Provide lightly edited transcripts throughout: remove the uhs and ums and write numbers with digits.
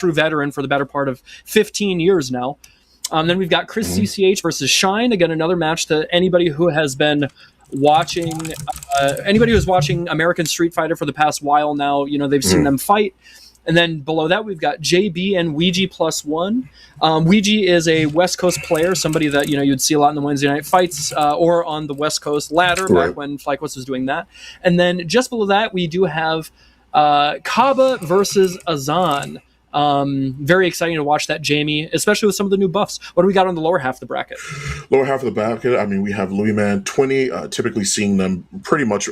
true veteran for the better part of 15 years now. Then we've got Chris CCH versus Shine. Again, another match that anybody who has been watching, anybody who's watching American Street Fighter for the past while now, they've seen them fight. And then below that, we've got JB and Ouija +1. Ouija is a West Coast player, somebody that you'd see a lot in the Wednesday night fights or on the West Coast ladder back when FlyQuest was doing that. And then just below that, we do have Kaba versus Azan. Very exciting to watch that, Jamie, especially with some of the new buffs. What do we got on the lower half of the bracket? Lower half of the bracket, I mean, we have Louis Man 20, typically seeing them pretty much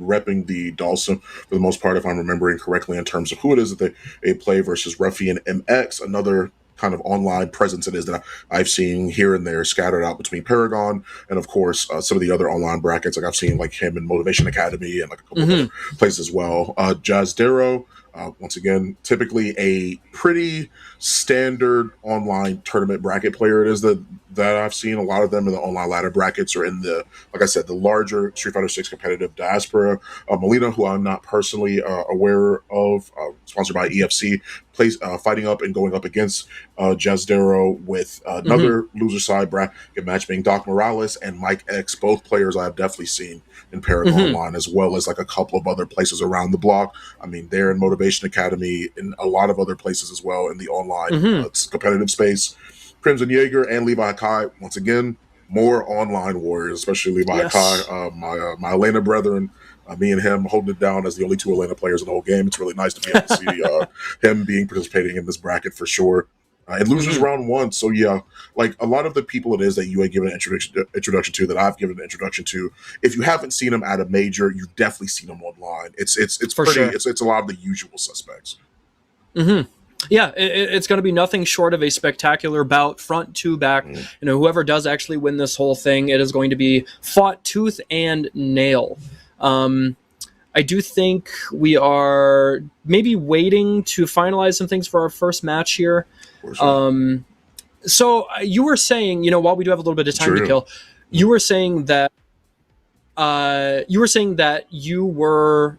repping the Dawson for the most part, if I'm remembering correctly, in terms of who it is that they play versus Ruffian MX, another kind of online presence it is that I've seen here and there scattered out between Paragon and, of course, some of the other online brackets. Like I've seen like him in Motivation Academy and like a couple of other places as well. Jazdero, once again, typically a pretty standard online tournament bracket player. It is that I've seen a lot of them in the online ladder brackets or in the, like I said, the larger Street Fighter 6 competitive diaspora. Melina, who I'm not personally aware of, sponsored by EFC, plays fighting up and going up against Jazdero with another loser side bracket match being Doc Morales and Mike X, both players I have definitely seen in Paragon Online, as well as like a couple of other places around the block. I mean, they're in Motivation Academy and a lot of other places as well in the online competitive space. Crimson Jaeger and Levi Kai, once again, more online warriors, especially Levi Kai, my Elena brethren. Me and him holding it down as the only two Elena players in the whole game. It's really nice to be able to see him participating in this bracket for sure. And losers round one. So yeah, like a lot of the people it is that you had given an introduction to, that I've given an introduction to, if you haven't seen them at a major, you've definitely seen them online. It's for pretty, sure. It's a lot of the usual suspects. Yeah, it's going to be nothing short of a spectacular bout, front to back. Whoever does actually win this whole thing, it is going to be fought tooth and nail. I do think we are maybe waiting to finalize some things for our first match here. So you were saying, while we do have a little bit of time to kill, you were saying that you were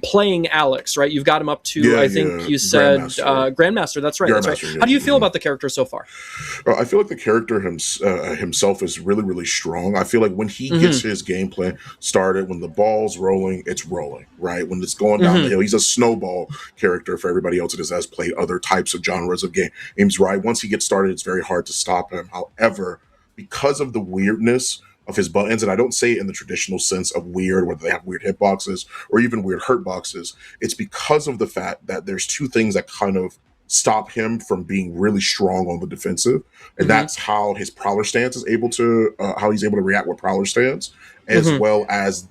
playing Alex, right? You've got him up to, I think you said Grandmaster. That's right. How do you feel about the character so far? I feel like the character himself is really, really strong. I feel like when he gets his gameplay started, when the ball's rolling, it's rolling, right? When it's going down the hill, he's a snowball character for everybody else that has played other types of genres of games, right? Once he gets started, it's very hard to stop him. However, because of the weirdness of his buttons, and I don't say it in the traditional sense of weird, whether they have weird hitboxes or even weird hurt boxes, it's because of the fact that there's two things that kind of stop him from being really strong on the defensive, and that's how his prowler stance is able to, how he's able to react with prowler stance, as well as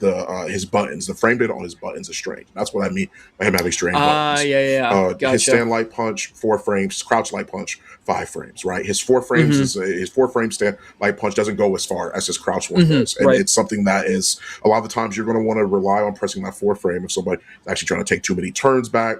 his buttons. The frame data on his buttons is strange. That's what I mean by him having strange buttons. Gotcha. His stand light punch, 4 frames. His crouch light punch, 5 frames. Right. His 4 frames his 4 frame stand light punch doesn't go as far as his crouch one does, and it's something that is a lot of the times you're going to want to rely on pressing that 4 frame if somebody is actually trying to take too many turns back.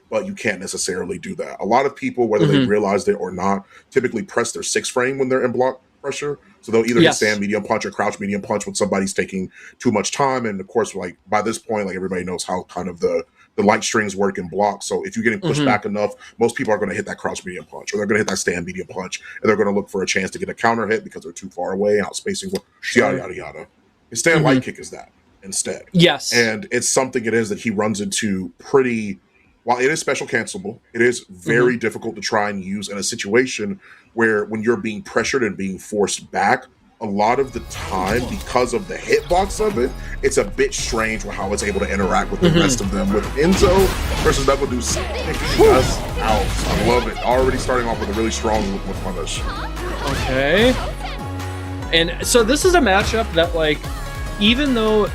But you can't necessarily do that. A lot of people, whether they realize it or not, typically press their 6 frame when they're in block pressure. So they'll either hit stand medium punch or crouch medium punch when somebody's taking too much time. And of course, like by this point, like everybody knows how kind of the light strings work in block. So if you're getting pushed back enough, most people are going to hit that crouch medium punch, or they're going to hit that stand medium punch, and they're going to look for a chance to get a counter hit because they're too far away, outspacing, yada, yada, yada. His stand light kick is that instead. Yes. And it's something it is that he runs into pretty... While it is special cancelable, it is very difficult to try and use in a situation where when you're being pressured and being forced back, a lot of the time, because of the hitbox of it, it's a bit strange with how it's able to interact with the rest of them. With Enzo versus Double sticking us out. I love it. Already starting off with a really strong with punish. Okay. And so this is a matchup that, like, even though,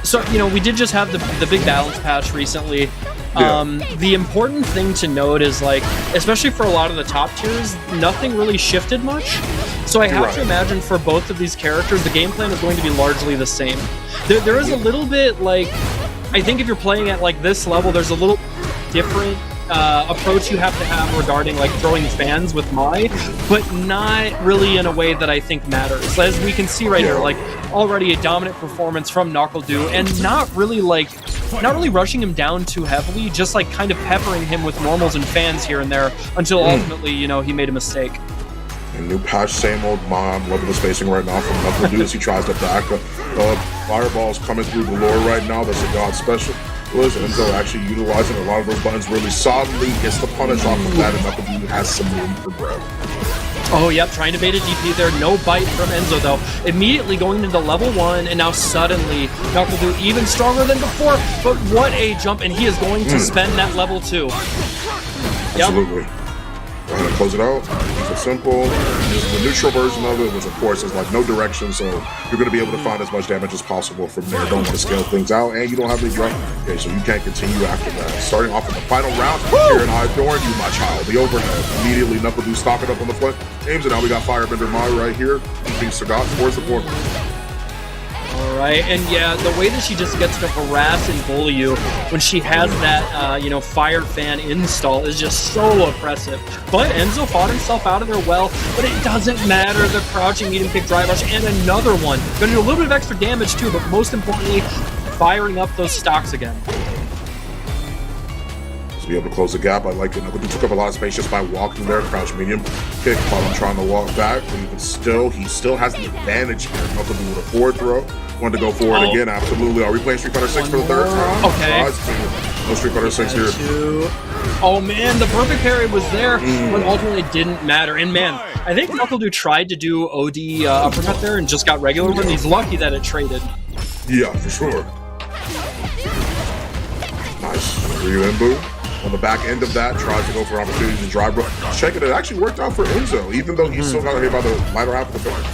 we did just have the big balance patch recently. The important thing to note is, like, especially for a lot of the top tiers, nothing really shifted much. So I have to imagine for both of these characters, the game plan is going to be largely the same. There is a little bit, like, I think if you're playing at like this level, there's a little different approach you have to have regarding like throwing fans with Mai, but not really in a way that I think matters. As we can see right here, like already a dominant performance from NACL, and not really rushing him down too heavily, just like kind of peppering him with normals and fans here and there until ultimately, you know, he made a mistake. And new patch, same old mom. Loving the spacing right now from NACL as he tries to back up. Fireball's coming through galore right now. That's a god special. Enzo actually utilizing a lot of those buttons really solidly. Gets the punish off of that, and NACL has some room for growth. Oh, yep, trying to bait a DP there. No bite from Enzo, though. Immediately going into level 1, and now suddenly NACL even stronger than before. But what a jump, and he is going to spend that level 2. Absolutely. Go ahead and close it out. Keep it simple. This is the neutral version of it, which of course is like no direction, so you're going to be able to find as much damage as possible from there. Don't want to scale things out, and you don't have any drop. Okay, so you can't continue after that. Starting off in the final round, here and I adoring you, my child. The overhead. Immediately, NACL stopping up on the front. Aims it out. We got Firebender Mai right here. Keeping Sagat towards the corner. Alright, and yeah, the way that she just gets to harass and bully you when she has that, you know, fire fan install is just so oppressive. But Enzo fought himself out of there well, but it doesn't matter. The crouching medium kick drive rush and another one. Gonna do a little bit of extra damage too, but most importantly, firing up those stocks again. To be able to close the gap, I like it. NACL took up a lot of space just by walking there. Crouch medium kick while I'm trying to walk back. But he still has the advantage here. NACL with a forward throw. Wanted to go forward again, absolutely. Are we playing Street Fighter 6 for the third time? Okay. No Street Fighter 6 here. Oh man, the perfect parry was there, but ultimately it didn't matter. And man, I think NACL tried to do OD uppercut there and just got regular one. He's lucky that it traded. Yeah, for sure. Nice. Ryu Embu. On the back end of that, tries to go for opportunities to drive. Check it, it actually worked out for Enzo, even though he still got hit by the latter half of the fight.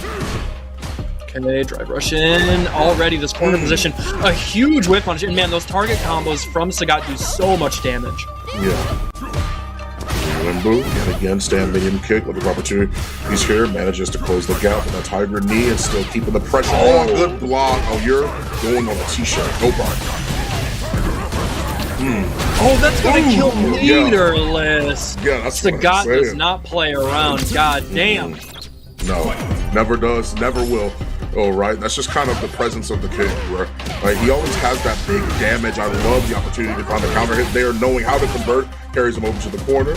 Okay, drive rush in. Already this corner position. A huge whip punch. And man, those target combos from Sagat do so much damage. Yeah. Embu, and again, stand medium kick with the opportunity. He's here, manages to close the gap with that tiger knee and still keeping the pressure on. Good block. Oh, you're going on a t-shirt. Go by. Oh, that's gonna kill Leaderless. Yeah, that's Sagat does not play around. God damn. No, never does, never will. Oh, right. That's just kind of the presence of the kid, right? He always has that big damage. I love the opportunity to find the counter hit there, knowing how to convert, carries him over to the corner.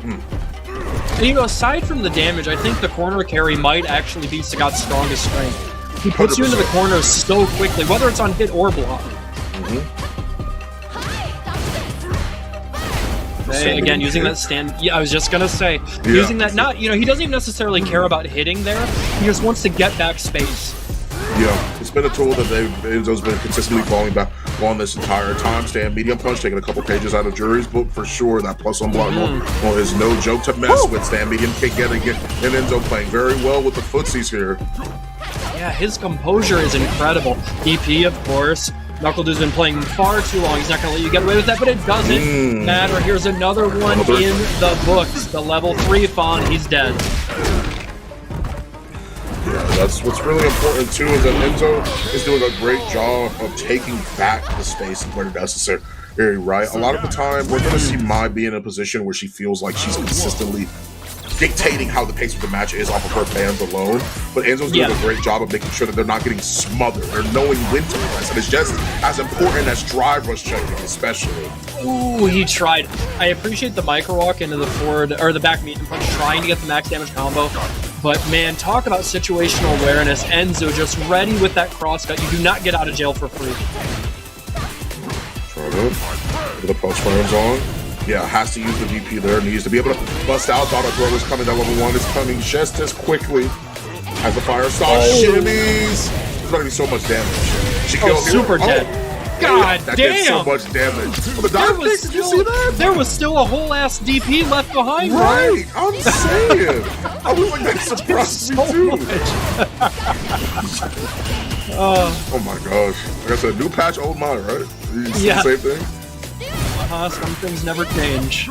And you know, aside from the damage, I think the corner carry might actually be Sagat's strongest strength. He puts 100%. You into the corner so quickly, whether it's on hit or block. Okay, again, using that stand. Yeah, I was just gonna say, using that. Not, you know, he doesn't even necessarily care about hitting there. He just wants to get back space. Yeah, it's been a tool that Enzo's been consistently falling back on this entire time. Stand medium punch, taking a couple pages out of Jury's book for sure. That plus on block is no joke to mess with. Stand medium kick getting it, and Enzo playing very well with the footsies here. Yeah, his composure is incredible. EP, of course. NACL's been playing far too long. He's not going to let you get away with that, but it doesn't matter. Here's another one in the books. The level 3 Fawn, he's dead. Yeah, that's what's really important too, is that Enzo is doing a great job of taking back the space where necessary. Right? A lot of the time, we're going to see Mai be in a position where she feels like she's consistently dictating how the pace of the match is off of her fans alone, but Enzo's doing a great job of making sure that they're not getting smothered. They're knowing when to press, and it's just as important as drive rush checking, especially. Ooh, he tried. I appreciate the micro walk into the forward or the back medium punch, trying to get the max damage combo. But man, talk about situational awareness. Enzo just ready with that crosscut. You do not get out of jail for free. Try it. The post frames on. Yeah, has to use the VP there. Needs to be able to bust out. Thought a throw was coming. That level 1 is coming just as quickly as the fire star shimmies. There's not gonna be so much damage. She killed super dead. God that damn! Did so much damage. Did you see that? There was still a whole ass DP left behind. Right, I'm saying. I was like, that surprised me too. Oh my gosh! Like I said, new patch, old Mai, right? Yeah. Same thing. Some things never change.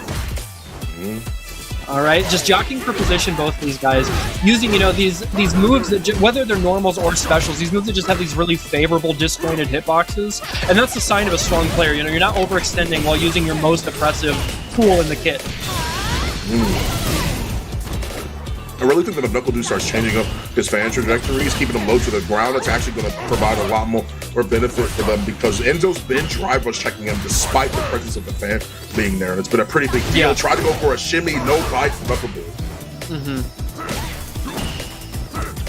All right, just jockeying for position, both these guys, using, you know, these moves that, whether they're normals or specials, these moves that just have these really favorable disjointed hitboxes, and that's the sign of a strong player. You know, you're not overextending while using your most oppressive tool in the kit. I really think that if Knuckle Dude starts changing up his fan trajectories, keeping them low to the ground, that's actually going to provide a lot more benefit for them, because Enzo's been drive rush checking him despite the presence of the fan being there. And it's been a pretty big deal. Tried to go for a shimmy, no bite from Knuckle Dude.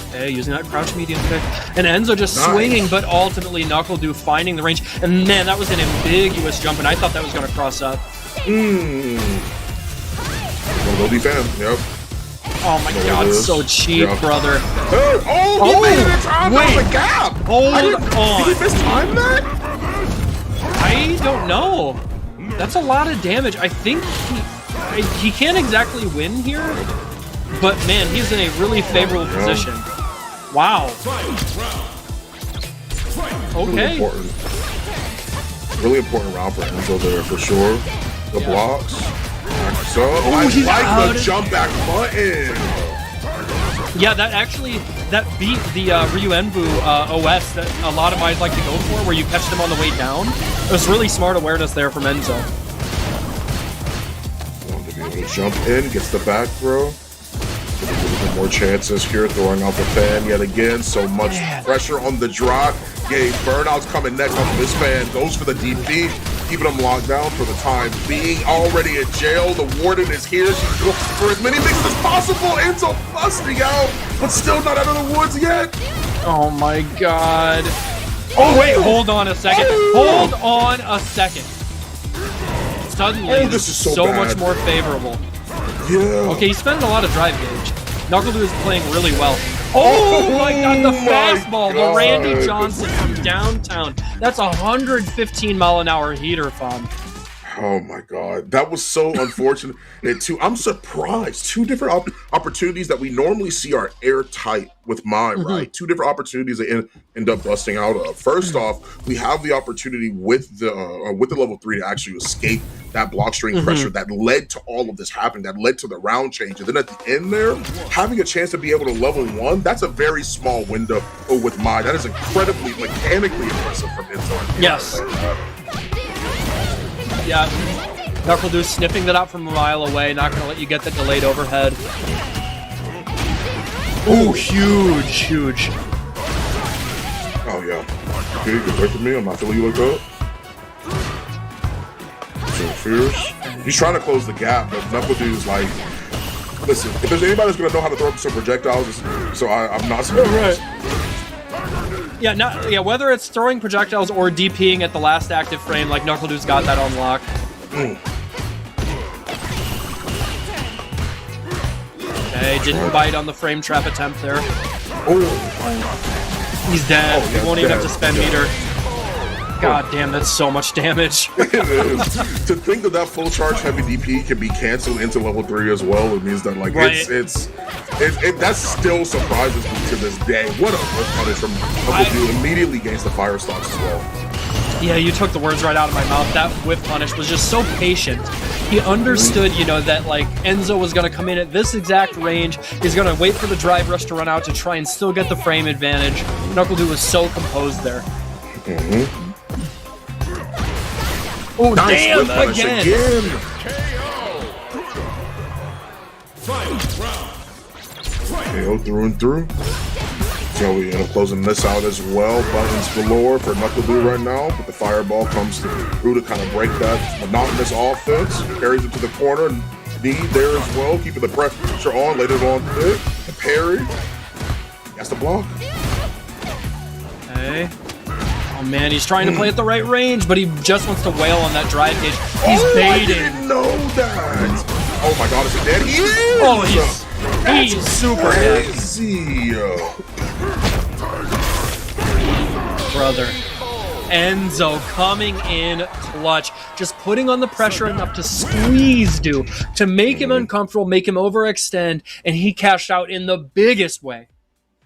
Okay, using that crouch medium kick. And Enzo just swinging, but ultimately Knuckle Dude finding the range. And man, that was an ambiguous jump, and I thought that was going to cross up. Go defend, yep. Oh my god, so cheap, brother. He made it out of the gap! Hold on. Did he mistime that? I don't know. That's a lot of damage. I think he can't exactly win here, but man, he's in a really favorable position. Wow. Okay. Really important round for Enzo there, for sure. The blocks. So, I like the jump back button. Yeah, that beat the Ryuenbu OS that a lot of guys like to go for, where you catch them on the way down. It was really smart awareness there from Enzo. Want to be able to jump in, gets the back throw. A little bit more chances here, throwing out the fan yet again. So much pressure on the drop. Burnout's coming next on this fan. Goes for the DP. Keeping him locked down for the time being. Already in jail. The warden is here. She looks for as many mixes as possible. Enzo busting out, but still not out of the woods yet. Oh my god. Oh wait, hold on a second. Hold on a second. Suddenly, this is so much more favorable. Yeah. Okay, he's spending a lot of drive gauge. Knuckle Dude is playing really well. Oh my god, the fastball, the Randy Johnson from downtown. That's 115 mile an hour heater, fun. Oh my god, that was so unfortunate. I'm surprised. Two different opportunities that we normally see are airtight with mine, right? Two different opportunities that end up busting out of. First off, we have the opportunity with the level 3 to actually escape that block string pressure that led to all of this happening, that led to the round change. And then at the end there, having a chance to be able to level 1, that's a very small window with mine. That is incredibly mechanically impressive from Enzo. Yes. Yeah, Knuckle Dude sniffing that out from a mile away, not going to let you get the delayed overhead. Oh, huge. Oh, yeah. Okay, good play for me. I'm not feeling you like that. So fierce. He's trying to close the gap, but Knuckle Dude is like, listen, if there's anybody that's going to know how to throw up some projectiles, so I'm not surprised. Yeah, whether it's throwing projectiles or DPing at the last active frame, like Knuckle Dude's got that on lock. Okay, didn't bite on the frame trap attempt there. He's dead. He won't even have to spend meter. God damn, that's so much damage. It is. To think that full charge heavy DP can be canceled into level 3 as well, it means that like that still surprises me to this day. What a whip punish from Knuckle Dude. Immediately gains the fire stocks as well. Yeah, you took the words right out of my mouth. That whip punish was just so patient. He understood, you know, that like Enzo was going to come in at this exact range. He's going to wait for the drive rush to run out to try and still get the frame advantage. Knuckle Dude was so composed there. Oh, nice, damn, again. KO through and through. So we end up closing this out as well. Buttons galore for Knuckle Dude right now, but the fireball comes through to kind of break that monotonous offense. Carries it to the corner. D there as well, keeping the pressure on. Later on, the parry. That's the block. Okay. Oh man, he's trying to play at the right range, but he just wants to wail on that drive gauge. He's baiting. I didn't know that. Oh my god, is he dead? He is! Oh, he's super dead. Brother. Enzo coming in clutch, just putting on the pressure enough to squeeze Dude, to make him uncomfortable, make him overextend, and he cashed out in the biggest way.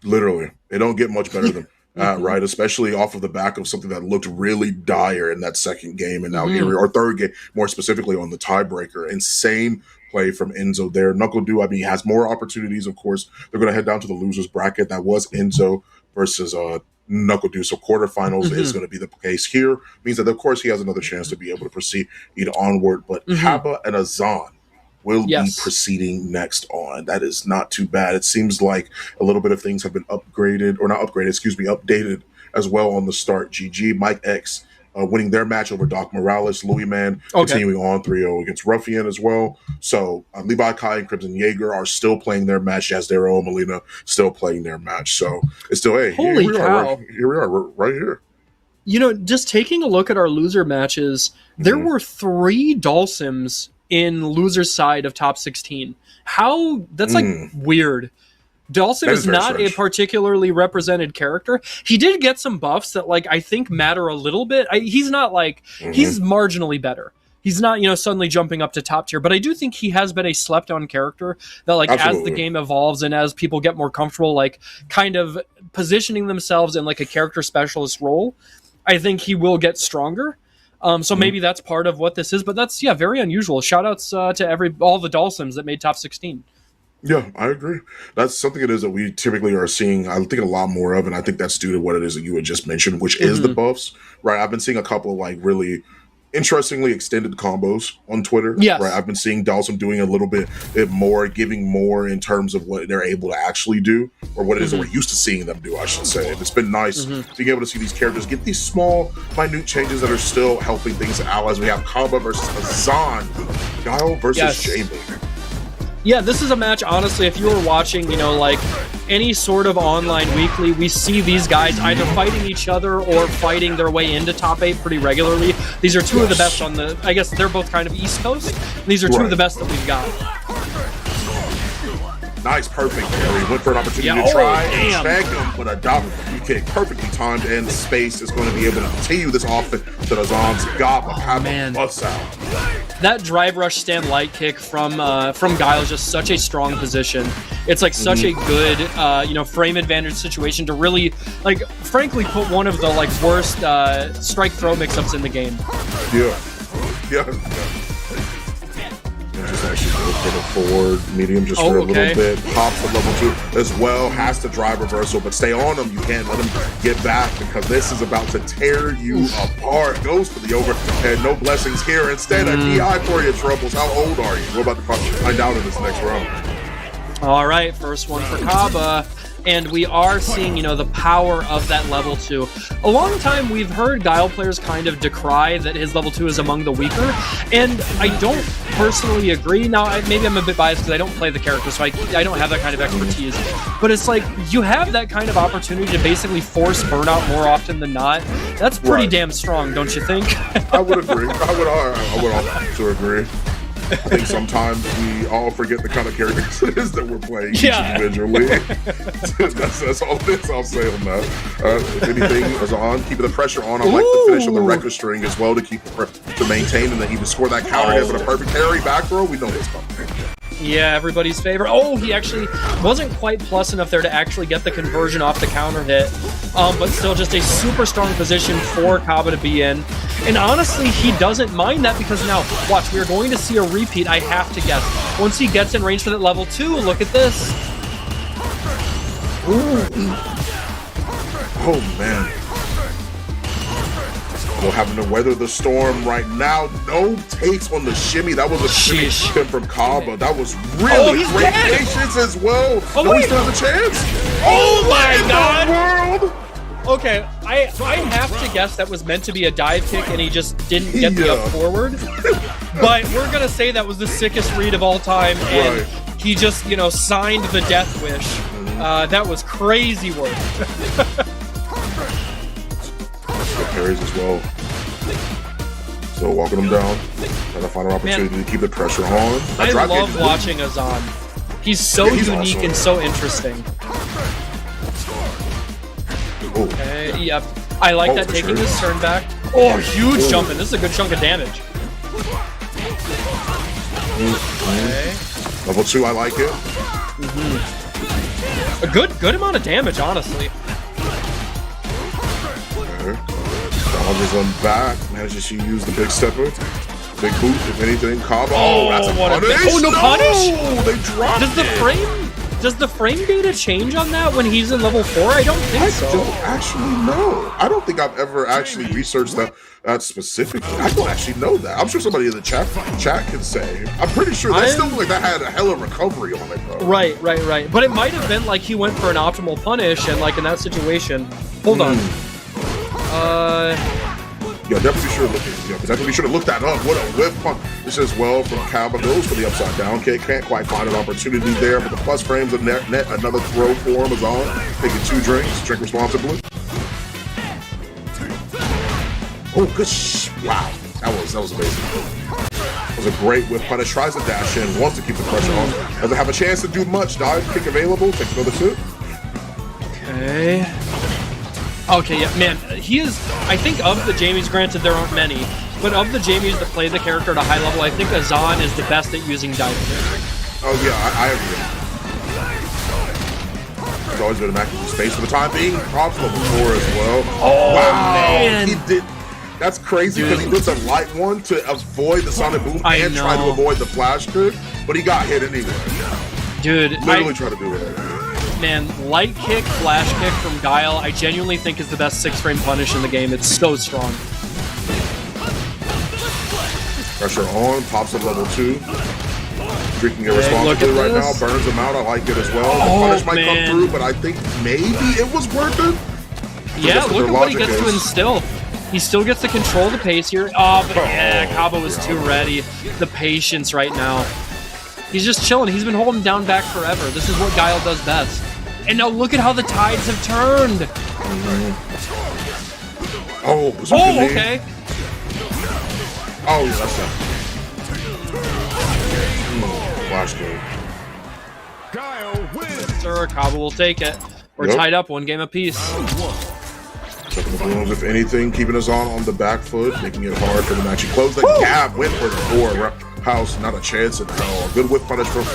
Literally. It don't get much better than right, especially off of the back of something that looked really dire in that second game and now or third game, more specifically on the tiebreaker. Insane play from Enzo there. NACL, I mean, has more opportunities, of course. They're going to head down to the losers bracket. That was Enzo versus NACL. So quarterfinals is going to be the case here. Means that, of course, he has another chance to be able to proceed onward. But Kaba and Azan will be proceeding next on. That is not too bad. It seems like a little bit of things have been updated as well on the start. GG, Mike X winning their match over Doc Morales. Louis Man continuing on 3-0 against Ruffian as well. So Levi Kai and Crimson Jaeger are still playing their match. Yazdero, Molina still playing their match. So it's still, hey, holy cow. Here we are, right here. You know, just taking a look at our loser matches, there were 3 Dhalsims in loser's side of top 16. How? That's like weird. Dhalsim is not a particularly represented character. He did get some buffs that, like, I think matter a little bit. He's not like, he's marginally better. He's not, you know, suddenly jumping up to top tier, but I do think he has been a slept on character that, like, as the game evolves and as people get more comfortable, like, kind of positioning themselves in like a character specialist role, I think he will get stronger. So maybe that's part of what this is, but that's, very unusual. Shout outs to all the Dhalsims that made top 16. Yeah, I agree. That's something it is that we typically are seeing, I think, a lot more of, and I think that's due to what it is that you had just mentioned, which is the buffs, right? I've been seeing a couple of, like, really interestingly extended combos on Twitter. Yes. Right. I've been seeing Dhalsim doing a little bit more, giving more in terms of what they're able to actually do, or what it is that we're used to seeing them do, I should say. And it's been nice being able to see these characters get these small, minute changes that are still helping things out, as we have Kaba versus Azan, Guile versus J-Maker. Yeah, this is a match, honestly, if you were watching, you know, like, any sort of online weekly, we see these guys either fighting each other or fighting their way into top 8 pretty regularly. These are two of the best on the, I guess they're both kind of East Coast. These are two of the best that we've got. Nice, perfect. He went for an opportunity to try and snag him, but a double kick perfectly timed, and space is going to be able to continue this offense to Azan's goblet. Bust out. That drive rush stand light kick from Guile is just such a strong position. It's like such a good you know, frame advantage situation to really, like, frankly put one of the, like, worst strike throw mix-ups in the game. Yeah. Just actually go for the forward medium just for a little bit. Pops the level 2 as well. Has to drive reversal, but stay on him. You can't let him get back because this is about to tear you apart. Goes for the over, and no blessings here. Instead, a DI for your troubles. How old are you? We're about to find out in this next round. All right, first one for Kaba. And we are seeing, you know, the power of that level 2. A long time we've heard Guile players kind of decry that his level 2 is among the weaker, and I don't personally agree. Now, maybe I'm a bit biased because I don't play the character, so I don't have that kind of expertise. But it's like, you have that kind of opportunity to basically force burnout more often than not. That's pretty damn strong, don't you think? I would agree. I would also agree. I think sometimes we all forget the kind of characters it is that we're playing individually. that's all this I'll say on that. If anything is on, keeping the pressure on. I like the finish on the record string as well to maintain, and then even score that counter hit with a perfect parry back throw. We know what's coming. Yeah, everybody's favorite. Oh, he actually wasn't quite plus enough there to actually get the conversion off the counter hit. But still just a super strong position for Kaba to be in. And honestly, he doesn't mind that because now, watch, we're going to see a repeat, I have to guess. Once he gets in range for that level 2, look at this. Oh, man. We're having to weather the storm right now. No takes on the shimmy. That was a shimmy from Kaba. That was really great patience as well. Oh, he still has a chance. Oh my God. Okay, I have to guess that was meant to be a dive kick and he just didn't get the up forward. But we're going to say that was the sickest read of all time, and he just, you know, signed the death wish. That was crazy work. Parries as well. So walking him down, trying to find an opportunity to keep the pressure on. I love watching Azan. He's so unique and so interesting. Okay, yep. I like that, taking his turn back. Oh, huge jumping. This is a good chunk of damage. Okay. Level 2, I like it. A good amount of damage, honestly. Dodges him back. Manages to use the big stepper. Big boot, if anything. Cobb. Oh, That's a what a punish. oh, no punish? They dropped Does the frame data change on that when he's in level 4? I don't think so. I don't actually know. I don't think I've ever actually researched that specifically. I don't actually know that. I'm sure somebody in the chat can say. I'm pretty sure that still like that had a hell of recovery on it though. Right. But it might have been like he went for an optimal punish, and like in that situation. Hold on. Yeah, definitely sure to look. Yeah, definitely be sure to look that up. What a whip pump! This as well from Calba goes for the upside down kick. Can't quite find an opportunity there, but the plus frames of net another throw for him is on. Taking 2 drinks. Drink responsibly. Oh, good! Wow, that was amazing. That was a great whip punish. Tries to dash in. Wants to keep the pressure on. Doesn't have a chance to do much. Dive kick available. Takes another sip. Okay, yeah, man, he is, I think of the Jamies, granted there aren't many, but of the Jamies that play the character at a high level, I think Azan is the best at using dive kick. Oh yeah, I agree. He's always been a maximum space for the time being. Props level 4 as well. Oh, wow, man. He did. That's crazy because he did the light one to avoid the sonic boom and try to avoid the flash kick, but he got hit anyway. Dude, literally try to do it. Man, light kick, flash kick from Guile, I genuinely think is the best 6-frame punish in the game. It's so strong. Pressure on, pops up level 2. Drinking irresponsibly right now, burns him out. I like it as well. The punish might come through, but I think maybe it was worth it. Yeah, look at what he gets to instill. He still gets to control the pace here. Oh, but yeah, Kaba was too ready. The patience right now. He's just chilling. He's been holding down back forever. This is what Guile does best. And now look at how the tides have turned. Oh, okay. Oh, yeah, that's that. Flash game. Guile wins. Sir, Kaba will take it. We're tied up 1 game apiece. Checking the balloons, if anything, keeping us on the back foot, making it hard for them to actually close the gap. Went for the 4. House, not a chance in hell. Good whip punish from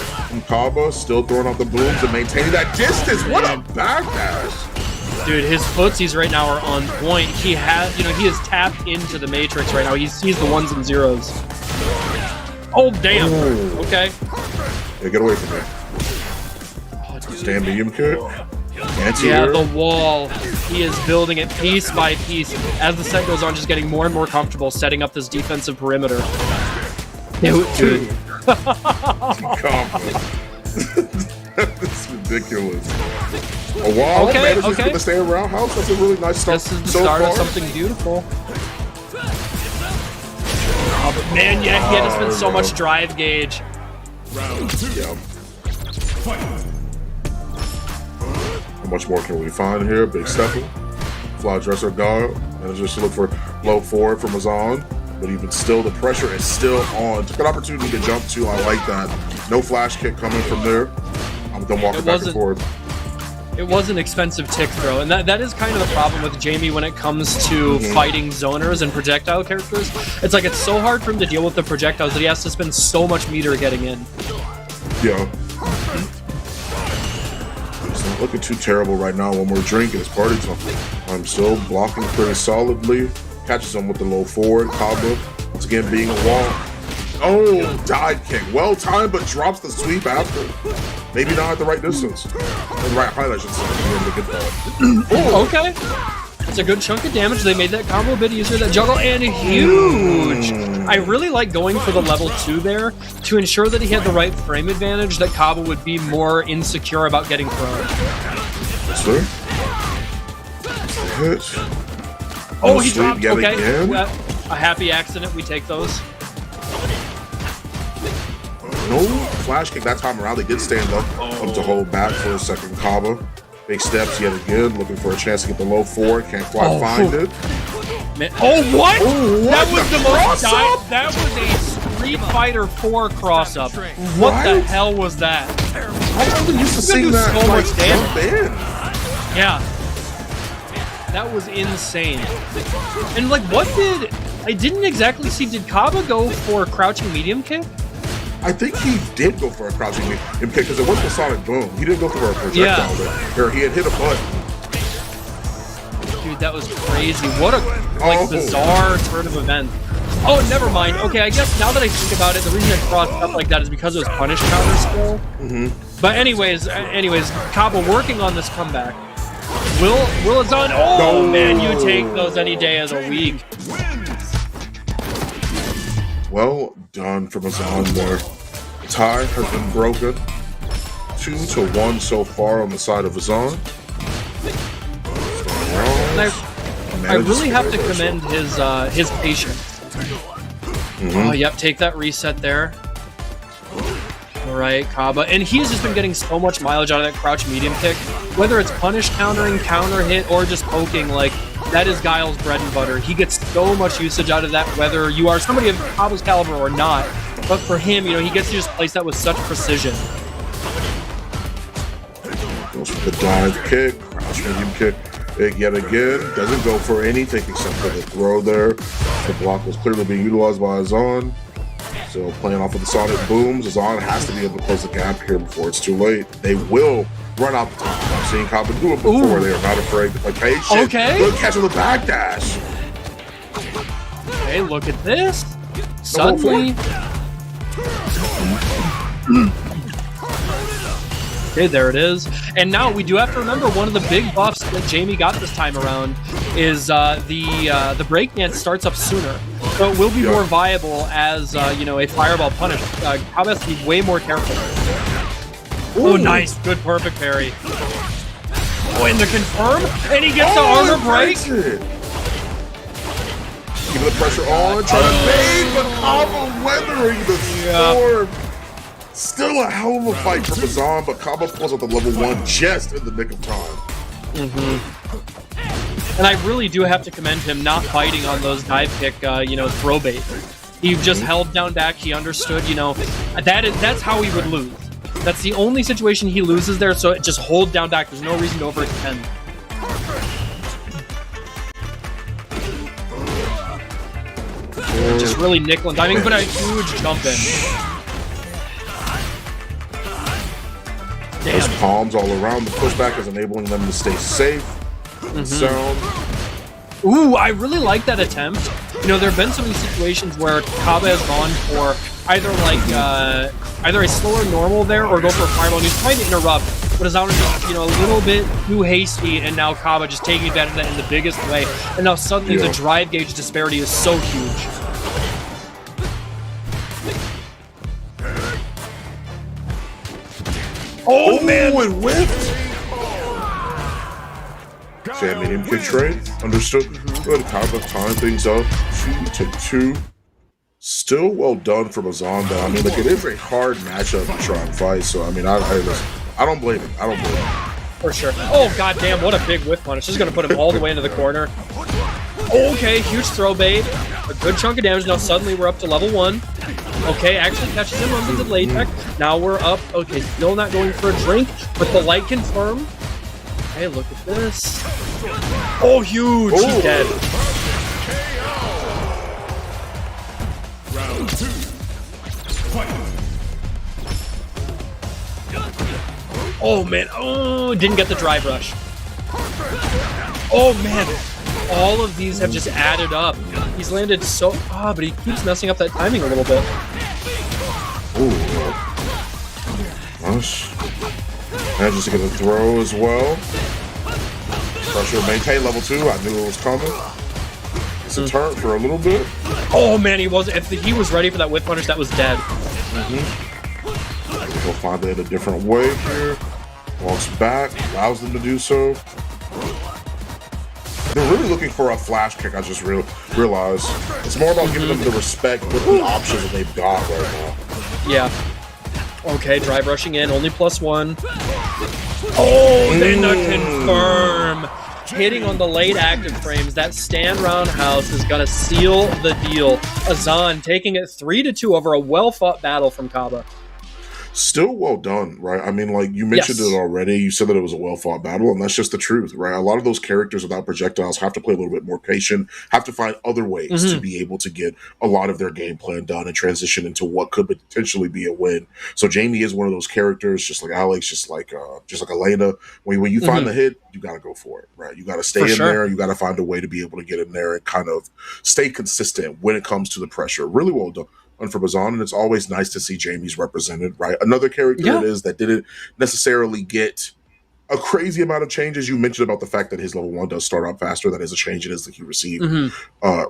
Kaba, still throwing out the booms and maintaining that distance. What a backdash! Dude, his footsies right now are on point. He has, he is tapped into the matrix right now. He sees the 1s and 0s. Oh damn! Ooh. Okay. Yeah, get away from me. Stand medium kick. Yeah, the wall. He is building it piece by piece as the set goes on, just getting more and more comfortable setting up this defensive perimeter. Dude. That's ridiculous. A wall manages to stay around house. That's a really nice start. This is the start of something beautiful. Oh, but man, yeah, he had to spend so much drive gauge. Round 2. Yeah. How much more can we find here? Big Stefan. Fly dresser guard. And just look for low forward from Azan. But even still, the pressure is still on. Took an opportunity to jump to. I like that. No flash kick coming from there. I'm done walking back and forth. It was an expensive tick throw, and that is kind of the problem with Jamie when it comes to fighting zoners and projectile characters. It's like it's so hard for him to deal with the projectiles that he has to spend so much meter getting in. Yeah. It's not looking too terrible right now. One more drink and it's party time. I'm still blocking pretty solidly. Catches him with the low forward. Kaba, once again, being a wall. Oh, dive kick. Well timed, but drops the sweep after. Maybe not at the right distance. Or the right height, I should say. Okay. It's a good chunk of damage. They made that combo a bit easier. That juggle and huge. I really like going for the level 2 there to ensure that he had the right frame advantage, that Kaba would be more insecure about getting thrown. Yes, sir. Hit. Oh, he dropped. Okay. Again. A happy accident. We take those. No flash kick that time around. They did stand up to hold back for a second. Kaba. Big steps yet again. Looking for a chance to get the low forward. Can't quite find it. Man. Oh, what? Oh, what? That was the most that was a Street Fighter 4 cross-up. What the hell was that? I'm not used to seeing that so much damage. Yeah. That was insane. And like, I didn't exactly see, did Kaba go for a crouching medium kick? I think he did go for a crouching medium kick because it wasn't a sonic boom. He didn't go for a projectile there. He had hit a button. Dude, that was crazy. What a bizarre turn of events. Oh, never mind. Okay, I guess now that I think about it, the reason it crossed up like that is because it was punish counter skill. But anyways, Kaba working on this comeback. Will Azan? Oh man, you take those any day of the week. Well done from Azan there. Tie has been broken. 2-1 so far on the side of Azan. I really have to commend his patience. Oh, yep, take that reset there. All right, Kaba. And he's just been getting so much mileage out of that crouch medium kick. Whether it's punish countering, counter hit, or just poking, like, that is Guile's bread and butter. He gets so much usage out of that, whether you are somebody of Kaba's caliber or not. But for him, you know, he gets to just place that with such precision. Goes for the dive kick, crouch medium kick. Yet again, doesn't go for anything except for the throw there. The block was clearly being utilized by Azan. So playing off of the sonic booms, Azan has to be able to close the gap here before it's too late. They will run out the time. I've seen Kaba do it before. They are not afraid to play patient. Okay. Good catch on the backdash. Okay, look at this. Suddenly. Okay, there it is. And now we do have to remember one of the big buffs that Jamie got this time around is the breakdance starts up sooner. So it will be more viable as, you know, a fireball punish. Kaba has to be way more careful. Oh, nice. Good perfect parry. Oh, and the confirm. And he gets the armor break. Keeping the pressure on. Trying to fade, but Kaba weathering the storm. Still a hell of a fight for Azan, but Kaba pulls out the level 1 just in the nick of time. And I really do have to commend him not biting on those dive kick, you know, throw bait. He just held down back. He understood, you know, that's how he would lose. That's the only situation he loses there, so just hold down back. There's no reason to overextend. Just really nickel and diving, but a huge jump in. Those palms all around. The pushback is enabling them to stay safe. Sound. Ooh, I really like that attempt. You know, there have been so many situations where Kaba has gone for either like either a slower normal there or go for a fireball. And he's trying to interrupt, but Azan is just, you know, a little bit too hasty, and now Kaba just taking advantage of that in the biggest way. And now suddenly the drive gauge disparity is so huge. Oh man, it whipped! Jam medium kick trade. Understood. Good. Kaba time things up. 2-2. Still well done from Azan, though. I mean, like, it is a hard matchup to try and fight, so I mean, I don't blame him. I don't blame him. For sure. Oh, goddamn, what a big whiff punish. This is going to put him all the way into the corner. Okay, huge throw bait. A good chunk of damage. Now suddenly we're up to level 1. Okay, actually catches him on the delay tech. Now we're up. Okay, still not going for a drink, but the light confirm. Hey, look at this. Oh, huge. He's dead. Round 2. Fight. Oh, man. Oh, didn't get the drive rush. Oh, man. All of these have just added up. He's landed so... Ah, but he keeps messing up that timing a little bit. Ooh. Nice. Manages to get a throw as well. Pressure maintain level 2. I knew it was coming. It's a turn for a little bit. Oh, man, he was... If he was ready for that whip punish, that was dead. We'll find it a different way here. Walks back. Allows them to do so. They're really looking for a flash kick, I just realized. It's more about giving them the respect with the options that they've got right now. Yeah. Okay, drive rushing in, only +1. Oh, then the confirm. Hitting on the late active frames, that stand roundhouse is going to seal the deal. Azan taking it 3-2 over a well-fought battle from Kaba. Still well done, right? I mean, like you mentioned Yes. it already. You said that it was a well-fought battle, and that's just the truth, right? A lot of those characters without projectiles have to play a little bit more patient, have to find other ways to be able to get a lot of their game plan done and transition into what could potentially be a win. So Jamie is one of those characters, just like Alex, just like Elena. When you find the hit, you got to go for it, right? You got to stay in there. You got to find a way to be able to get in there and kind of stay consistent when it comes to the pressure. Really well done for Bazan, and it's always nice to see Jamie's represented, right? Another character it is that didn't necessarily get a crazy amount of changes. You mentioned about the fact that his level 1 does start out faster. That is a change it is that he received,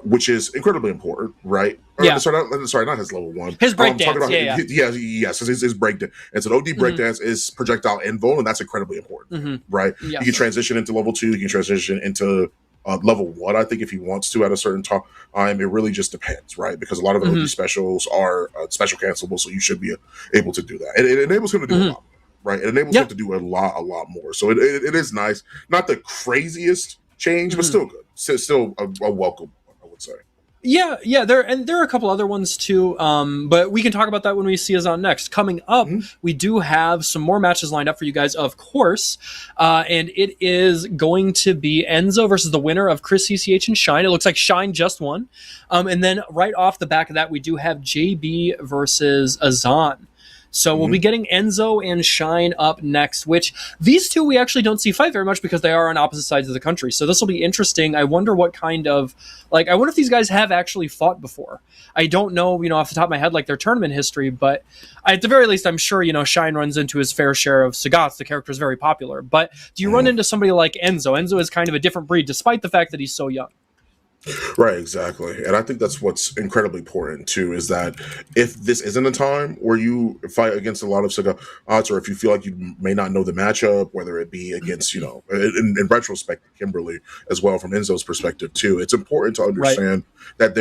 which is incredibly important, right? Sorry, not his level 1. His breakdance, yes, his breakdance. It's an OD breakdance is projectile invul, and that's incredibly important, right? Yes. You can transition into level 2. You can transition into level 1, I think, if he wants to at a certain time. It really just depends, right? Because a lot of the OD specials are special cancelable, so you should be able to do that. It enables him to do a lot, right? It enables him to do a lot more. So it is nice. Not the craziest change, but still good. Still a welcome one, I would say. Yeah, there are a couple other ones too, but we can talk about that when we see Azan next. Coming up, we do have some more matches lined up for you guys, of course, and it is going to be Enzo versus the winner of Chris CCH and Shine. It looks like Shine just won, and then right off the back of that, we do have JB versus Azan. So we'll be getting Enzo and Shine up next, which these two we actually don't see fight very much because they are on opposite sides of the country. So this will be interesting. I wonder what kind of, I wonder if these guys have actually fought before. I don't know, off the top of my head, their tournament history, but at the very least, I'm sure, Shine runs into his fair share of Sagat's. The character is very popular. But do you run into somebody like Enzo? Enzo is kind of a different breed, despite the fact that he's so young. Right, exactly. And I think that's what's incredibly important too, is that if this isn't a time where you fight against a lot of Sagat, or if you feel like you may not know the matchup, whether it be against, in retrospect, Kimberly as well, from Enzo's perspective too, it's important to understand that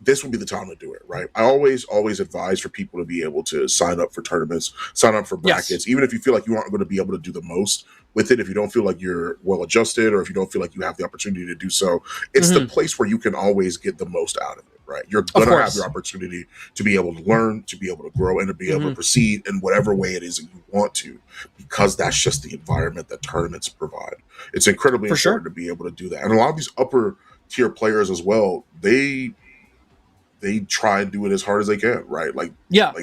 this will be the time to do it, right? I always advise for people to be able to sign up for tournaments, sign up for brackets, even if you feel like you aren't going to be able to do the most with it, if you don't feel like you're well adjusted, or if you don't feel like you have the opportunity to do so, it's the place where you can always get the most out of it, right? You're going to have your opportunity to be able to learn, to be able to grow, and to be able to proceed in whatever way it is that you want to, because that's just the environment that tournaments provide. It's incredibly important to be able to do that. And a lot of these upper tier players as well, they try and do it as hard as they can, right?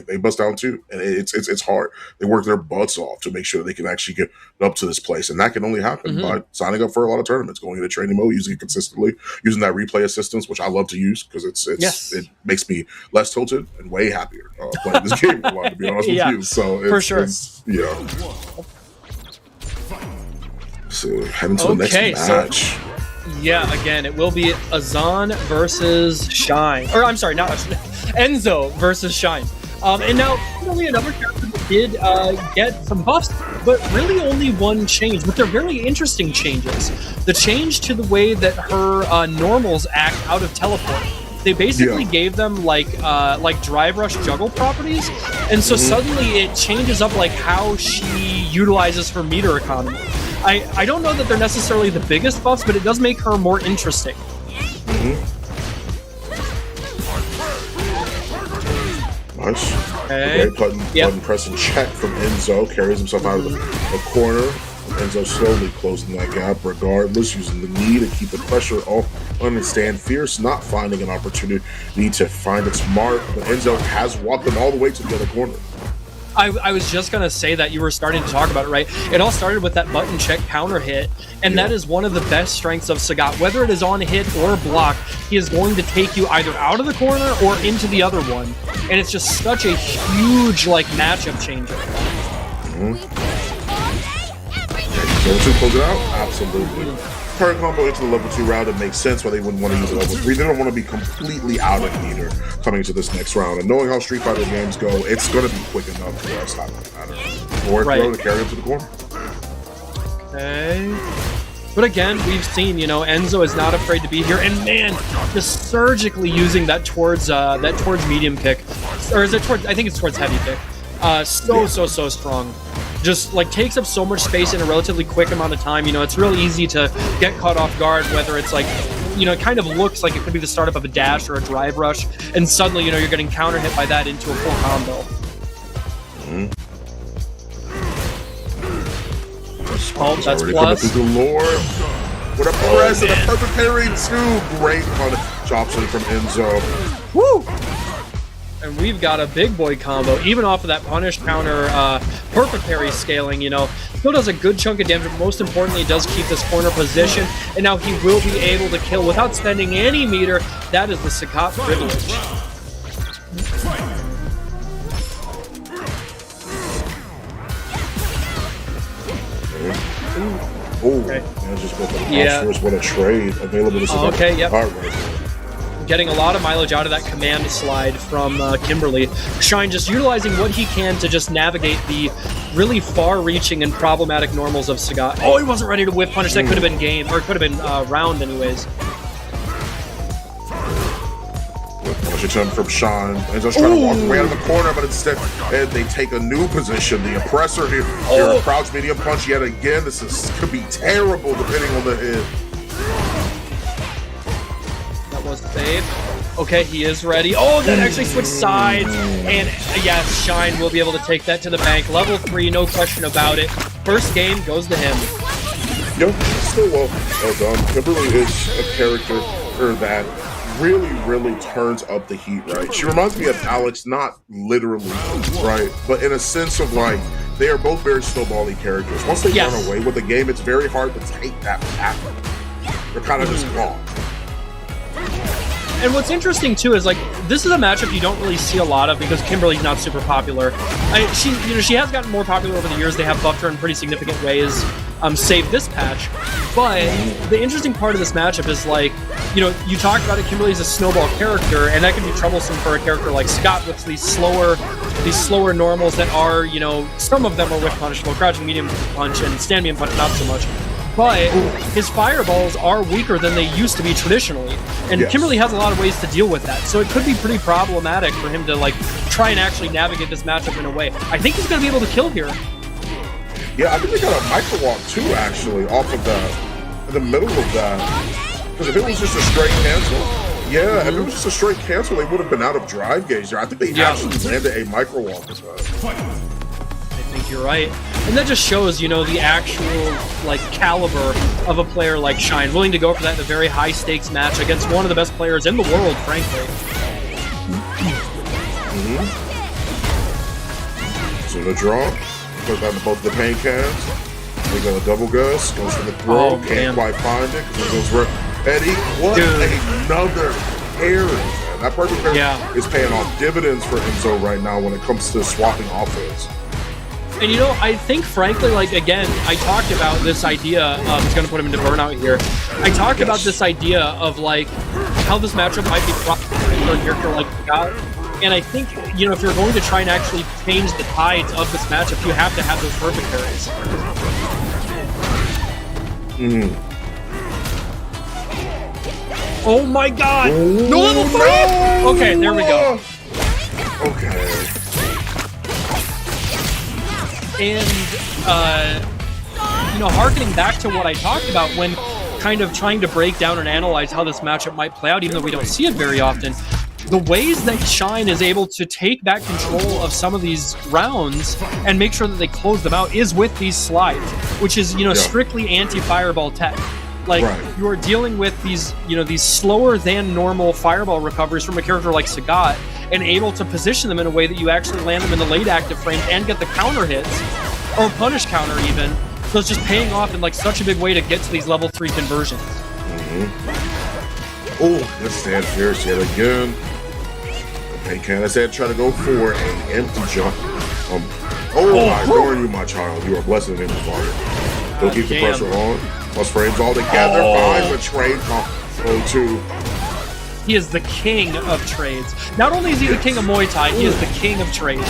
They bust down too, and it's hard. They work their butts off to make sure they can actually get up to this place, and that can only happen by signing up for a lot of tournaments, going into training mode, using it consistently, using that replay assistance, which I love to use because it makes me less tilted and way happier playing this game. To be honest with you, so So heading to the next match. Yeah, again, it will be Azan versus Shine. Or, I'm sorry, not Enzo versus Shine. And now, really another character that did get some buffs, but really only one change. But they're very interesting changes. The change to the way that her normals act out of teleport. They basically gave them like drive rush juggle properties, and so suddenly it changes up how she utilizes her meter economy. I don't know that they're necessarily the biggest buffs, but it does make her more interesting. Nice. Okay, button press and check from Enzo. Carries himself out of the corner. Enzo slowly closing that gap regardless, using the knee to keep the pressure on and stand fierce, not finding an opportunity to find its mark. But Enzo has walked them all the way to the other corner. I was just going to say that you were starting to talk about it, right? It all started with that button check counter hit, and that is one of the best strengths of Sagat. Whether it is on hit or block, he is going to take you either out of the corner or into the other one. And it's just such a huge, matchup changer. Level 2 close it out? Absolutely. Current combo into the level 2 round, it makes sense why they wouldn't want to use a level 3. They don't want to be completely out of meter coming into this next round. And knowing how Street Fighter games go, it's going to be quick enough to it's not going to matter. Or throw to carry him to the corner. Okay. But again, we've seen, Enzo is not afraid to be here. And man, just surgically using that towards medium kick. Or is it towards, I think it's towards heavy kick. So strong. Just takes up so much space in a relatively quick amount of time. It's real easy to get caught off guard, whether it's it kind of looks like it could be the startup of a dash or a drive rush, and suddenly, you're getting counter hit by that into a full combo. Oh, that's already plus. coming through the Lord. With a press and a perfect parry too. Great punish. Drops in from Enzo. Woo! And we've got a big boy combo, even off of that punish counter, perfect parry scaling, you know. Still does a good chunk of damage, but most importantly, it does keep this corner position. And now he will be able to kill without spending any meter. That is the Sagat privilege. Oh, okay. Man, just with what a trade available to Sagat. Okay, yep. All right. Getting a lot of mileage out of that command slide from Kimberly. Shine just utilizing what he can to just navigate the really far-reaching and problematic normals of Sagat. Oh, he wasn't ready to whip punish. That could have been game, or it could have been round anyways. Punish attempt from Sean. Enzo's trying to walk away out of the corner, but instead they take a new position. The oppressor here. Here, crouch medium punch yet again. This could be terrible depending on the hit. Was safe. Okay, he is ready. Oh, that actually switched sides. And yes, Shine will be able to take that to the bank. Level 3, no question about it. First game goes to him. Yo, still well done. Kimberly is a character that really turns up the heat, right? She reminds me of Alex, not literally, right? But in a sense of like, they are both very snowbally characters. Once they run away with the game, it's very hard to take that back. They're kind of just gone. And what's interesting too is like this is a matchup you don't really see a lot of because Kimberly's not super popular. She has gotten more popular over the years. They have buffed her in pretty significant ways, save this patch. But the interesting part of this matchup is like, you talked about it. Kimberly's a snowball character, and that can be troublesome for a character like Scott with these slower normals that are, some of them are whip punishable, crouching medium punch and stand medium punch not so much. But his fireballs are weaker than they used to be traditionally. And Kimberly has a lot of ways to deal with that. So it could be pretty problematic for him to like try and actually navigate this matchup in a way. I think he's going to be able to kill here. Yeah, I think they got a micro walk too, actually, off of that, in the middle of that. Because if it was just a straight cancel, if it was just a straight cancel, they would have been out of drive gauge there. I think they actually landed a micro walk as well. I think you're right. And that just shows, the actual, like, caliber of a player like Shine, willing to go for that in a very high-stakes match against one of the best players in the world, frankly. So the draw, put down both the paint cans. We got a double gust, goes for the throw, can't quite find it, because it goes for Eddie. What another parry, man. That perfect parry is paying off dividends for Enzo right now when it comes to swapping offense. And I think frankly, like again, I talked about this idea of, it's gonna put him into burnout here. I talked about this idea of like how this matchup might be problematic for a character like Scott. And I think, if you're going to try and actually change the tides of this matchup, you have to have those perfect parries. Oh my god! No level 3! No! Okay, there we go. Okay. And, harkening back to what I talked about when kind of trying to break down and analyze how this matchup might play out, even though we don't see it very often, the ways that Shine is able to take back control of some of these rounds and make sure that they close them out is with these slides, which is, strictly anti-fireball tech. Like, you are dealing with these, these slower than normal fireball recoveries from a character like Sagat, and able to position them in a way that you actually land them in the late active frame and get the counter hits, or punish counter even. So it's just paying off in like such a big way to get to these level 3 conversions. Oh, this stand fierce yet again. Okay, can I say try to go for an empty jump? I adore you, my child. You are blessed in the name of the Father. Don't keep the pressure on. Plus frames all together. Finds a trade combo 2. He is the king of trades. Not only is he the king of Muay Thai, he is the king of trades.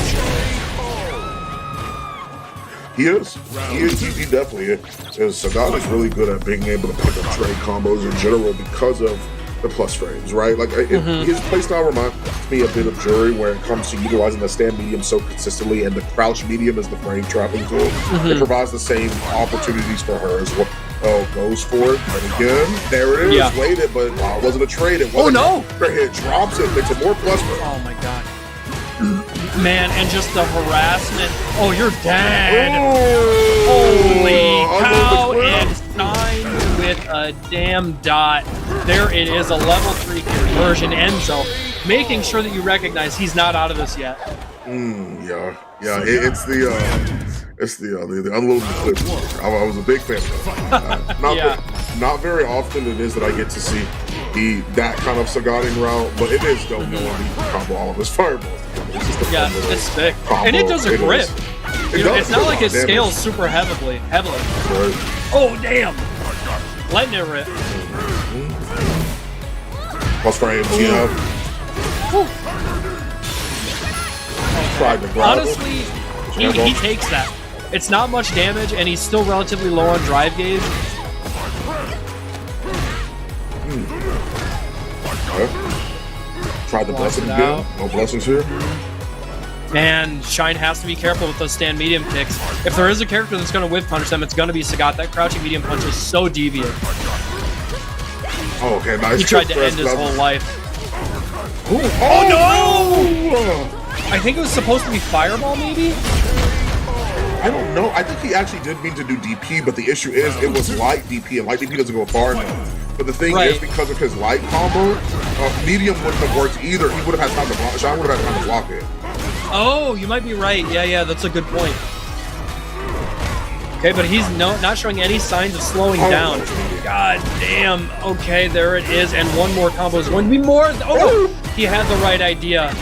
He is. He definitely is. Sagat is really good at being able to pick up trade combos in general because of the plus frames, right? Like his playstyle reminds me a bit of Jury, where it comes to utilizing the stand medium so consistently, and the crouch medium is the frame trapping tool. It provides the same opportunities for her as well. Goes for it, but again, there it is. Waited, but it wasn't a trade. It wasn't. Oh no! Her hit drops it, makes it more plus. Oh my god. Man, and just the harassment. Oh, you're dead. Oh, Holy cow. under the And signed with a damn dot. There it is, a level 3 conversion. Enzo making sure that you recognize he's not out of this yet. Yeah. It's the unloaded clip. I was a big fan of that. Not very often it is that I get to see that kind of Sagading route, but it is dope knowing he can combo all of his fireballs. It's sick. Combo. And it does a grip. It's not like it damage. scales super heavily. Right. Oh, damn. Letting it rip. Plus frames, yeah. Tried to grab Honestly, him. he takes that. It's not much damage, and he's still relatively low on drive gauge. Okay. Tried to bless him out. again. No blessings here. Man, Shine has to be careful with those stand medium kicks. If there is a character that's going to whiff punish them, it's going to be Sagat. That crouching medium punch is so deviant. Oh, okay, nice. He tried to end his whole life. Ooh. Oh, no! I think it was supposed to be Fireball, maybe? I don't know. I think he actually did mean to do DP, but the issue is it was light DP, and light DP doesn't go far enough. But the thing is, because of his light combo, medium wouldn't have worked either. He would have had time to block. Shine would have had time to block it. Oh, you might be right. Yeah, that's a good point. Okay, but he's not showing any signs of slowing down. God damn. Okay, there it is. And one more combo is going to be more. Oh, he had the right idea.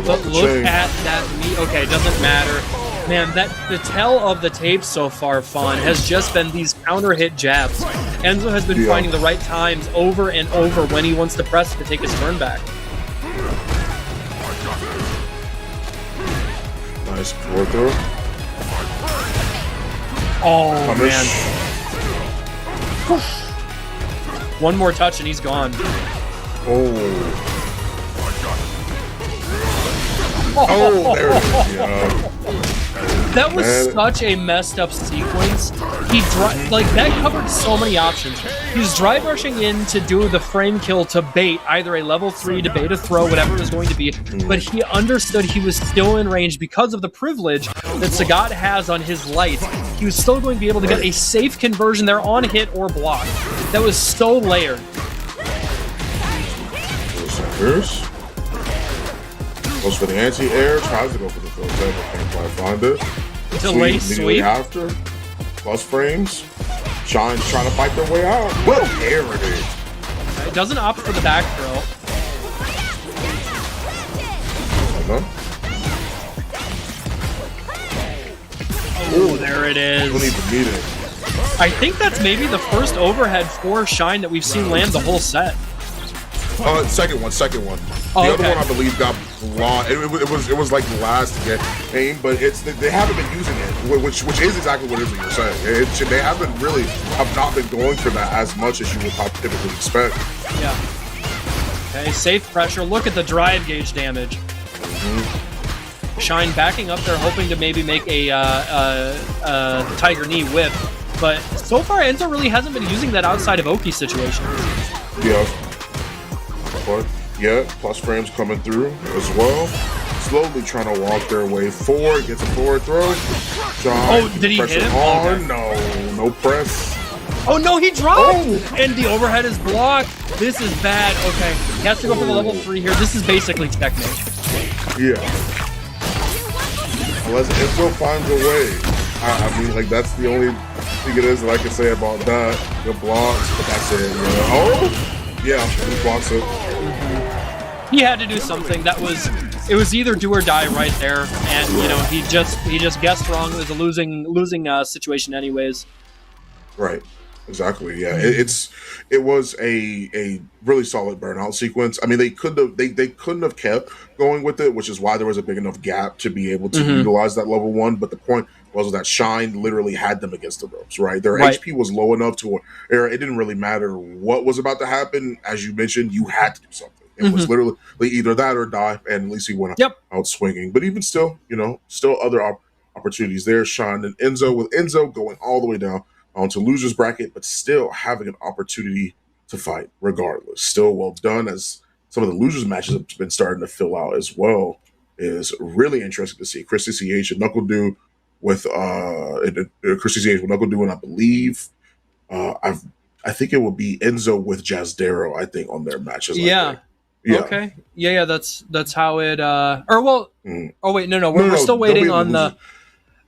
But look at that. Okay, doesn't matter. Man, the tell of the tape so far, Fawn, has just been these counter hit jabs. Enzo has been finding the right times over and over when he wants to press to take his turn back. Nice forward throw. Oh, Punish. man. One more touch and he's gone. Oh. Oh, there it is. Yeah. That was such a messed up sequence. That covered so many options. He was dry brushing in to do the frame kill to bait either a level 3 to bait a throw, whatever it was going to be, but he understood he was still in range because of the privilege that Sagat has on his light. He was still going to be able to get a safe conversion there on hit or block. That was so layered. Goes for the anti-air, tries to go for the throw table, can't quite find it. Delay sweep. After. Plus frames. Shine's trying to fight their way out. Well, there it is. It doesn't opt for the back throw. Oh, there it is. Don't even need it. I think that's maybe the first overhead for Shine that we've seen land the whole set. Second one. Oh, the other one I believe got blocked. It was like the last to get aimed, but they haven't been using it, which is exactly what it is that you're saying. They haven't really have not been going for that as much as you would typically expect. Yeah. Okay, safe pressure. Look at the drive gauge damage. Shine backing up there, hoping to maybe make a Tiger Knee whip, but so far Enzo really hasn't been using that outside of Oki situation. Yeah. But yeah, plus frames coming through as well. Slowly trying to walk their way forward. Gets a forward throw. Shine, did he hit him? On. Okay. No press. Oh no, he dropped! And the overhead is blocked. This is bad. Okay, he has to go for the level 3 here. This is basically checkmate. Yeah. Unless Enzo finds a way. I mean, like, that's the only thing it is that I can say about that. The blocks, but that's it. Yeah. Oh! Yeah, he blocks it. He had to do something. It was either do or die right there, and he just guessed wrong. It was a losing situation anyways. Right. Exactly. Yeah. It was a really solid burnout sequence. I mean, they couldn't have kept going with it, which is why there was a big enough gap to be able to utilize that level 1. But the point was that Shine literally had them against the ropes, right? Their HP was low enough to where it didn't really matter what was about to happen. As you mentioned, you had to do something. It was literally either that or die, and at least he went out swinging. But even still, still other opportunities there. Shine and Enzo, with Enzo going all the way down onto loser's bracket, but still having an opportunity to fight regardless. Still well done, as some of the losers matches have been starting to fill out as well. Is really interesting to see. Chris CCH and Knuckle Do with Chris CCH with Knuckle Do, and I believe I think it will be Enzo with Jazdero, I think, on their matches. Yeah. Yeah. Okay. Yeah, that's how it or well oh wait, no, we're still waiting on the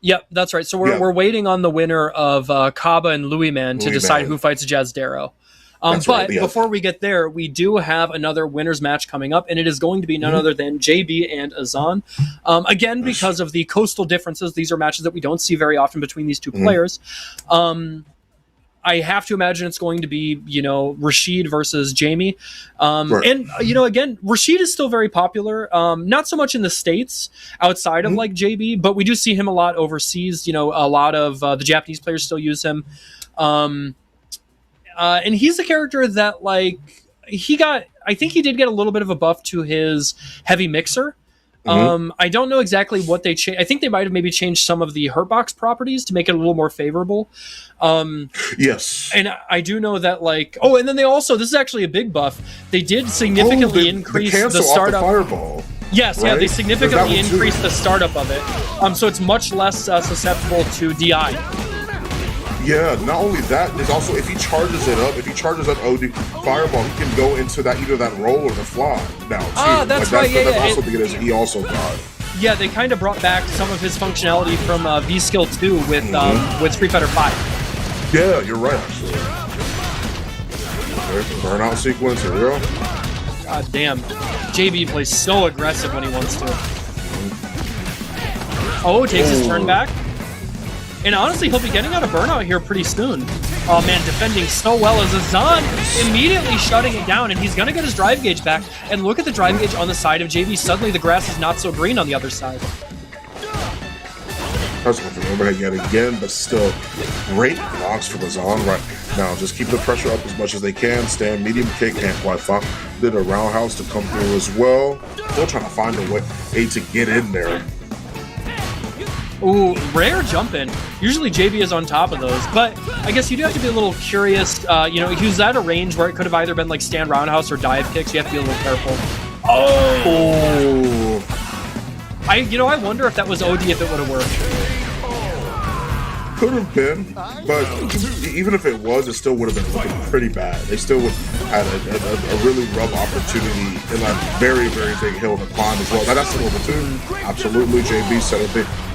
Yep, that's right. So we're waiting on the winner of Kaba and Louis Man to decide who fights Jazdero. But before we get there, we do have another winners match coming up, and it is going to be none other than JB and Azan. Again, because of the coastal differences, these are matches that we don't see very often between these two players. I have to imagine it's going to be, Rashid versus Jamie. And, again, Rashid is still very popular. Not so much in the States outside of like JB, but we do see him a lot overseas. A lot of the Japanese players still use him. And he's a character that I think he did get a little bit of a buff to his heavy mixer. I don't know exactly what they changed. I think they might have maybe changed some of the hurtbox properties to make it a little more favorable. Yes. And I do know that and then they also, this is actually a big buff. They did significantly increase the startup. Fireball. Yes, right? Yeah, they significantly increased the startup of it. So it's much less susceptible to DI. Yeah, not only that, there's also, if he charges up OD Fireball, he can go into that either that roll or the fly now, too. That's right, That's also because he also got. Yeah, they kind of brought back some of his functionality from V-Skill 2 with Street Fighter 5. Yeah, you're right, actually. Okay, burnout sequence, here we go. God damn. JB plays so aggressive when he wants to. Oh, takes his turn back. And honestly, he'll be getting out of burnout here pretty soon. Oh man, defending so well as Azan immediately shutting it down, and he's going to get his drive gauge back. And look at the drive gauge on the side of JB. Suddenly the grass is not so green on the other side. That's going for overhead yet again, but still great blocks from Azan right now. Just keep the pressure up as much as they can. Stand medium kick, can't quite find. Did a roundhouse to come through as well. Still trying to find a way to get in there. Ooh, rare jump in. Usually JB is on top of those, but I guess you do have to be a little curious. He was at a range where it could have either been like stand roundhouse or dive kicks. You have to be a little careful. Oh! I wonder if that was OD if it would have worked. Could have been, but even if it was, it still would have been looking pretty bad. They still would have had a really rough opportunity in that very, very big hill to climb as well. Now, that's a little bit too. Absolutely, JB set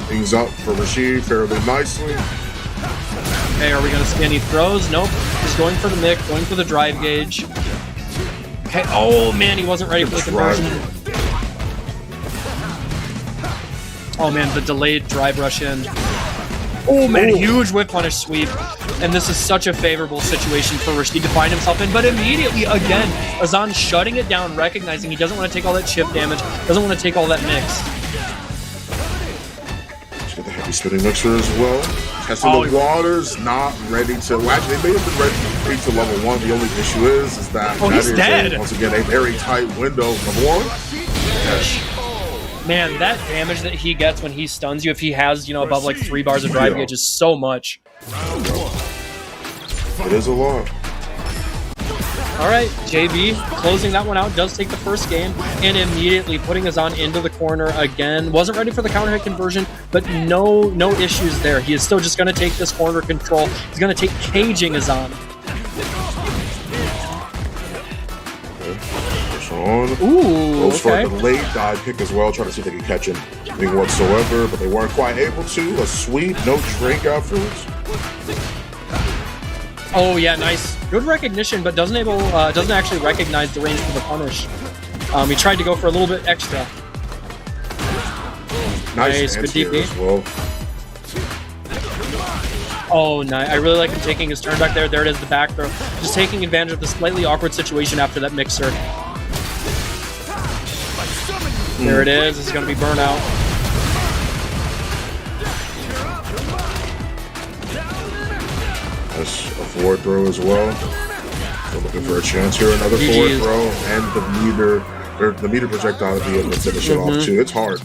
things up for Rashid fairly nicely. Okay, are we going to see any throws? Nope. He's going for the mic, going for the drive gauge. Okay, oh man, he wasn't ready for the conversion. Oh man, the delayed drive rush in. Oh man, huge whip punish sweep. And this is such a favorable situation for Rashid to find himself in. But immediately, again, Azan shutting it down, recognizing he doesn't want to take all that chip damage, doesn't want to take all that mix. Get the heavy spinning mixer as well. Testing the waters, not ready to. Well, actually, they may have been ready to level 1. The only issue is that he's dead. Once again, a very tight window. Level 1. Yes. Man, that damage that he gets when he stuns you, if he has, above like 3 bars of drive gauge, is so much. It is a lot. All right, JB closing that one out, does take the first game, and immediately putting Azan into the corner again. Wasn't ready for the counter hit conversion, but no issues there. He is still just going to take this corner control. He's going to take caging Azan. Ooh, goes for the late dive kick as well, trying to see if they can catch him whatsoever, but they weren't quite able to. A sweep, no drink afterwards. Oh yeah, nice, good recognition, but doesn't actually recognize the range for the punish. He tried to go for a little bit extra. Nice, good DP as well. Oh, nice. I really like him taking his turn back there. There it is, the back throw. Just taking advantage of the slightly awkward situation after that mixer. There it is. This is going to be burnout. That's a forward throw as well. So looking for a chance here. Another forward throw, and the meter projectile to be able to finish it off too. It's hard.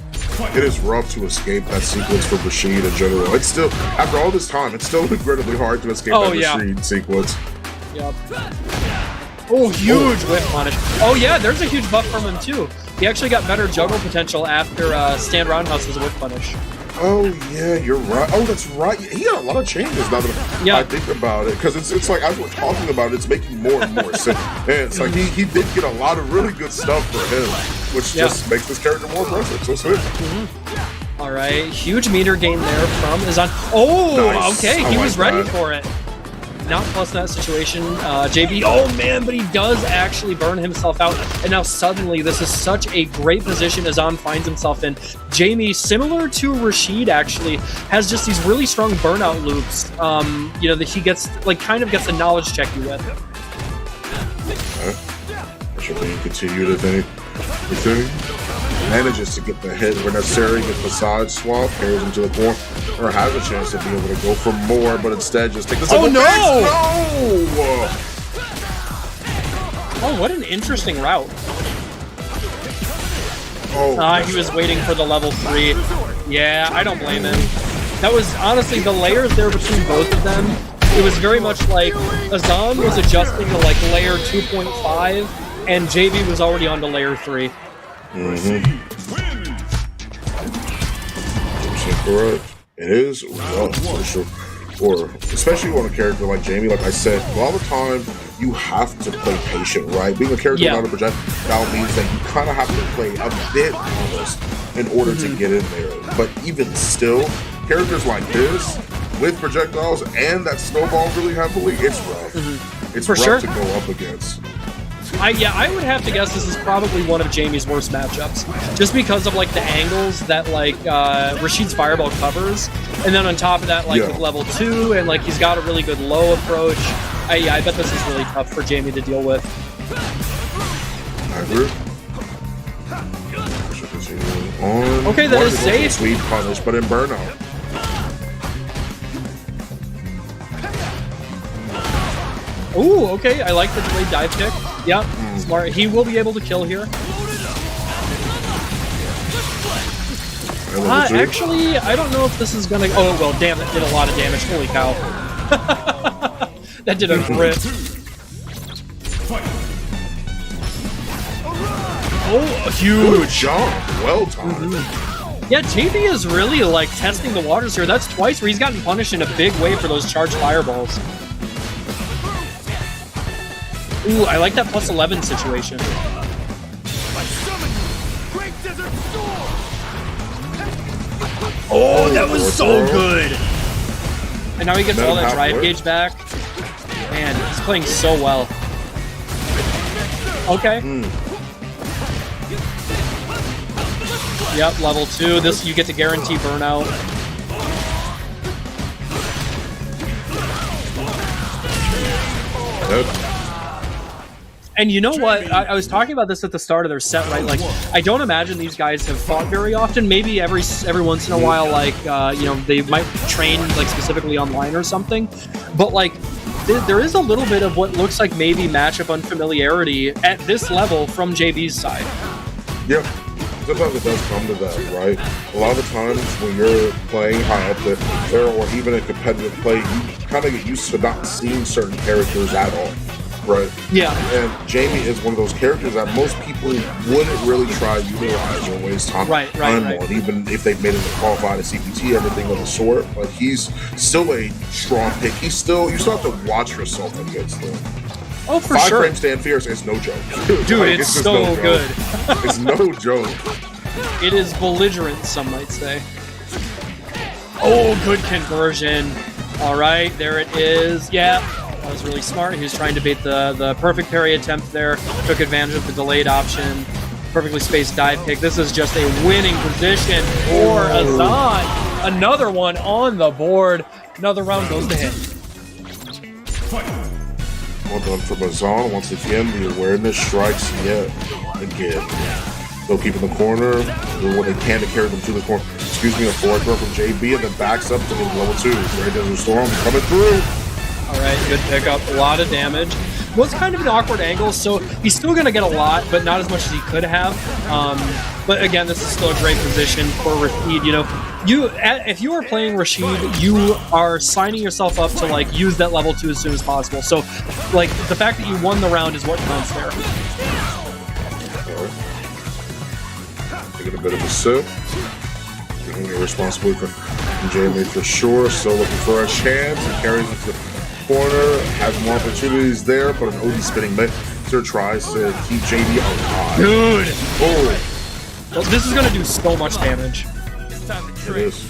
It is rough to escape that sequence for Rashid in general. It's still, after all this time, it's still incredibly hard to escape that Rashid sequence. Yep. Oh, huge whip punish. Oh yeah, there's a huge buff from him too. He actually got better juggle potential after stand roundhouse as a whip punish. Oh yeah, you're right. Oh, that's right. He got a lot of changes now that I think about it, because it's like as we're talking about it, it's making more and more sense. And it's like he did get a lot of really good stuff for him, which just makes this character more impressive. So sweet. All right, huge meter gain there from Azan. Oh, Nice. okay, he I was like ready that. for it. Not plus that situation. JB, oh man, but he does actually burn himself out. And now suddenly, this is such a great position Azan finds himself in. Jamie, similar to Rashid, actually, has just these really strong burnout loops, you know, that he gets, like, kind of gets a knowledge check you with. Should we continue to think? Manages to get the hit where necessary, gets the side swap, carries him to the corner, or has a chance to be able to go for more, but instead just take the Oh, no! No! Oh, what an interesting route. Oh, He was waiting for the level 3. Yeah, I don't blame him. That was, honestly, the layers there between both of them, it was very much like Azan was adjusting to, like, layer 2.5, and JB was already on to layer 3. Correct. It is rough for sure. Or especially on a character like Jamie, like I said, a lot of the time you have to play patient, right? Being a character without a projectile means that you kind of have to play a bit honest in order to get in there. But even still, characters like this with projectiles and that snowball really heavily, it's rough. It's For rough sure. to go up against. I would have to guess this is probably one of Jamie's worst matchups, just because of, like, the angles that, like, Rashid's Fireball covers, and then on top of that, like, with level 2, and, like, he's got a really good low approach. I bet this is really tough for Jamie to deal with. I agree. Okay, that is safe. Sweet punish, but in burnout. Ooh, okay, I like the delayed dive kick. Yep, smart. He will be able to kill here. Actually, I don't know if this is gonna... Oh, well, damn, that did a lot of damage. Holy cow. That did a rip. Oh, huge. Good job. Well done. Yeah, JB is really, like, testing the waters here. That's twice where he's gotten punished in a big way for those charged fireballs. Ooh, I like that plus 11 situation. Oh, that was so good! And now he gets all that drive gauge back. Man, he's playing so well. Okay. Yep, level 2. This, you get to guarantee burnout. And you know what? I was talking about this at the start of their set, right? Like, I don't imagine these guys have fought very often. Maybe every once in a while, like, you know, they might train, like, specifically online or something. But, like, there is a little bit of what looks like maybe matchup unfamiliarity at this level from JB's side. Yeah. Sometimes it does come to that, right? A lot of the times when you're playing high up there, or even in competitive play, you kind of get used to not seeing certain characters at all. Right. Yeah. And Jamie is one of those characters that most people wouldn't really try to utilize or waste time on, even if they've made it to qualify to CPT, everything of the sort. But he's still a strong pick. You still have to watch yourself against him. Oh, for 5 sure. frame stand fierce is no joke. Dude, like, it's so good. It's no joke. It is belligerent, some might say. Oh, good conversion. All right, there it is. Yeah. That was really smart. He was trying to bait the perfect parry attempt there. Took advantage of the delayed option. Perfectly spaced dive kick. This is just a winning position for Azan. Another one on the board. Another round goes to him. Well done from Azan. Once again, the awareness strikes yet again. They'll keep in the corner. Doing what they can to carry them to the corner. Excuse me, a forward throw from JB, and then backs up to level 2. Great Desert Storm coming through. Alright, good pickup. A lot of damage. Was kind of an awkward angle, so he's still going to get a lot, but not as much as he could have. But again, this is still a great position for Rashid. You know, if you are playing Rashid, you are signing yourself up to like use that level 2 as soon as possible. So, like the fact that you won the round is what counts there. Taking a bit of a sip. Doing it responsibly for Jamie for sure. Still looking for a chance. He carries it to the corner. Has more opportunities there, but an OD spinning mixer tries to keep JD alive. Dude! Oh! Well, this is going to do so much damage. It is.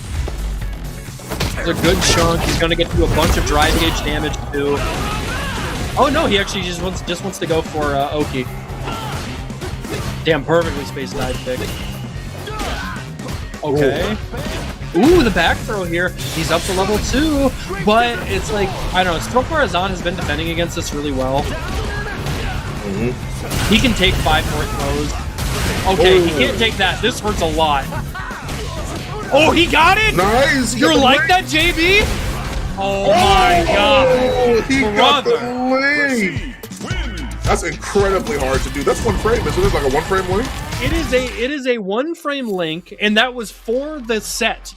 It's a good chunk. He's going to get to a bunch of drive gauge damage too. Oh no, he actually just wants to go for Oki. Damn, perfectly spaced dive kick. Okay. Ooh, the back throw here. He's up to level 2, but it's like, I don't know, FighterZ has been defending against this really well. He can take 5 more throws. Okay, he can't take that. This hurts a lot. Oh, he got it? Nice! You're like that, JB? Oh my god. He got the lead! That's incredibly hard to do. That's 1 frame, isn't it? Like a 1 frame link? It is a 1 frame link, and that was for the set.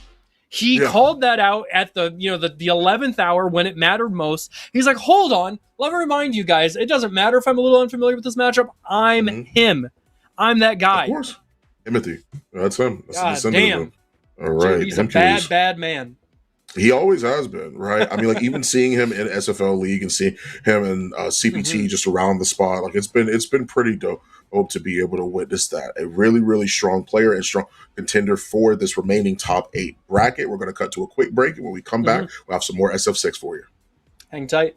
He called that out at the 11th hour when it mattered most. He's like, hold on, let me remind you guys, it doesn't matter if I'm a little unfamiliar with this matchup. I'm him. I'm that guy. Of course. Timothy. That's him. That's God the descendant damn. of him. All right. Dude, he's a bad man. He always has been, right? I mean, like even seeing him in SFL League and seeing him in CPT just around the spot, like it's been pretty dope to be able to witness that. A really, really strong player and strong contender for this remaining top 8 bracket. We're going to cut to a quick break, and when we come back, we'll have some more SF6 for you. Hang tight.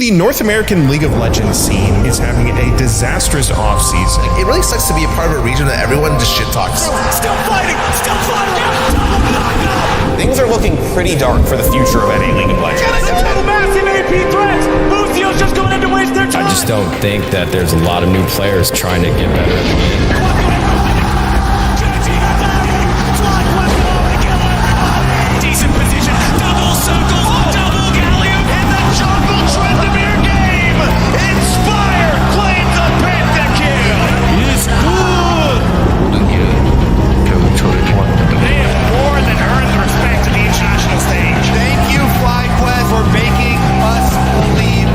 The North American League of Legends scene is having a disastrous offseason. It really sucks to be a part of a region that everyone just shit talks. Still fighting! Things are looking pretty dark for the future of NA League of Legends. Massive AP threats! Lucio's just going in to waste their time! I just don't think that there's a lot of new players trying to get better at the game. Decent position, double circle, double galleon, and the jungle Trendemir game! Inspire claims a pentakill! It's good! They have more than earned the respect of the international stage. Thank you, FlyQuest, for making us believe.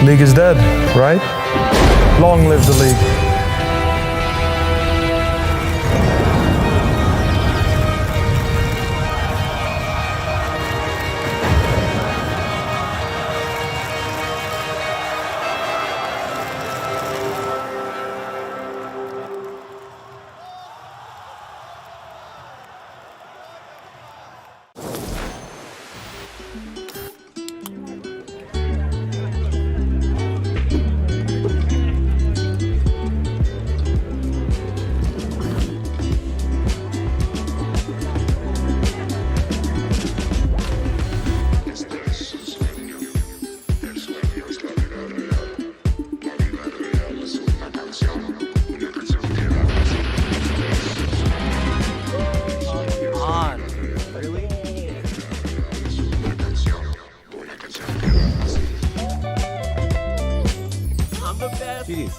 League is dead, right? Long live the league.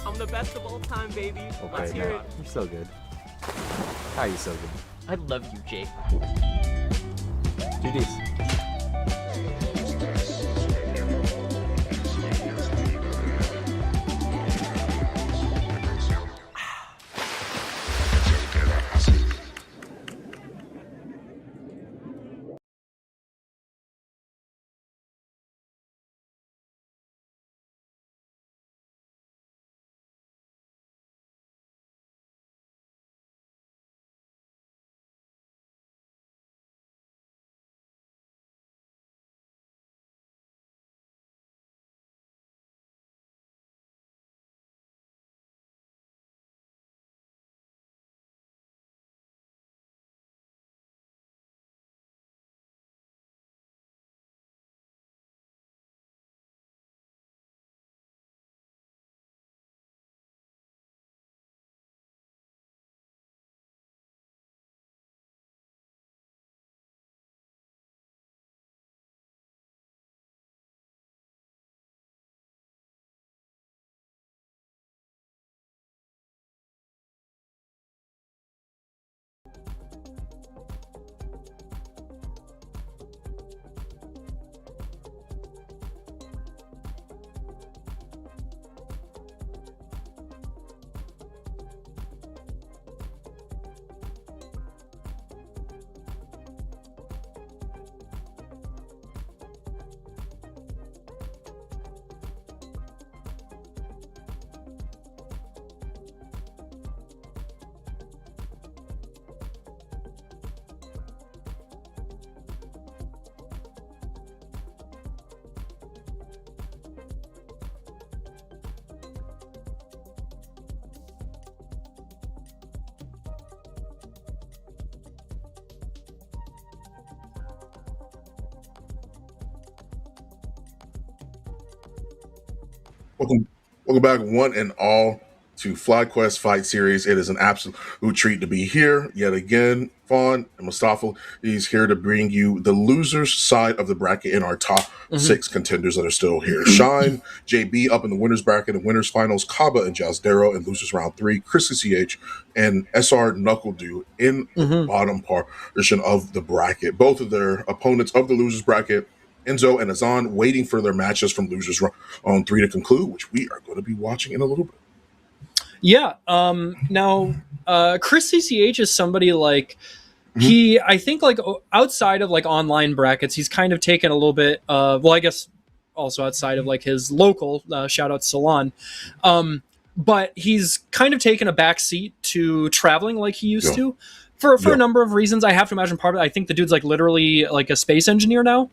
I'm the best of all time, baby. Let's hear it. You're so good. How are you so good? I love you, Jake. GDs. Welcome back, one and all, to FlyQuest Fight Series. It is an absolute treat to be here yet again. Fawn and Mustafa, he's here to bring you the losers side of the bracket in our top 6 contenders that are still here. Shine, JB up in the winners bracket and winners finals, Kaba and Jazdero in losers round 3, Chris CH and SR Knuckledew in the bottom portion of the bracket. Both of their opponents of the losers bracket, Enzo and Azan, waiting for their matches from losers round 3 to conclude, which we are going to be watching in a little bit. Yeah. Now, Chris CCH is somebody like I think like outside of like online brackets, he's kind of taken a little bit well, I guess also outside of like his local shout out Salon. But he's kind of taken a back seat to traveling like he used to for a number of reasons. I have to imagine part of it, I think the dude's like literally like a space engineer now.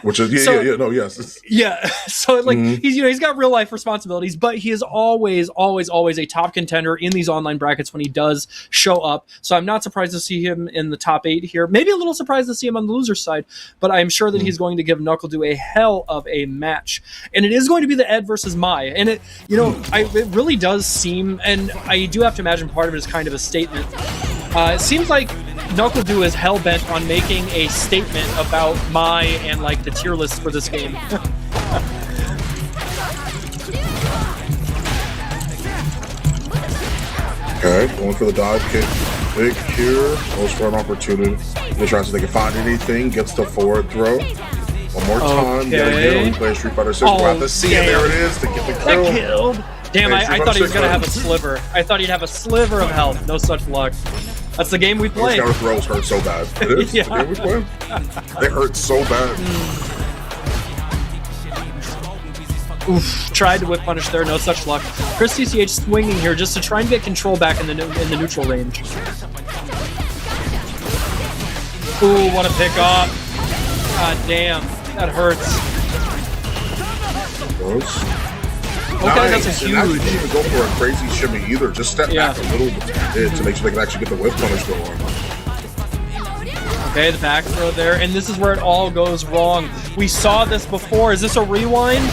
Which is so like he's got real life responsibilities, but he is always a top contender in these online brackets when he does show up. So I'm not surprised to see him in the top 8 here. Maybe a little surprised to see him on the loser side, but I'm sure that he's going to give Knuckledew a hell of a match, and it is going to be the Ed versus Mai. And it it really does seem, and I do have to imagine part of it is kind of a statement. It seems like Knuckledew is hell-bent on making a statement about Mai and like the tier list for this game. Okay, going for the dive kick. Big here. Most for an opportunity. He tries to think if find anything, gets the forward throw. One more time. Yet again, we play Street Fighter 6. We'll have to see it. There it is to get the kill. That killed. Damn, I thought he was going to have a sliver. I thought he'd have a sliver of health. No such luck. That's the game we play. Those throws hurt so bad. It is the game we play. They hurt so bad. Oof, tried to whip punish there, no such luck. Chris CCH swinging here just to try and get control back in the neutral range. Ooh, what a pick off. God damn, that hurts. Close. Okay, that's a huge. And didn't even go for a crazy shimmy either. Just step back a little bit to make sure they can actually get the whip punish going. Okay, the back throw there, and this is where it all goes wrong. We saw this before. Is this a rewind?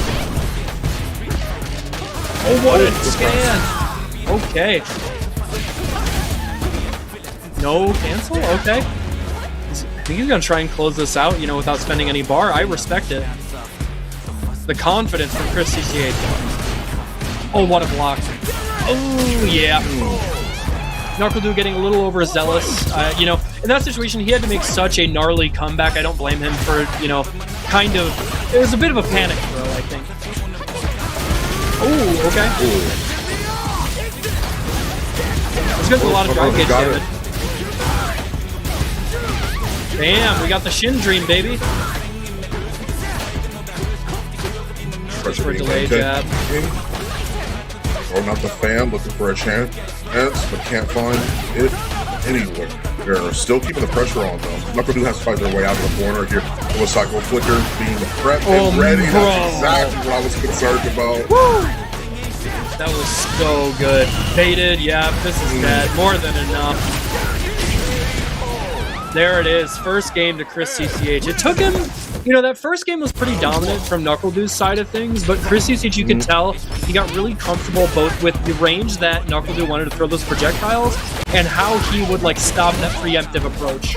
Oh, what a scan! Okay. No cancel? Okay. I think he's gonna try and close this out, without spending any bar. I respect it. The confidence from Chris CCH. Oh, what a block. Oh, yeah. Knuckledew getting a little overzealous. In that situation, he had to make such a gnarly comeback. I don't blame him for, it was a bit of a panic throw, I think. Oh, okay. Let's get a lot of drive gauge damage. Damn, we got the Shin Dream, baby. For a delayed jab. Throwing out the fan, looking for a chance, but can't find it anywhere. They're still keeping the pressure on, though. Knuckledew has to fight their way out of the corner here. The cycle flicker being prepped and ready. That's exactly what I was concerned about. Woo! That was so good. Baited, yeah, this is dead. More than enough. There it is. First game to Chris CCH. It took him, that first game was pretty dominant from Knuckledew's side of things, but Chris CCH, you could tell he got really comfortable both with the range that Knuckledew wanted to throw those projectiles and how he would stop that preemptive approach.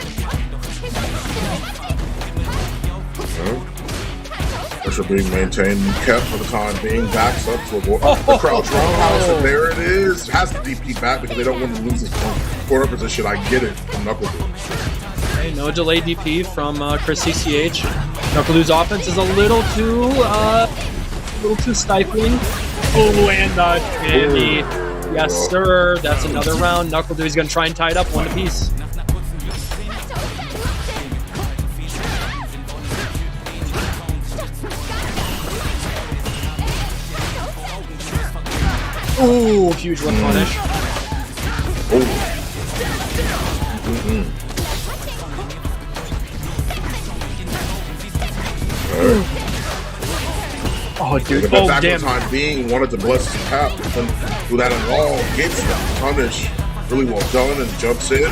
Pressure being maintained and kept for the time being. Backs up to avoid the crouch roundhouse, and there it is. Has to DP back because they don't want to lose his corner position. I get it from Knuckledew. Okay, no delay DP from Chris CCH. Knuckledew's offense is a little too stifling. Oh, and Candy. Yes, sir. That's another round. Knuckledew's going to try and tie it up 1 apiece. Ooh, huge one punish. Oh, dude. The back time being wanted to bless his path, but couldn't do that at all. Gets the punish. Really well done and jumps in.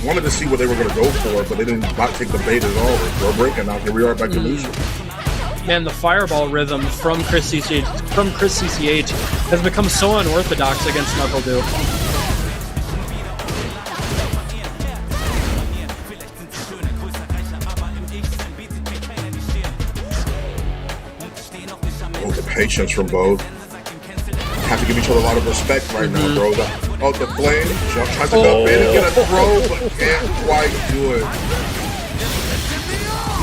Wanted to see what they were going to go for, but they did not take the bait at all. We're breaking out. Here we are back to neutral. Man, the fireball rhythm from Chris CCH has become so unorthodox against NuckleDu. Oh, the patience from both. Have to give each other a lot of respect right now, bro. The flame tries to go in and get a throw, but can't quite do it.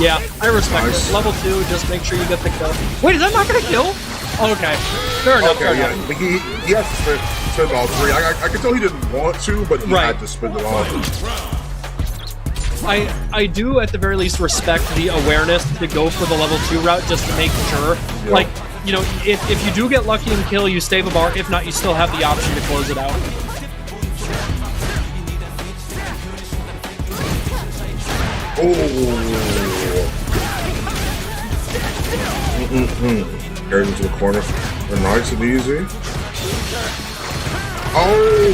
Yeah, I respect it. Level 2, just make sure you get the kill. Wait, is that not gonna kill? Okay, fair enough. Okay, yeah, but he has to spend all 3. I can tell he didn't want to, but he had to spend it all. I do at the very least respect the awareness to go for the level 2 route just to make sure. Yeah. Like, you know, if you do get lucky and kill, you save a bar. If not, you still have the option to close it out. Oh. Carries into the corner. They're nice and easy. Oh.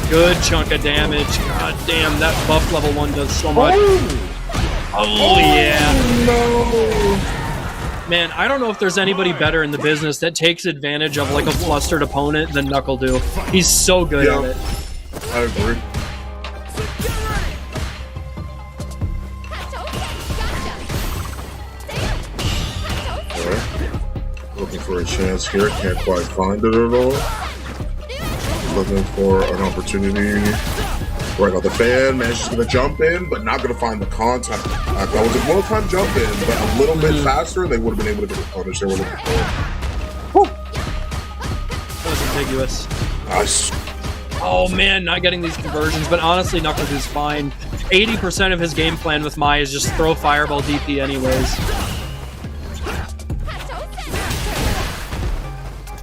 Good chunk of damage. God damn, that buff level 1 does so much. Oh yeah. No. Man, I don't know if there's anybody better in the business that takes advantage of like a flustered opponent than NuckleDu. He's so good at it. I agree. Looking for a chance here, can't quite find it at all. Looking for an opportunity. Right on the fan, manages to jump in, but not going to find the contact. That was a well-timed jump in, but a little bit faster, they would have been able to get the punish they were looking for. Whew. That was ambiguous. Nice. Oh man, not getting these conversions, but honestly, NuckleDu's fine. 80% of his game plan with Mai is just throw fireball DP anyways.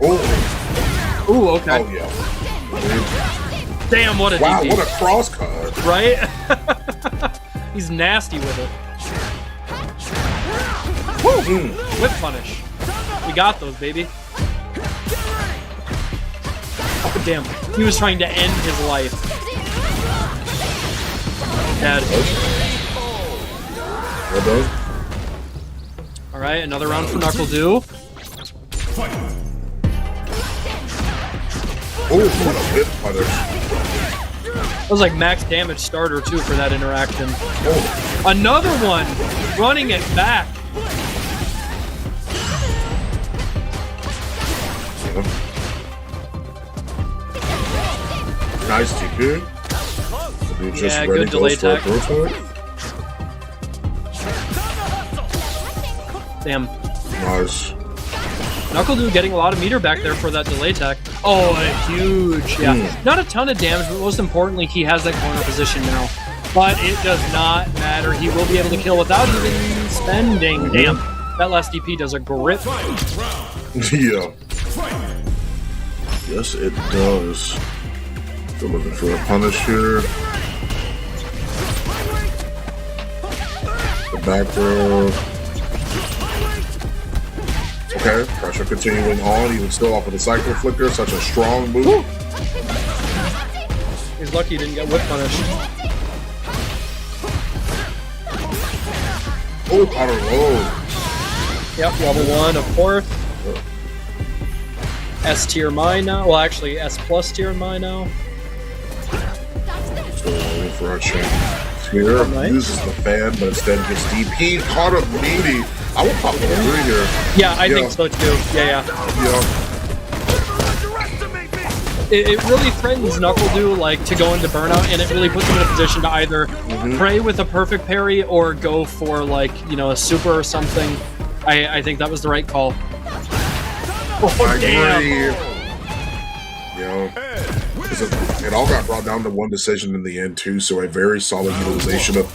Oh. Ooh, okay. Oh, yeah. Damn, what a wow, DP. what a cross cut. Right? He's nasty with it. Woo! Whip punish. We got those, baby. Oh, damn. He was trying to end his life. Dead. Well done. Alright, another round for NuckleDu. Oh, what a whip punish. That was like max damage starter too for that interaction. Oh. Another one! Running it back! Nice TP. Yeah, good delay tech. Damn. Nice. NuckleDu getting a lot of meter back there for that delay tech. Oh, a huge, yeah. Not a ton of damage, but most importantly, he has that corner position now. But it does not matter. He will be able to kill without even spending. Damn. That last DP does a grip. Yeah. Yes, it does. Still looking for a punish here. The back row. Okay, pressure continuing on, even still off of the cycle flicker, such a strong move. Woo. He's lucky he didn't get whip punished. Oh, auto load. Yep, level 1, of course. S tier Mai now. Well, actually, S plus tier Mai now. Still waiting for our chance here. Nice. Uses the fan, but instead gets DP'd. Caught a meaty. I would pop level 3 here. Yeah, I think so too. Yeah. It really threatens NuckleDu like to go into burnout, and it really puts him in a position to either pray with a perfect parry or go for like, you know, a super or something. I think that was the right call. Oh, damn. It all got brought down to one decision in the end too, so a very solid utilization of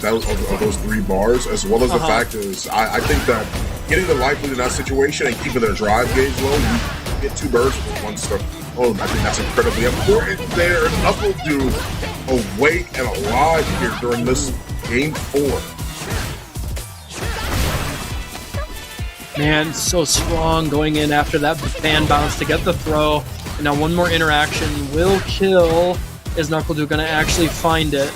those 3 bars, as well as the fact is I think that getting the life lead in that situation and keeping their drive gauge low, you get 2 birds with 1 star. Oh, I think that's incredibly important there. NuckleDu awake and alive here during this game 4. Man, so strong going in after that fan bounce to get the throw. And now one more interaction will kill. Is NuckleDu going to actually find it?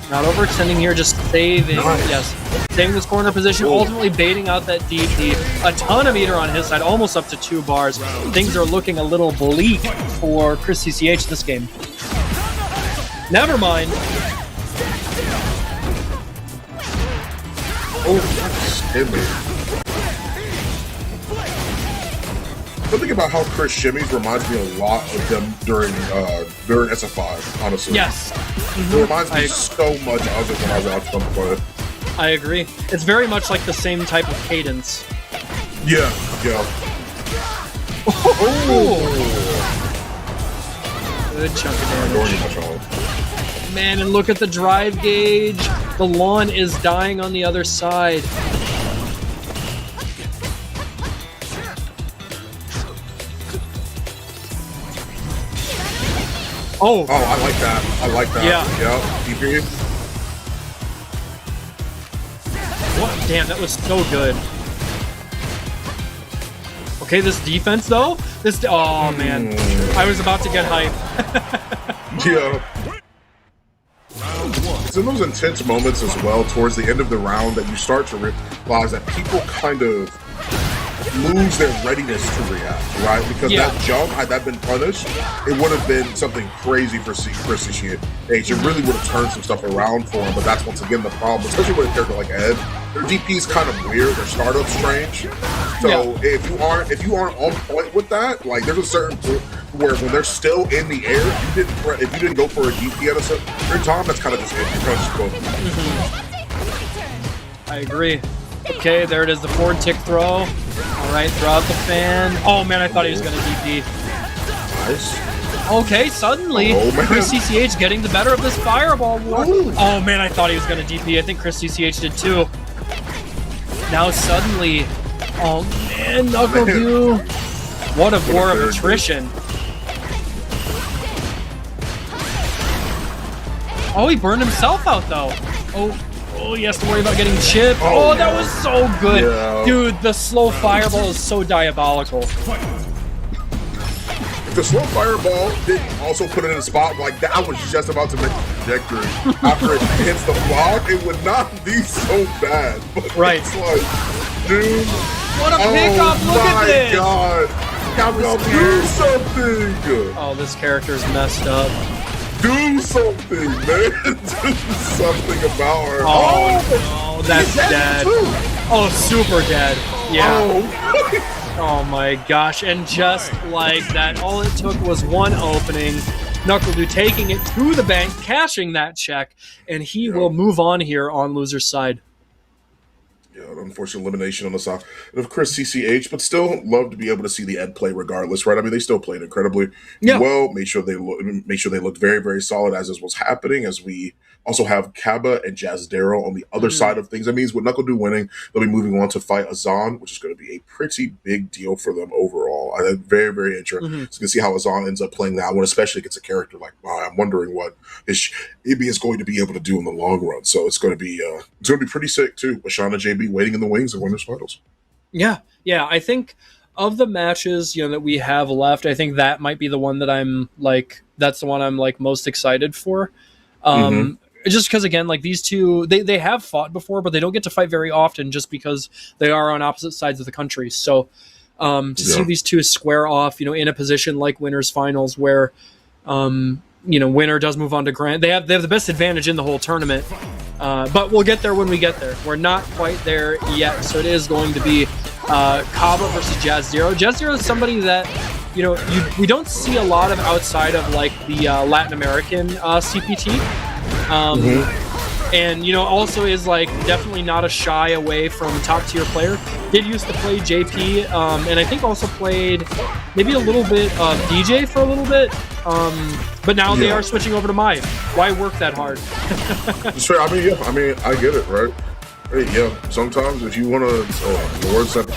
Not overextending here, just saving. Yes, saving this corner position, ultimately baiting out that DP. A ton of meter on his side, almost up to 2 bars. Things are looking a little bleak for Chris CCH this game. Never mind. Something about how Chris shimmies reminds me a lot of them during SF5, honestly. Yes. It reminds me so much of it when I watch them play. I agree. It's very much like the same type of cadence. Yeah. Good chunk of damage. Man, and look at the drive gauge. The lawn is dying on the other side. Oh, I like that. Yeah. DP. What? Damn, that was so good. Okay, this defense though. Oh man, I was about to get hype. Yeah. It's in those intense moments as well towards the end of the round that you start to realize that people kind of lose their readiness to react, right? Because that jump, had that been punished, it would have been something crazy for Chris CCH. It really would have turned some stuff around for him, but that's once again the problem, especially with a character like Ed. Their DP is kind of weird, their startup's strange. So if you aren't on point with that, like there's a certain point where when they're still in the air, if you didn't go for a DP at a certain time, that's kind of just it. You're kind of just going. I agree. Okay, there it is, the forward tick throw. All right, throw out the fan. Oh man, I thought he was going to DP. Nice. Okay, suddenly, Chris CCH getting the better of this fireball war. Oh man, I thought he was going to DP. I think Chris CCH did too. Now suddenly, oh man, NACL. What a war of attrition. Oh, he burned himself out though. Oh, he has to worry about getting chipped. Oh, that was so good. Yeah. Dude, the slow fireball is so diabolical. If the slow fireball didn't also put it in a spot like that, I was just about to make the trajectory. After it hits the block, it would not be so bad. But it's like, dude. What a pickup. Look at this. Oh my god. Capcom, do something. Oh, this character's messed up. Do something, man. Do something about her. Oh no, that's dead. Oh, super dead. Yeah. Oh my gosh. And just like that, all it took was one opening. NACL taking it to the bank, cashing that check, and he will move on here on loser's side. An unfortunate elimination on the side of Chris CCH, but still love to be able to see the Ed play regardless, right? I mean, they still played incredibly well. Made sure they looked very, very solid as this was happening. As we also have Kaba and Jazdero on the other side of things. That means with NACL winning, they'll be moving on to fight Azan, which is going to be a pretty big deal for them overall. I'm very, very interested to see how Azan ends up playing that one, especially against a character like I'm wondering what Ibi is going to be able to do in the long run. So it's going to be pretty sick too. With Shauna JB waiting in the wings of Winners Finals. Yeah. I think of the matches that we have left, I think that might be the one that that's the one I'm most excited for. Just because, again, these two, they have fought before, but they don't get to fight very often just because they are on opposite sides of the country. So to see these two square off, in a position like Winners Finals where, winner does move on to Grand. They have the best advantage in the whole tournament, but we'll get there when we get there. We're not quite there yet, so it is going to be Kaba versus Jazzero. Jazzero is somebody that we don't see a lot of outside of the Latin American CPT. And also is definitely not a shy away from top tier player. Did used to play JP, and I think also played maybe a little bit of DJ for a little bit. But now they are switching over to Mai. Why work that hard? It's fair. I mean, I get it, right? Hey, sometimes if you want to, the words set for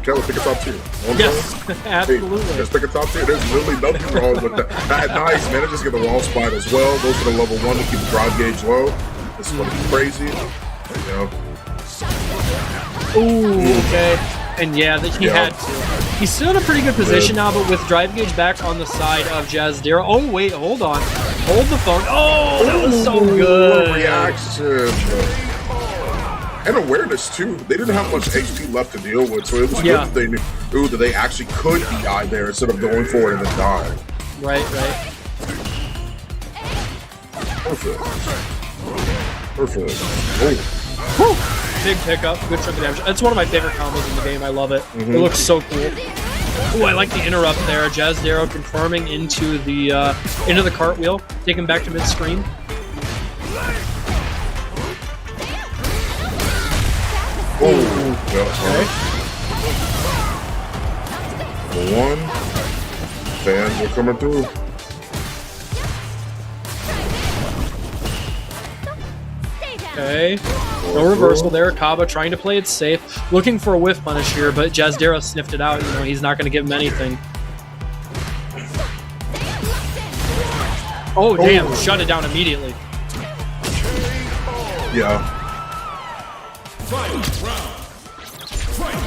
Kevin, pick a top tier. Yes, absolutely. Hey, just pick a top tier. There's really nothing wrong with that. Nice, man. Just get the wall spot as well. Go for the level 1 to keep the drive gauge low. This is going to be crazy. Ooh, okay. And yeah, that he had to. He's still in a pretty good position now, but with drive gauge back on the side of Jazdera. Oh, wait, hold on. Hold the phone. Oh, that was so good. Reaction. And awareness, too. They didn't have much HP left to deal with, so it was good that they knew that they actually could DI there instead of going for it and then dying. Right. Perfect. Oh. Woo. Big pickup, good chunk of damage. That's one of my favorite combos in the game. I love it. It looks so cool. Oh, I like the interrupt there. Jazdera confirming into the cartwheel, taking back to mid screen. Oh, okay. One. Fans are coming through. Okay. No reversal there. Kaba trying to play it safe. Looking for a whiff punish here, but Jazdera sniffed it out. You know, he's not going to give him anything. Oh, damn. Shut it down immediately. Yeah.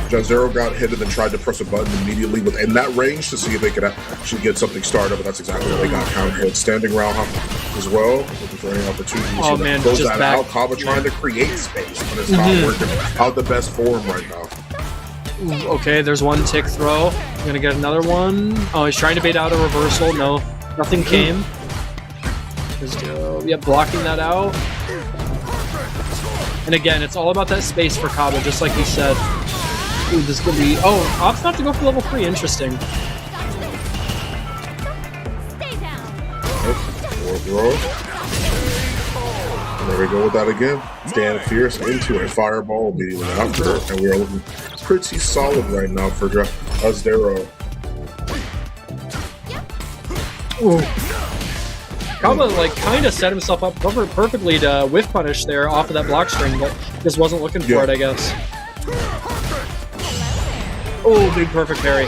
Jazdera got hit and then tried to press a button immediately within that range to see if they could actually get something started, but that's exactly what they got countered. Standing around as well, looking for any opportunity to man, close just that back. out. Kaba trying to create space, but it's not working out the best for him right now. Okay, there's one tick throw. Gonna get another one. Oh, he's trying to bait out a reversal. No, nothing came. Yep, blocking that out. And again, it's all about that space for Kaba, just like he said. Ooh, this is gonna be. Oh, opts not to go for level 3. Interesting. There we go with that again. Stand fierce into a fireball immediately after, and we are looking pretty solid right now for Jazdera. Kaba like kind of set himself up perfectly to whiff punish there off of that block string, but just wasn't looking for it, I guess. Oh, big perfect parry.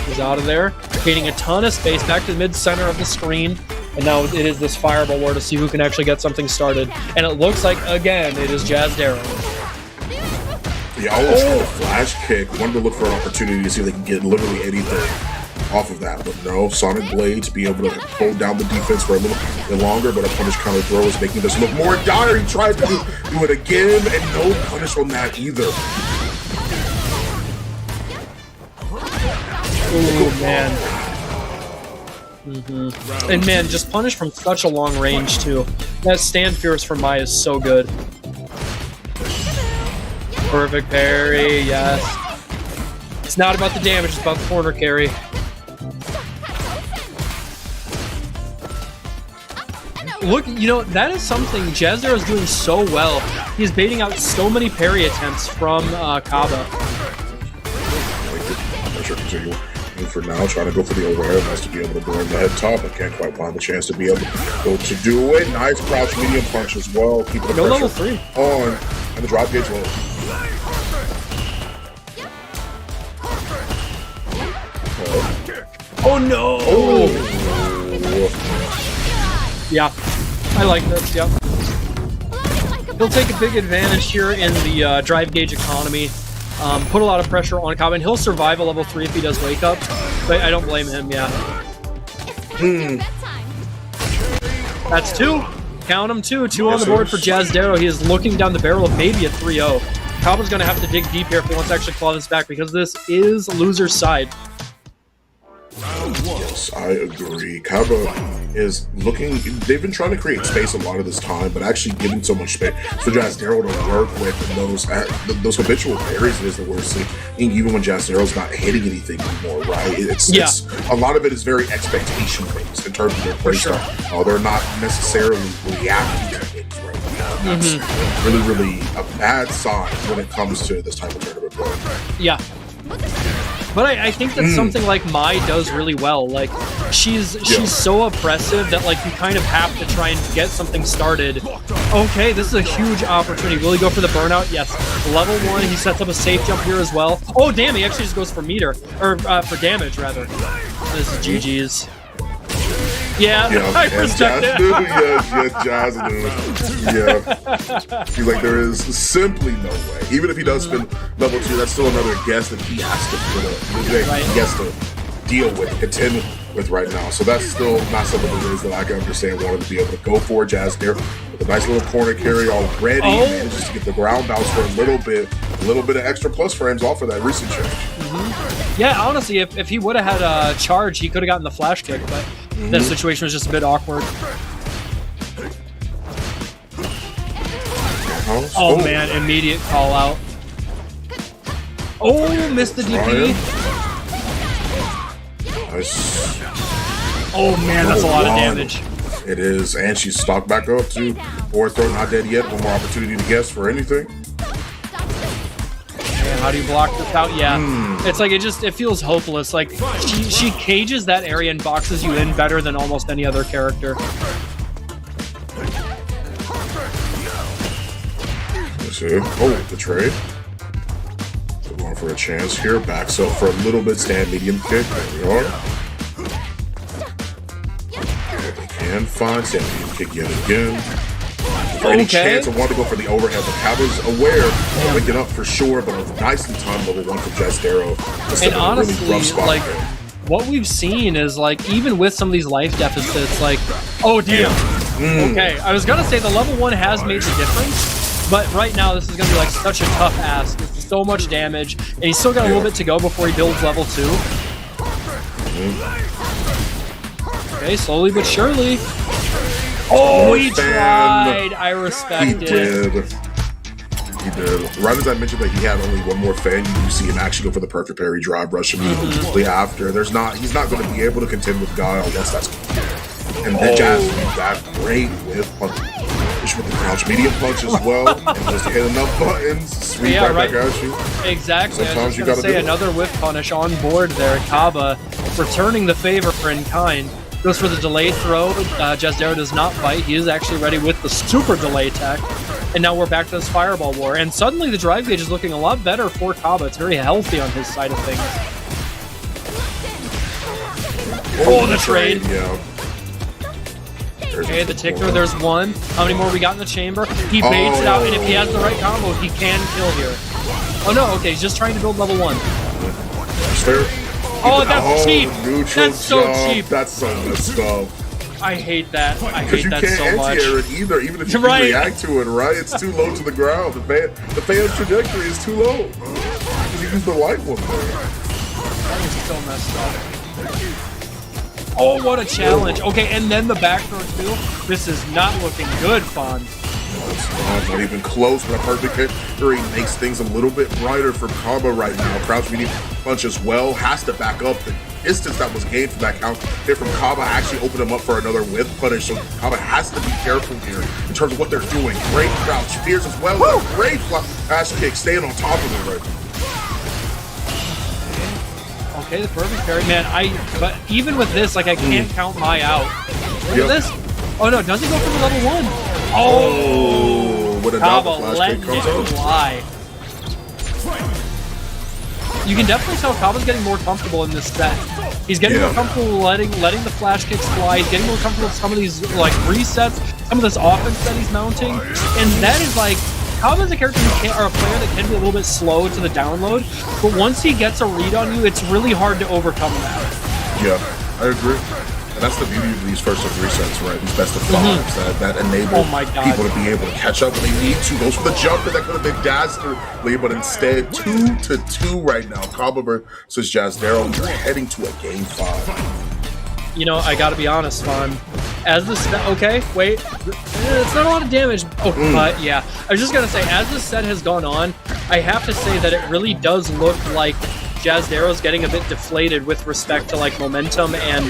He's out of there, gaining a ton of space back to the mid-center of the screen, and now it is this fireball war to see who can actually get something started. And it looks like, again, it is Jazdera. Yeah, I always tried to flash kick. Wanted to look for an opportunity to see if they can get literally anything off of that, but no. Sonic Blade to be able to hold down the defense for a little bit longer, but a punish counter throw is making this look more dire. He tries to do it again, and no punish on that either. Oh, man. And man, just punish from such a long range, too. That stand fierce from Mai is so good. Perfect parry, yes. It's not about the damage, it's about the corner carry. Look, you know, that is something Jazdera is doing so well. He's baiting out so many parry attempts from Kaba. And for now, trying to go for the awareness to be able to burn the head top. I can't quite find the chance to be able to do it. Nice crouch medium punch as well. Keeping the pressure level 3 on, and the drop gauge low. Oh no! Oh. Yeah, I like this, yep. He'll take a big advantage here in the drive gauge economy. Put a lot of pressure on Kaba, and he'll survive a level 3 if he does wake up, but I don't blame him, yeah. That's 2. Count them, 2. 2 on the board for Jazdera. He is looking down the barrel of maybe a 3-0. Kaba's going to have to dig deep here if he wants to actually claw this back, because this is loser's side. Yes, I agree. Kaba is looking. They've been trying to create space a lot of this time, but actually giving so much space for Jazdera to work with, and those habitual parries is the worst thing. Even when Jazdera's not hitting anything anymore, right? It's a lot of it is very expectation based in terms of their play style. They're not necessarily reacting to things right now. That's really a bad sign when it comes to this type of tournament play. Yeah. But I think that something like Mai does really well. Like, she's so oppressive that, like, you kind of have to try and get something started. Okay, this is a huge opportunity. Will he go for the burnout? Yes. Level 1, he sets up a safe jump here as well. Oh, damn, he actually just goes for meter. Or, for damage, rather. This is GG's. Yeah, I respect it. Yes, Jazz dude. Yeah. He's like, there is simply no way. Even if he does spin level 2, that's still another guess that he has to put up. He has to deal with, contend with right now. So that's still not something that is that I can understand wanting to be able to go for. Jazz there with a nice little corner carry already. Manages to get the ground bounce for a little bit of extra plus frames off of that recent change. Yeah, honestly, if he would have had a charge, he could have gotten the flash kick, but that situation was just a bit awkward. Oh man, immediate call out. Oh, missed the DP. Nice. Oh man, that's a lot of damage. It is, and she's stalked back up too. Or throw not dead yet. One more opportunity to guess for anything. Man, how do you block this out? Yeah, it's like it feels hopeless. Like she cages that area and boxes you in better than almost any other character. Let's see. Oh, the trade. So going for a chance here. Backs up for a little bit. Stand medium kick. There we are. They can find stand medium kick yet again. For any chance, I want to go for the overhead, but Caba's aware of waking up for sure, but a nicely timed level 1 from Jazdero. And honestly, like, what we've seen is, like, even with some of these life deficits, like, oh damn. Okay, I was gonna say the level 1 has made the difference, but right now this is gonna be like such a tough ask. It's so much damage, and he's still got a little bit to go before he builds level 2. Okay, slowly but surely. Oh, he tried. I respect it. He did. Right as I mentioned that he had only one more fan, you see him actually go for the perfect parry drive, rush immediately after. He's not going to be able to contend with Guile unless that's complete. And then Jazz that great with the crouch medium punch as well, and just hit enough buttons, sweep back at you. Exactly. I was going to say another whiff punish on board there. Kaba returning the favor in kind. Goes for the delay throw. Jazdero does not fight. He is actually ready with the super delay tech. And now we're back to this fireball war. And suddenly the drive gauge is looking a lot better for Kaba. It's very healthy on his side of things. Oh, the trade. Yeah. Okay, the ticker, there's one. How many more we got in the chamber? He baits it out, and if he has the right combo, he can kill here. Oh no, okay, he's just trying to build level 1. Oh, that's cheap. That's so cheap. That's so messed up. I hate that. I hate that so much. Because you can't anti-air it either, even if you can react to it, right? It's too low to the ground. The fan trajectory is too low. Because you use the light one there. That is so messed up. Oh, what a challenge. Okay, and then the back throw too. This is not looking good, Fawn. Not even close, but a perfect victory makes things a little bit brighter for Kaba right now. Crouch medium punch as well. Has to back up the distance that was gained from that counter hit from Kaba. Actually opened him up for another whiff punish. So Kaba has to be careful here in terms of what they're doing. Great crouch fears as well. Great flash kick, staying on top of it right now. Okay, the perfect parry, man. But even with this, like, I can't count my out. Look at this. Oh no, does he go for the level 1? Oh, what a Kaba letting it fly. You can definitely tell Kaba's getting more comfortable in this set. He's getting more comfortable letting the flash kicks fly. He's getting more comfortable with some of these like resets, some of this offense that he's mounting, and that is like Kaba's a character or a player that can be a little bit slow to the download, but once he gets a read on you, it's really hard to overcome that. Yeah, I agree. And that's the beauty of these first of 3 sets, right? These best of 5s that enable people to be able to catch up when they need to. Goes for the jumper that could have been Jazdero, but instead 2-2 right now. Kaba versus Jazdero. We're heading to a game 5. You know, I gotta be honest, Fawn. As this okay, wait. It's not a lot of damage. But yeah. I was just gonna say, as this set has gone on, I have to say that it really does look like Jazdero's getting a bit deflated with respect to like momentum and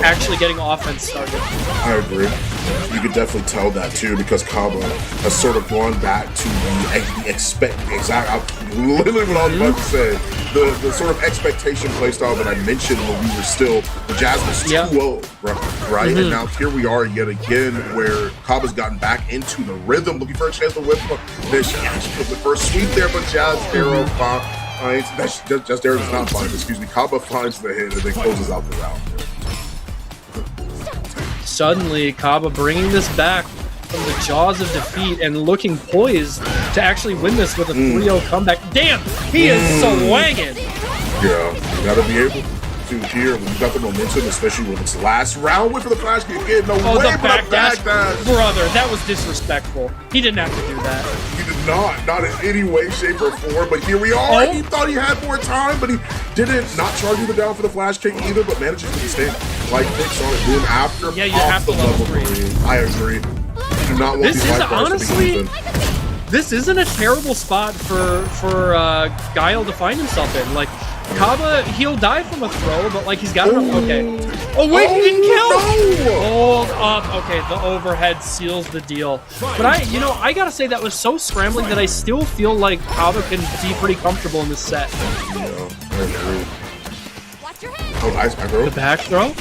actually getting offense started. I agree. You could definitely tell that too, because Kaba has sort of gone back to literally what I was about to say. The sort of expectation playstyle that I mentioned when we were still the Jazz was too low, right? And now here we are yet again where Kaba's gotten back into the rhythm, looking for a chance to whip up. Then she actually took the first sweep there, but Jazdero Jazdero does not find it, excuse me. Kaba finds the hit and then closes out the round. suddenly Kaba bringing this back from the jaws of defeat and looking poised to actually win this with a 3-0 comeback. Damn, he is swanging. Yeah, you gotta be able to hear when you got the momentum, especially when it's last round. Went for the flash kick again. No way, the back dash. Brother, that was disrespectful. He didn't have to do that. He did not in any way, shape, or form. But here we are. He thought he had more time, but he didn't. Not charging the down for the flash kick either, but manages to stay like kicks on it. Then after, yeah, you have to level 3. I agree. You do not want this is honestly. This isn't a terrible spot for Guile to find himself in. Like, Kaba, he'll die from a throw, but like he's got enough. Okay. Oh wait, he didn't kill. No. Hold up. Okay, the overhead seals the deal. But I gotta say that was so scrambling that I still feel like Kaba can be pretty comfortable in this set. Yeah, I agree. Oh, nice back throw. The back throw.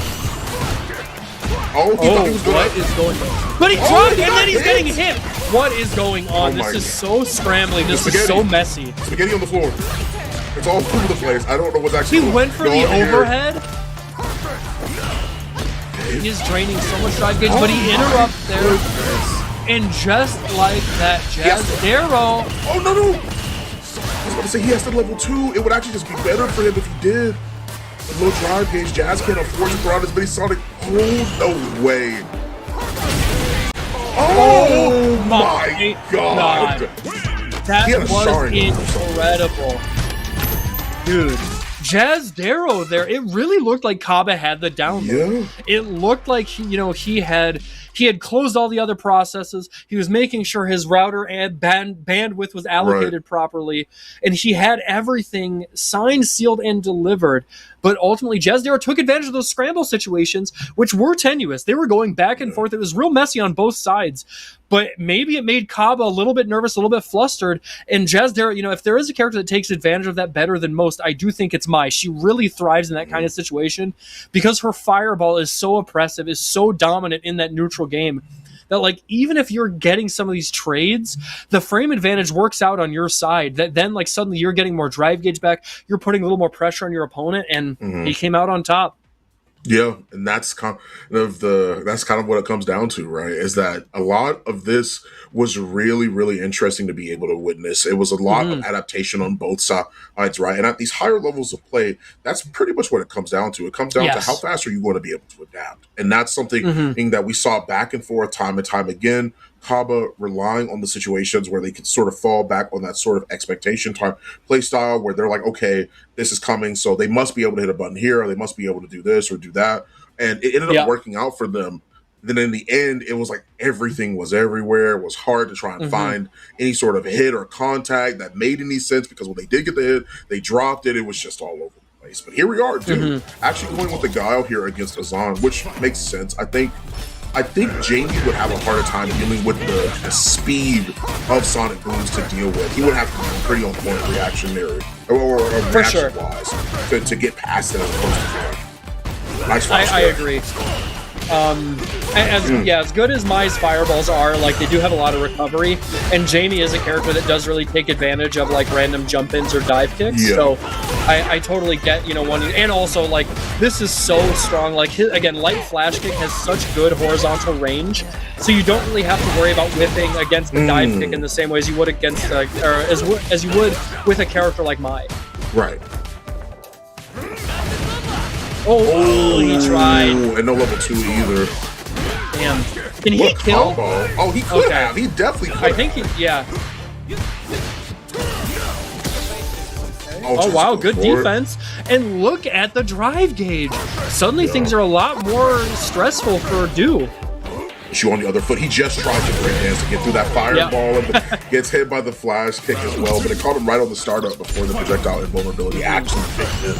Oh, he thought he was what is going on? But he dropped, and then he's getting hit. What is going on? This is so scrambling. This is so messy. Spaghetti on the floor. It's all over the place. I don't know what's actually He went for the overhead. He is draining so much drive gauge, but he interrupts there. And just like that, Jazz Darrow. Oh, no. I was about to say he has to level 2. It would actually just be better for him if he did. A low drive gauge. Jazz can't afford to throw out his many Sonic. Oh, no way. Oh my God. That was incredible. Dude, Jazz Darrow there, it really looked like Kaba had the down low. Yeah. It looked like he had closed all the other processes. He was making sure his router and bandwidth was allocated properly, and he had everything signed, sealed, and delivered. But ultimately, Jazz Darrow took advantage of those scramble situations, which were tenuous. They were going back and forth. It was real messy on both sides. But maybe it made Kaba a little bit nervous, a little bit flustered. And Jazz Darrow, if there is a character that takes advantage of that better than most, I do think it's Mai. She really thrives in that kind of situation because her fireball is so oppressive, is so dominant in that neutral game. That like even if you're getting some of these trades, the frame advantage works out on your side. That then like suddenly you're getting more drive gauge back, you're putting a little more pressure on your opponent, and he came out on top. Yeah, and that's kind of what it comes down to, right? Is that a lot of this was really, really interesting to be able to witness. It was a lot of adaptation on both sides, right? And at these higher levels of play, that's pretty much what it comes down to. It comes down to how fast are you going to be able to adapt, and that's something that we saw back and forth, time and time again. Kaba relying on the situations where they could sort of fall back on that sort of expectation type play style where they're like, okay, this is coming, so they must be able to hit a button here, or they must be able to do this or do that. And it ended up working out for them. Then in the end, it was like everything was everywhere. It was hard to try and find any sort of hit or contact that made any sense because when they did get the hit, they dropped it. It was just all over the place. But here we are, dude. Actually going with the Guile here against Azan, which makes sense. I think Jamie would have a harder time dealing with the speed of Sonic Booms to deal with. He would have to be pretty on point reactionary or reaction-wise to get past it as opposed to nice. I agree. As good as Mai's fireballs are, like they do have a lot of recovery, and Jamie is a character that does really take advantage of like random jump-ins or dive kicks. So I totally get and also like this is so strong. Like again, light flash kick has such good horizontal range, so you don't really have to worry about whipping against the dive kick in the same way as you would against or as you would with a character like Mai. Right. Oh, he tried. And no level 2 either. Damn. Can he kill? Oh, he could have. He definitely could. I think yeah. Oh wow, good defense. And look at the drive gauge. Suddenly things are a lot more stressful for Do. Shoe on the other foot. He just tried to break dance to get through that fireball and gets hit by the flash kick as well, but it caught him right on the startup before the projectile invulnerability actually kicked in.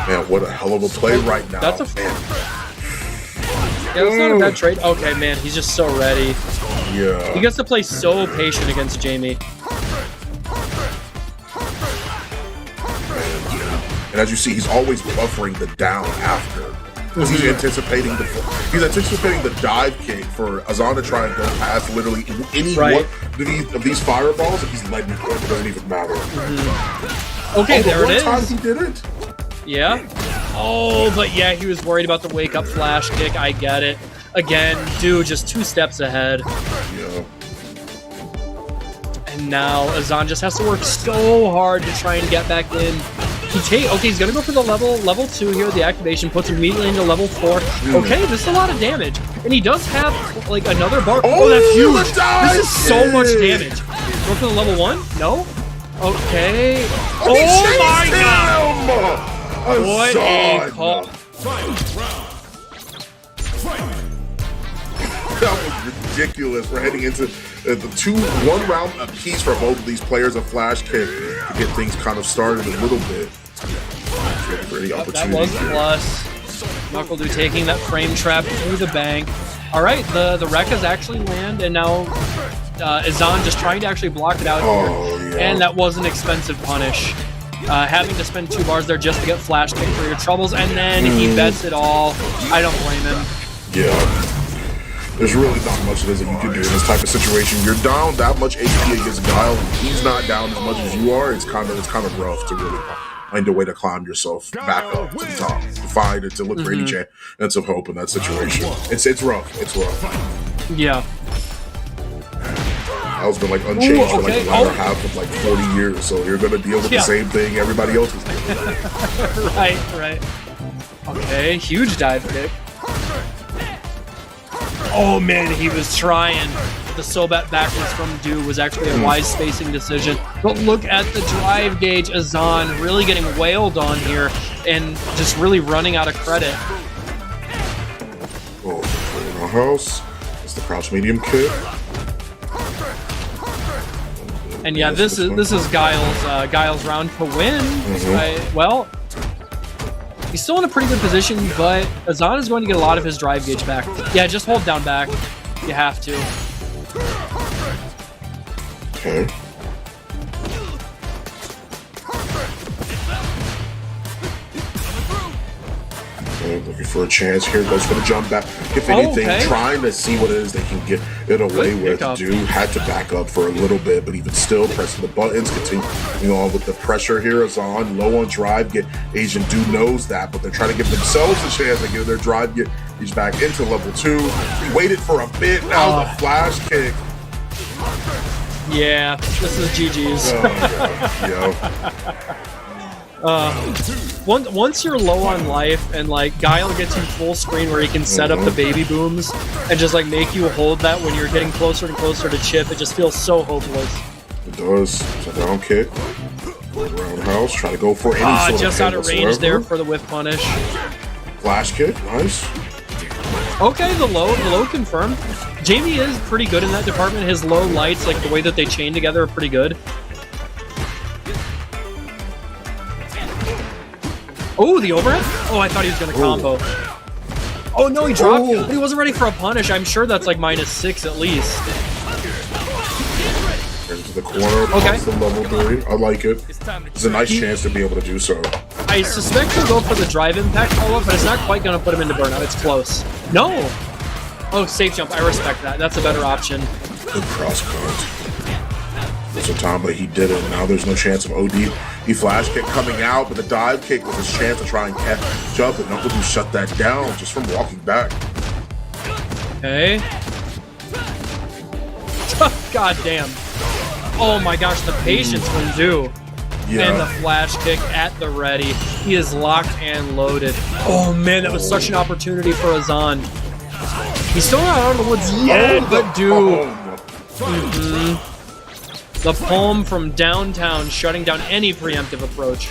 Man, what a hell of a play right now. That's not a bad trade. Okay, man, he's just so ready. Yeah. He gets to play so patient against Jamie. And as you see, he's always buffering the down after. He's anticipating the dive kick for Azan to try and go past literally any one of these fireballs, and he's letting it go. It doesn't even matter. Okay, there it is. Time he did it. Yeah. Oh, but yeah, he was worried about the wake-up flash kick. I get it. Again, dude, just 2 steps ahead. Yeah. And now Azan just has to work so hard to try and get back in. Okay, he's gonna go for the level 2 here. The activation puts him immediately into level 4. Okay, this is a lot of damage, and he does have like another bar. Oh, that's huge! This is so much damage. Go for the level 1? No. Okay. Oh my god! What a call! That was ridiculous. We're heading into the 1 round apiece for both of these players. A flash kick to get things kind of started a little bit. For any opportunity. That was a plus. NACL taking that frame trap through the bank. All right, the Rekkas actually land, and now Azan just trying to actually block it out here. Yeah. And that was an expensive punish. Having to spend 2 bars there just to get flash kick for your troubles, and then he bets it all. I don't blame him. Yeah. There's really not much that you can do in this type of situation. You're down that much HP against Guile, and he's not down as much as you are. It's kind of rough to really find a way to climb yourself back up to the top, to find it, to look for any chance of hope in that situation. It's rough. It's rough. Yeah. Al's been like unchanged for like the latter half of like 40 years, so you're gonna deal with the same thing everybody else is dealing with. Right. Okay, huge dive kick. Oh man, he was trying. The Sobat backwards from Do was actually a wise spacing decision. But look at the drive gauge. Azan really getting wailed on here and just really running out of credit. Oh, in our house. It's the crouch medium kick. And yeah, this is Guile's round to win. Well, he's still in a pretty good position, but Azan is going to get a lot of his drive gauge back. Yeah, just hold down back. You have to. Okay. Looking for a chance here. Goes for the jump back. If anything, trying to see what it is they can get it away with. Do had to back up for a little bit, but even still pressing the buttons, continuing on with the pressure here. Azan low on drive. Agent Do knows that, but they're trying to give themselves a chance to get their drive. He's back into level 2. He waited for a bit. Now the flash kick. Yeah, this is GG's. Once you're low on life and like Guile gets you full screen where he can set up the baby booms and just like make you hold that when you're getting closer and closer to chip, it just feels so hopeless. It does. It's a down kick. Roundhouse. Try to go for any sort of just out of range there for the whiff punish. Flash kick. Nice. Okay, the low confirmed. Jamie is pretty good in that department. His low lights, like the way that they chain together, are pretty good. Oh, the overhead? Oh, I thought he was going to combo. Oh, no, he dropped. But he wasn't ready for a punish. I'm sure that's like -6 at least. Into the corner. Okay. The level 3. I like it. It's a nice chance to be able to do so. I suspect he'll go for the drive impact follow-up, but it's not quite going to put him into burnout. It's close. No! Oh, safe jump. I respect that. That's a better option. Good cross cut. There's a time, but he did it. Now there's no chance of OD. He flash kick coming out, but the dive kick was his chance to try and catch up, and NACL shut that down just from walking back. Okay. God damn. Oh my gosh, the patience from Do. Yeah. And the flash kick at the ready. He is locked and loaded. Oh man, that was such an opportunity for Azan. He's still not out of the woods yet, but Do. The palm from downtown, shutting down any preemptive approach.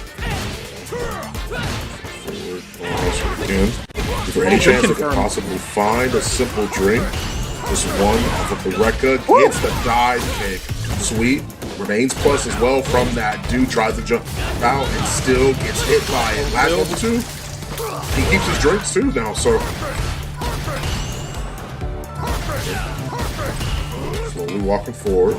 Is there any chance they could possibly find a simple drink? Just one off of the Rekka. Gets the dive kick. Sweet. Remains plus as well from that. Dude tries to jump out and still gets hit by it. Last level 2. He keeps his drinks too now, so. Slowly walking forward.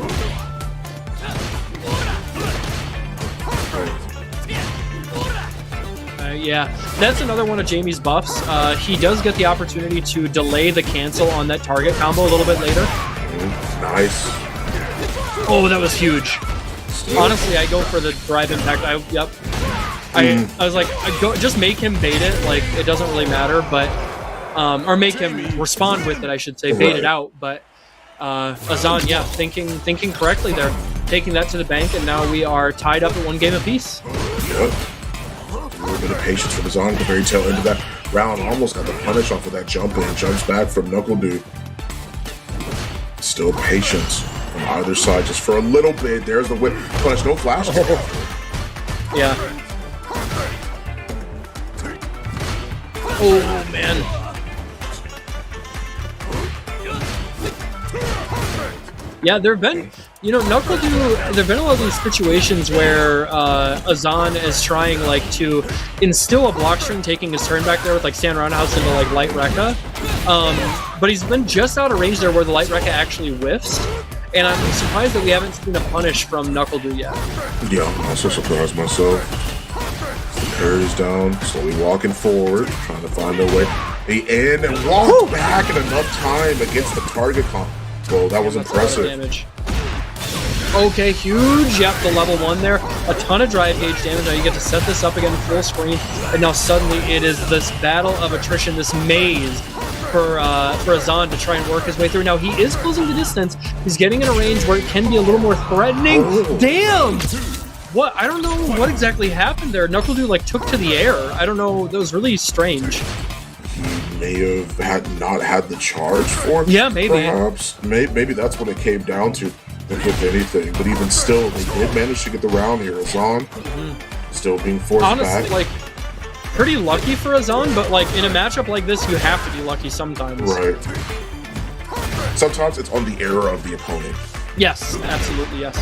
Yeah, that's another one of Jamie's buffs. He does get the opportunity to delay the cancel on that target combo a little bit later. Nice. Oh, that was huge. Honestly, I go for the drive impact. I was like, just make him bait it. Like, it doesn't really matter. But or make him respond with it, I should say, bait it out. But Azan, yeah, thinking correctly there, taking that to the bank, and now we are tied up at 1 game apiece. Yep. A little bit of patience from Azan at the very tail end of that round. Almost got the punish off of that jump and jumps back from Knuckle Dude. Still patience from either side, just for a little bit. There's the whip punish, no flash. Yeah. Oh man. Yeah, there have been, Knuckle Dude, there have been a lot of these situations where Azan is trying, to instill a block string, taking his turn back there with, stand roundhouse into, light Rekka. But he's been just out of range there where the light Rekka actually whiffs. And I'm surprised that we haven't seen a punish from Knuckle Dude yet. Yeah, I'm also surprised myself. Parries down, slowly walking forward, trying to find their way. He in and walked back in enough time against the target comp. Whoa, that was impressive. Damage. Okay, huge. Yep, the level 1 there. A ton of drive gauge damage. Now you get to set this up again full screen. And now suddenly it is this battle of attrition, this maze for Azan to try and work his way through. Now he is closing the distance. He's getting in a range where it can be a little more threatening. Oh. Damn! What? I don't know what exactly happened there. Knuckle Dude took to the air. I don't know. That was really strange. He may have not had the charge for it. Yeah, maybe. Perhaps. Maybe that's what it came down to, if anything. But even still, they did manage to get the round here. Azan still being forced back. Honestly, pretty lucky for Azan, but in a matchup like this, you have to be lucky sometimes. Right. Sometimes it's on the error of the opponent. Yes, absolutely, yes.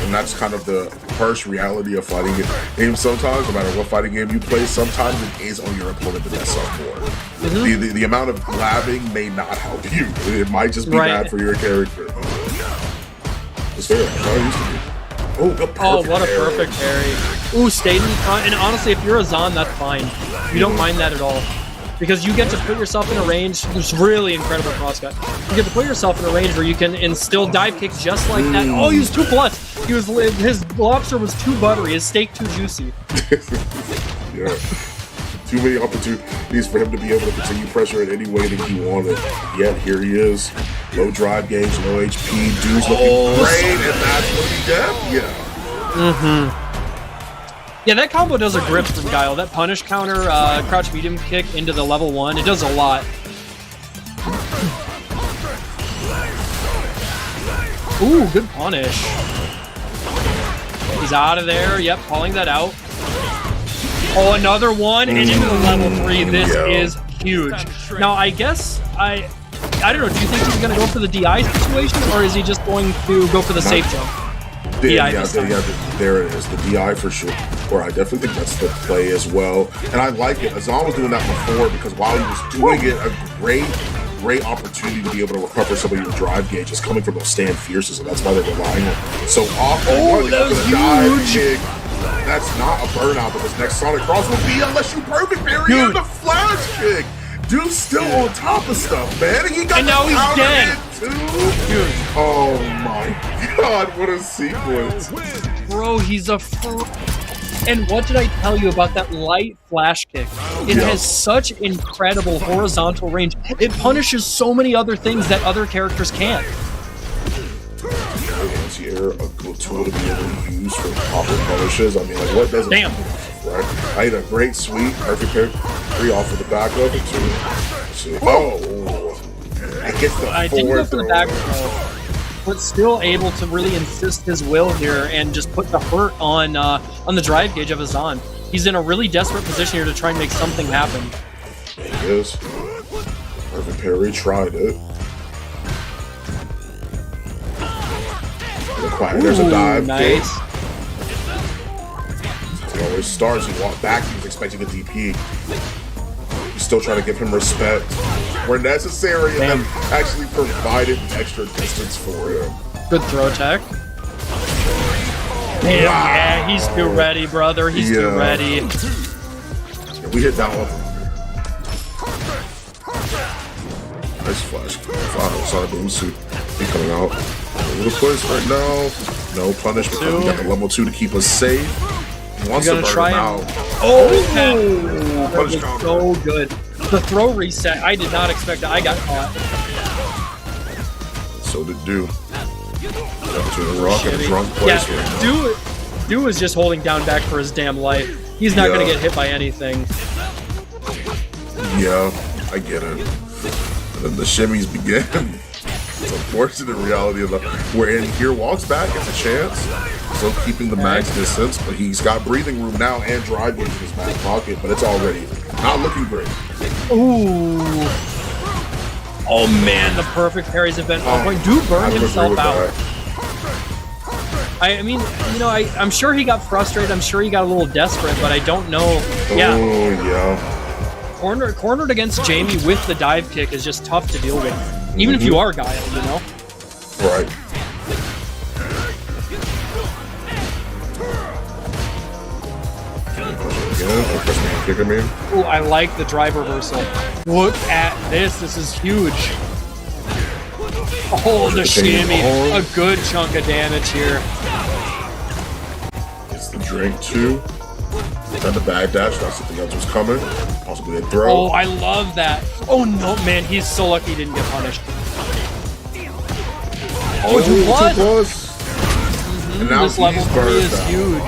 And that's kind of the harsh reality of fighting games sometimes, no matter what fighting game you play, sometimes it is on your opponent to mess up more. The amount of blabbing may not help you. It might just be bad for your character. It's fair. Oh, the perfect what a perfect parry. Ooh, stayed in front. And honestly, if you're Azan, that's fine. You don't mind that at all. Because you get to put yourself in a range, there's really incredible crosscut. You get to put yourself in a range where you can instill dive kicks just like that. Oh, he was too blunt. His lobster was too buttery, his steak too juicy. Yeah. Too many opportunities for him to be able to continue pressure in any way that he wanted. Yet here he is. Low drive gauge, low HP, dude's looking great, and that's what he did? Yeah. Yeah, that combo does a grip from Guile. That punish counter, crouch medium kick into the level 1, it does a lot. Ooh, good punish. He's out of there. Yep, calling that out. Oh, another one, and into the level 3. This is huge. Now, I guess, I don't know, do you think he's going to go for the DI situation, or is he just going to go for the safe jump? There it is, the DI for sure. Or I definitely think that's the play as well. And I like it. Azan was doing that before because while he was doing it, a great opportunity to be able to recover some of your drive gauges coming from those stand fierces, and that's why they're relying on it. So often, that was huge. That's not a burnout, but this next Sonic Cross will be unless you perfect parry and the flash kick. Dude's still on top of stuff, man. And now he's dead. Dude. Oh my god, what a sequence. Bro, he's a And what did I tell you about that light flash kick? It has such incredible horizontal range. It punishes so many other things that other characters can't. Here, a good tool to be able to use for proper punishes. I mean, what doesn't? Damn. Right? I had a great sweep, perfect parry off of the back of it too. Oh, I guess I didn't go for the back row, but still able to really insist his will here and just put the hurt on the drive gauge of Azan. He's in a really desperate position here to try and make something happen. He is. Perfect parry, tried it. There's a dive. Nice. It always starts. You walk back. He was expecting a DP. He's still trying to give him respect where necessary, and then actually provided extra distance for him. Good throw tech. Damn, yeah, he's too ready, brother. He's too ready. Yeah, we hit that one. Nice flash. Sorry, boom suit. He's coming out. A little push right now. No punish because we got the level 2 to keep us safe. He wants to burn him out. Oh, punish counter. So good. The throw reset, I did not expect that. I got caught. So did Do. Up to the rock in the wrong place. Yeah, Do is just holding down back for his damn life. He's not going to get hit by anything. Yeah, I get it. And then the shimmies begin. It's unfortunate reality of the wherein here walks back, gets a chance. Still keeping the max distance, but he's got breathing room now and drive in his back pocket, but it's already not looking great. Ooh. Oh man, the perfect parries have been on point. Do burn himself out. I mean, you know, I'm sure he got frustrated. I'm sure he got a little desperate, but I don't know. Yeah. Oh, yeah. Cornered against Jamie with the dive kick is just tough to deal with. Even if you are Guile, you know? Right. Kick him in. Ooh, I like the drive reversal. Look at this. This is huge. Oh, the shimmy. A good chunk of damage here. It's the drink, too. Got the bag dash. That's something else was coming. Possibly a throw. Oh, I love that. Oh, no, man. He's so lucky he didn't get punished. Oh, it was. And now this level 3 is huge.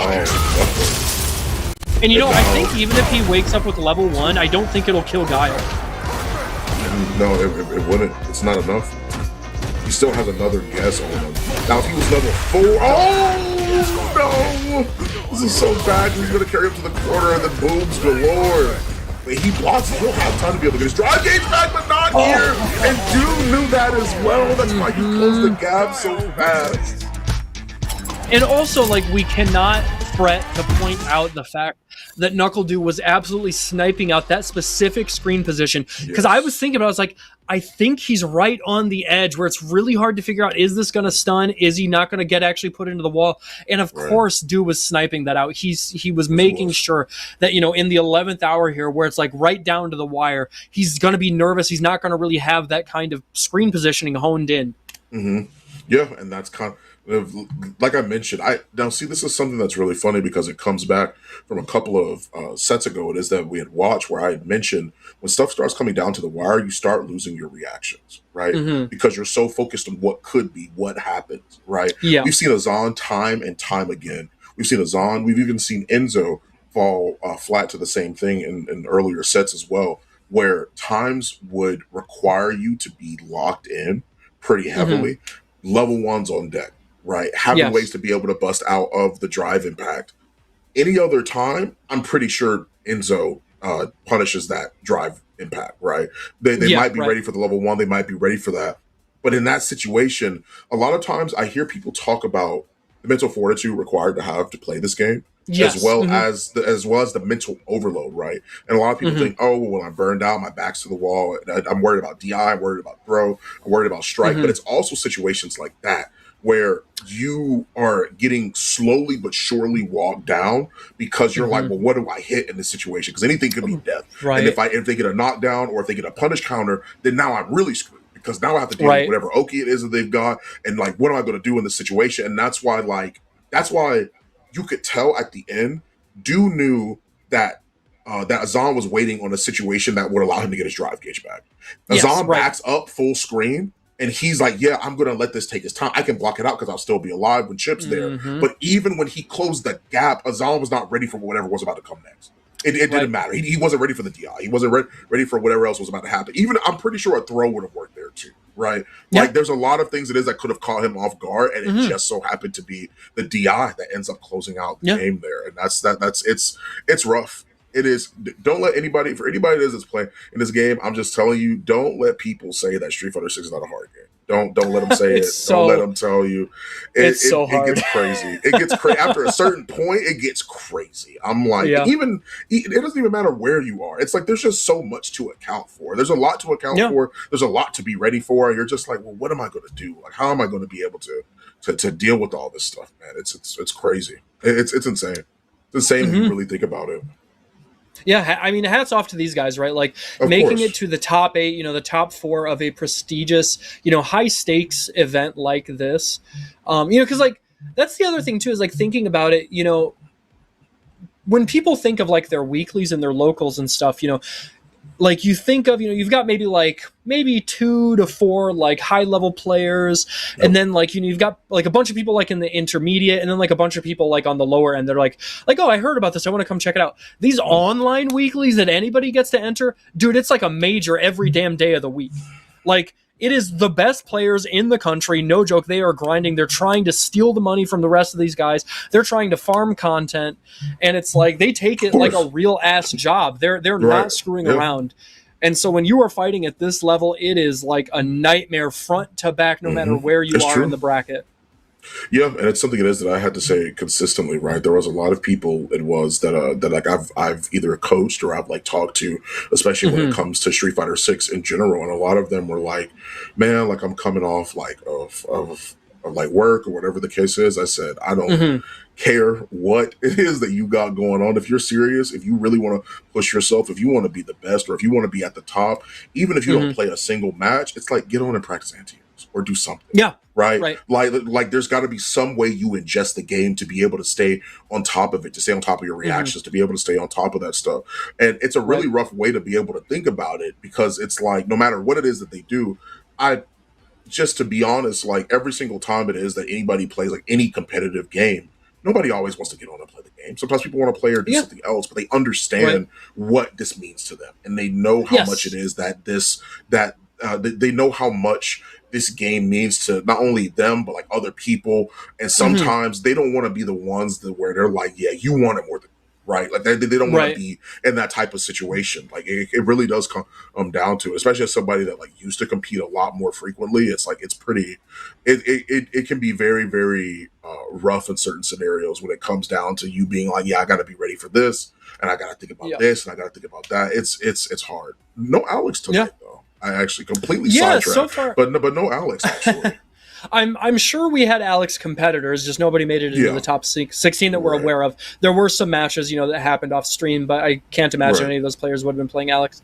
And you know, I think even if he wakes up with level 1, I don't think it'll kill Guile. No, it wouldn't. It's not enough. He still has another guess on him. Now, if he was level 4... Oh, no! This is so bad. He's going to carry him to the corner and then booms galore. But he blocks. He'll have time to be able to get his drive gauge back, but not here. And Doom knew that as well. That's why he closed the gap so fast. And also, like, we cannot fret to point out the fact that NuckleDu was absolutely sniping out that specific screen position. Because I was thinking about it, I was like, I think he's right on the edge where it's really hard to figure out, is this going to stun? Is he not going to get actually put into the wall? And of course, Du was sniping that out. He was making sure that, you know, in the 11th hour here, where it's like right down to the wire, he's going to be nervous. He's not going to really have that kind of screen positioning honed in. Yeah, and that's kind of, like I mentioned, now see, this is something that's really funny because it comes back from a couple of sets ago. It is that we had watched where I had mentioned when stuff starts coming down to the wire, you start losing your reactions, right? Because you're so focused on what could be, what happens, right? Yeah. We've seen Azan time and time again. We've seen Azan. We've even seen Enzo fall flat to the same thing in earlier sets as well, where times would require you to be locked in pretty heavily. Level 1's on deck. Right, having ways to be able to bust out of the drive impact. Any other time, I'm pretty sure Enzo punishes that drive impact. Right, they might be ready for the level 1, they might be ready for that, but in that situation, a lot of times I hear people talk about the mental fortitude required to have to play this game, as well as the mental overload. Right, and a lot of people think, oh, well, when I'm burned out, my back's to the wall. I'm worried about DI, I'm worried about throw, I'm worried about strike. But it's also situations like that where you are getting slowly but surely walked down because you're like, well, what do I hit in this situation? Because anything could be death. Right. And if they get a knockdown or if they get a punish counter, then now I'm really screwed because now I have to deal with whatever Oki it is that they've got. And like, what am I going to do in this situation? And that's why you could tell at the end, Du knew that that Azan was waiting on a situation that would allow him to get his drive gauge back. Azan backs up full screen. And he's like, yeah, I'm going to let this take his time. I can block it out because I'll still be alive when Chip's there. But even when he closed the gap, Azan was not ready for whatever was about to come next. It didn't matter. He wasn't ready for the DI. He wasn't ready for whatever else was about to happen. Even I'm pretty sure a throw would have worked there too, right? Like there's a lot of things it is that could have caught him off guard, and it just so happened to be the DI that ends up closing out the game there. And it's rough. It is. Don't let anybody, for anybody that is playing in this game, I'm just telling you, don't let people say that Street Fighter 6 is not a hard game. Don't let them say it. Don't let them tell you. It's so hard. It gets crazy. It gets crazy. After a certain point, it gets crazy. I'm like, it doesn't even matter where you are. It's like there's just so much to account for. There's a lot to account for. There's a lot to be ready for. You're just like, well, what am I going to do? Like, how am I going to be able to deal with all this stuff, man? It's crazy. It's insane. It's insane when you really think about it. Yeah, I mean, hats off to these guys, right? Like making it to the top 8, the top 4 of a prestigious, high stakes event like this. Because like that's the other thing too, is like thinking about it, when people think of like their weeklies and their locals and stuff, like you think of, you've got maybe 2 to 4 like high level players, and then like you've got like a bunch of people like in the intermediate, and then like a bunch of people like on the lower end. They're like, oh, I heard about this, I want to come check it out. These online weeklies that anybody gets to enter, dude, it's like a major every damn day of the week. Like, it is the best players in the country, no joke. They are grinding. They're trying to steal the money from the rest of these guys. They're trying to farm content, and it's like they take it like a real ass job. They're not screwing around. And so when you are fighting at this level, it is like a nightmare front to back, no matter where you are in the bracket. Yeah, and it's something it is that I had to say consistently, right? There was a lot of people that like I've either coached or I've like talked to, especially when it comes to Street Fighter 6 in general, and a lot of them were like, "Man, like I'm coming off like of like work or whatever the case is." I said, I don't care what it is that you got going on. If you're serious, if you really want to push yourself, if you want to be the best, or if you want to be at the top, even if you don't play a single match, it's like get on and practice anti-airs or do something. Yeah. Right. Like there's got to be some way you ingest the game to be able to stay on top of it, to stay on top of your reactions, to be able to stay on top of that stuff. And it's a really rough way to be able to think about it, because it's like no matter what it is that they do, just to be honest, like every single time it is that anybody plays like any competitive game, nobody always wants to get on and play the game. Sometimes people want to play or do something else, but they understand what this means to them, and they know how much it is that they know how much this game means to not only them but like other people. And sometimes they don't want to be the ones where they're like, yeah, you want it more than right. Like they don't want to be in that type of situation. Like it really does come down to it, especially as somebody that like used to compete a lot more frequently. It's like it's pretty. It can be very, very rough in certain scenarios when it comes down to you being like, yeah, I got to be ready for this, and I got to think about this, and I got to think about that. It's hard. No Alex tonight though. I actually completely sidetracked, so far, but no Alex actually. I'm sure we had Alex competitors, just nobody made it into the top 16 that we're aware of. There were some matches, that happened off stream, but I can't imagine any of those players would have been playing Alex.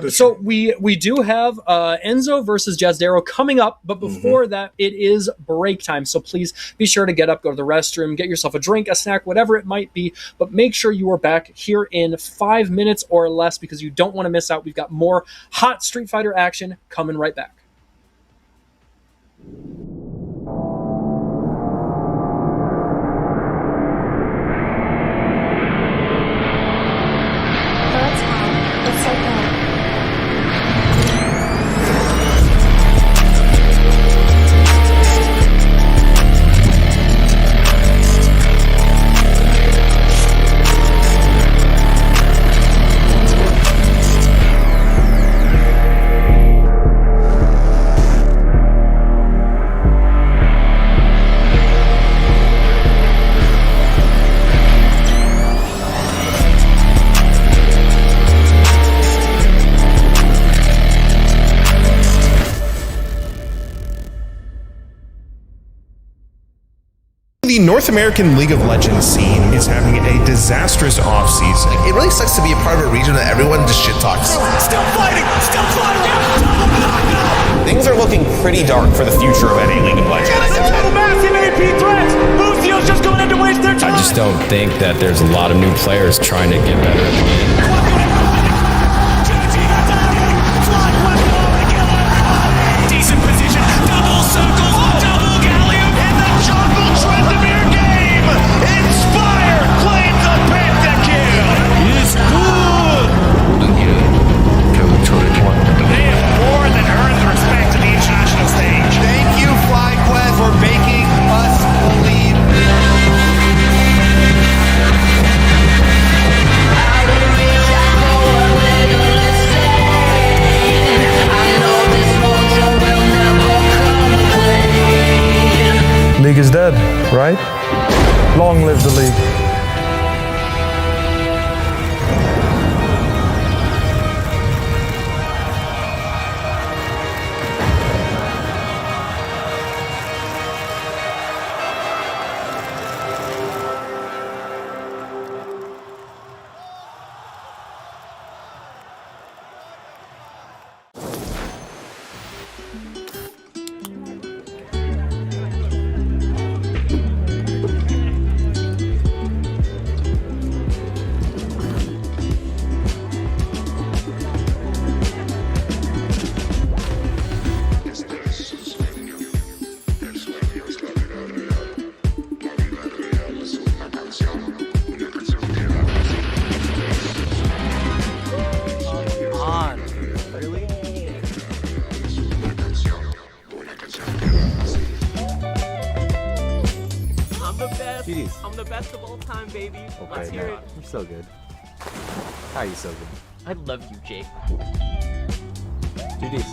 So we do have Enzo versus Jazdero coming up, but before that, it is break time. So please be sure to get up, go to the restroom, get yourself a drink, a snack, whatever it might be, but make sure you are back here in 5 minutes or less, because you don't want to miss out. We've got more hot Street Fighter action coming right back. It's okay. The North American League of Legends scene is having a disastrous offseason. It really sucks to be a part of a region that everyone just shit talks. Still fighting! Still fighting! Things are looking pretty dark for the future of NA League of Legends. Massive AP threats! Lucio's just going in to waste their time! I just don't think that there's a lot of new players trying to get better at the game. Decent position, double circles, double gallium, and the jungle Trendemir game! Inspire claims a pentakill! It's good! They have more than earned respect to the international stage. Thank you, FlyQuest, for making us believe. I time, baby. Okay, Let's hear man. it. You're so good. How are you so good? I love you, Jake. Do this.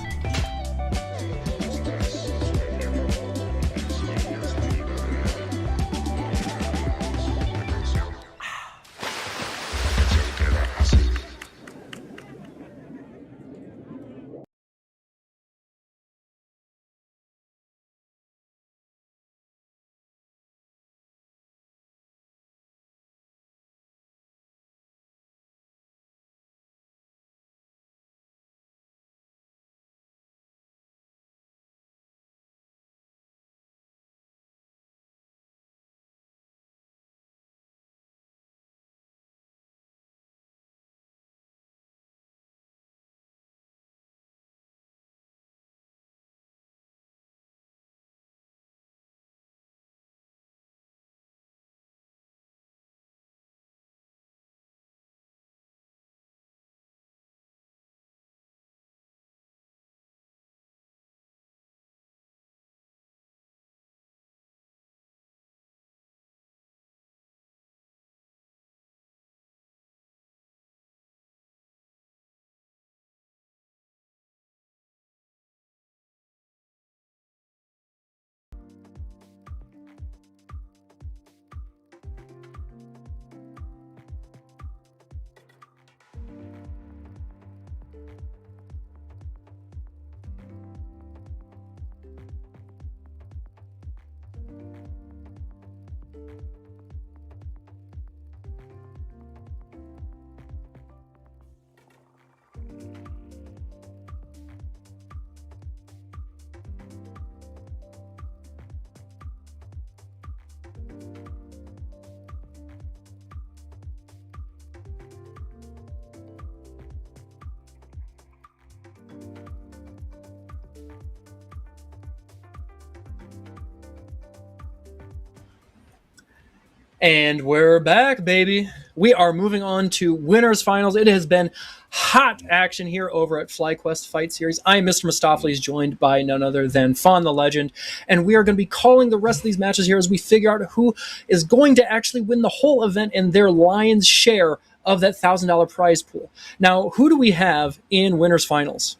And we're back, baby. We are moving on to winners finals. It has been hot action here over at FlyQuest Fight Series. I am Mr. Mustafli, joined by none other than Fawn the Legend, and we are going to be calling the rest of these matches here as we figure out who is going to actually win the whole event and their lion's share of that $1,000 prize pool. Now, who do we have in winners finals?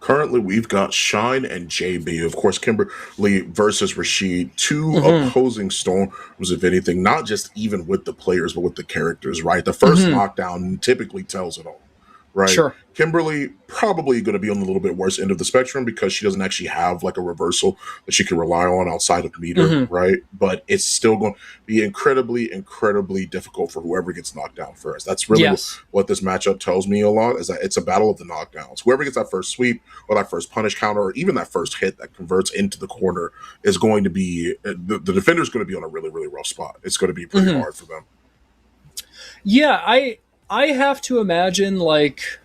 Currently, we've got Shine and JB. Of course, Kimberly versus Rashid. Two opposing storms, if anything, not just even with the players, but with the characters, right? The first knockdown typically tells it all, right? Sure. Kimberly probably going to be on the little bit worse end of the spectrum because she doesn't actually have like a reversal that she can rely on outside of meter, right? But it's still going to be incredibly, incredibly difficult for whoever gets knocked down first. That's really what this matchup tells me a lot, is that it's a battle of the knockdowns. Whoever gets that first sweep or that first punish counter or even that first hit that converts into the corner is going to be, the defender's going to be on a really, really rough spot. It's going to be pretty hard for them. Yeah, I have to imagine, like,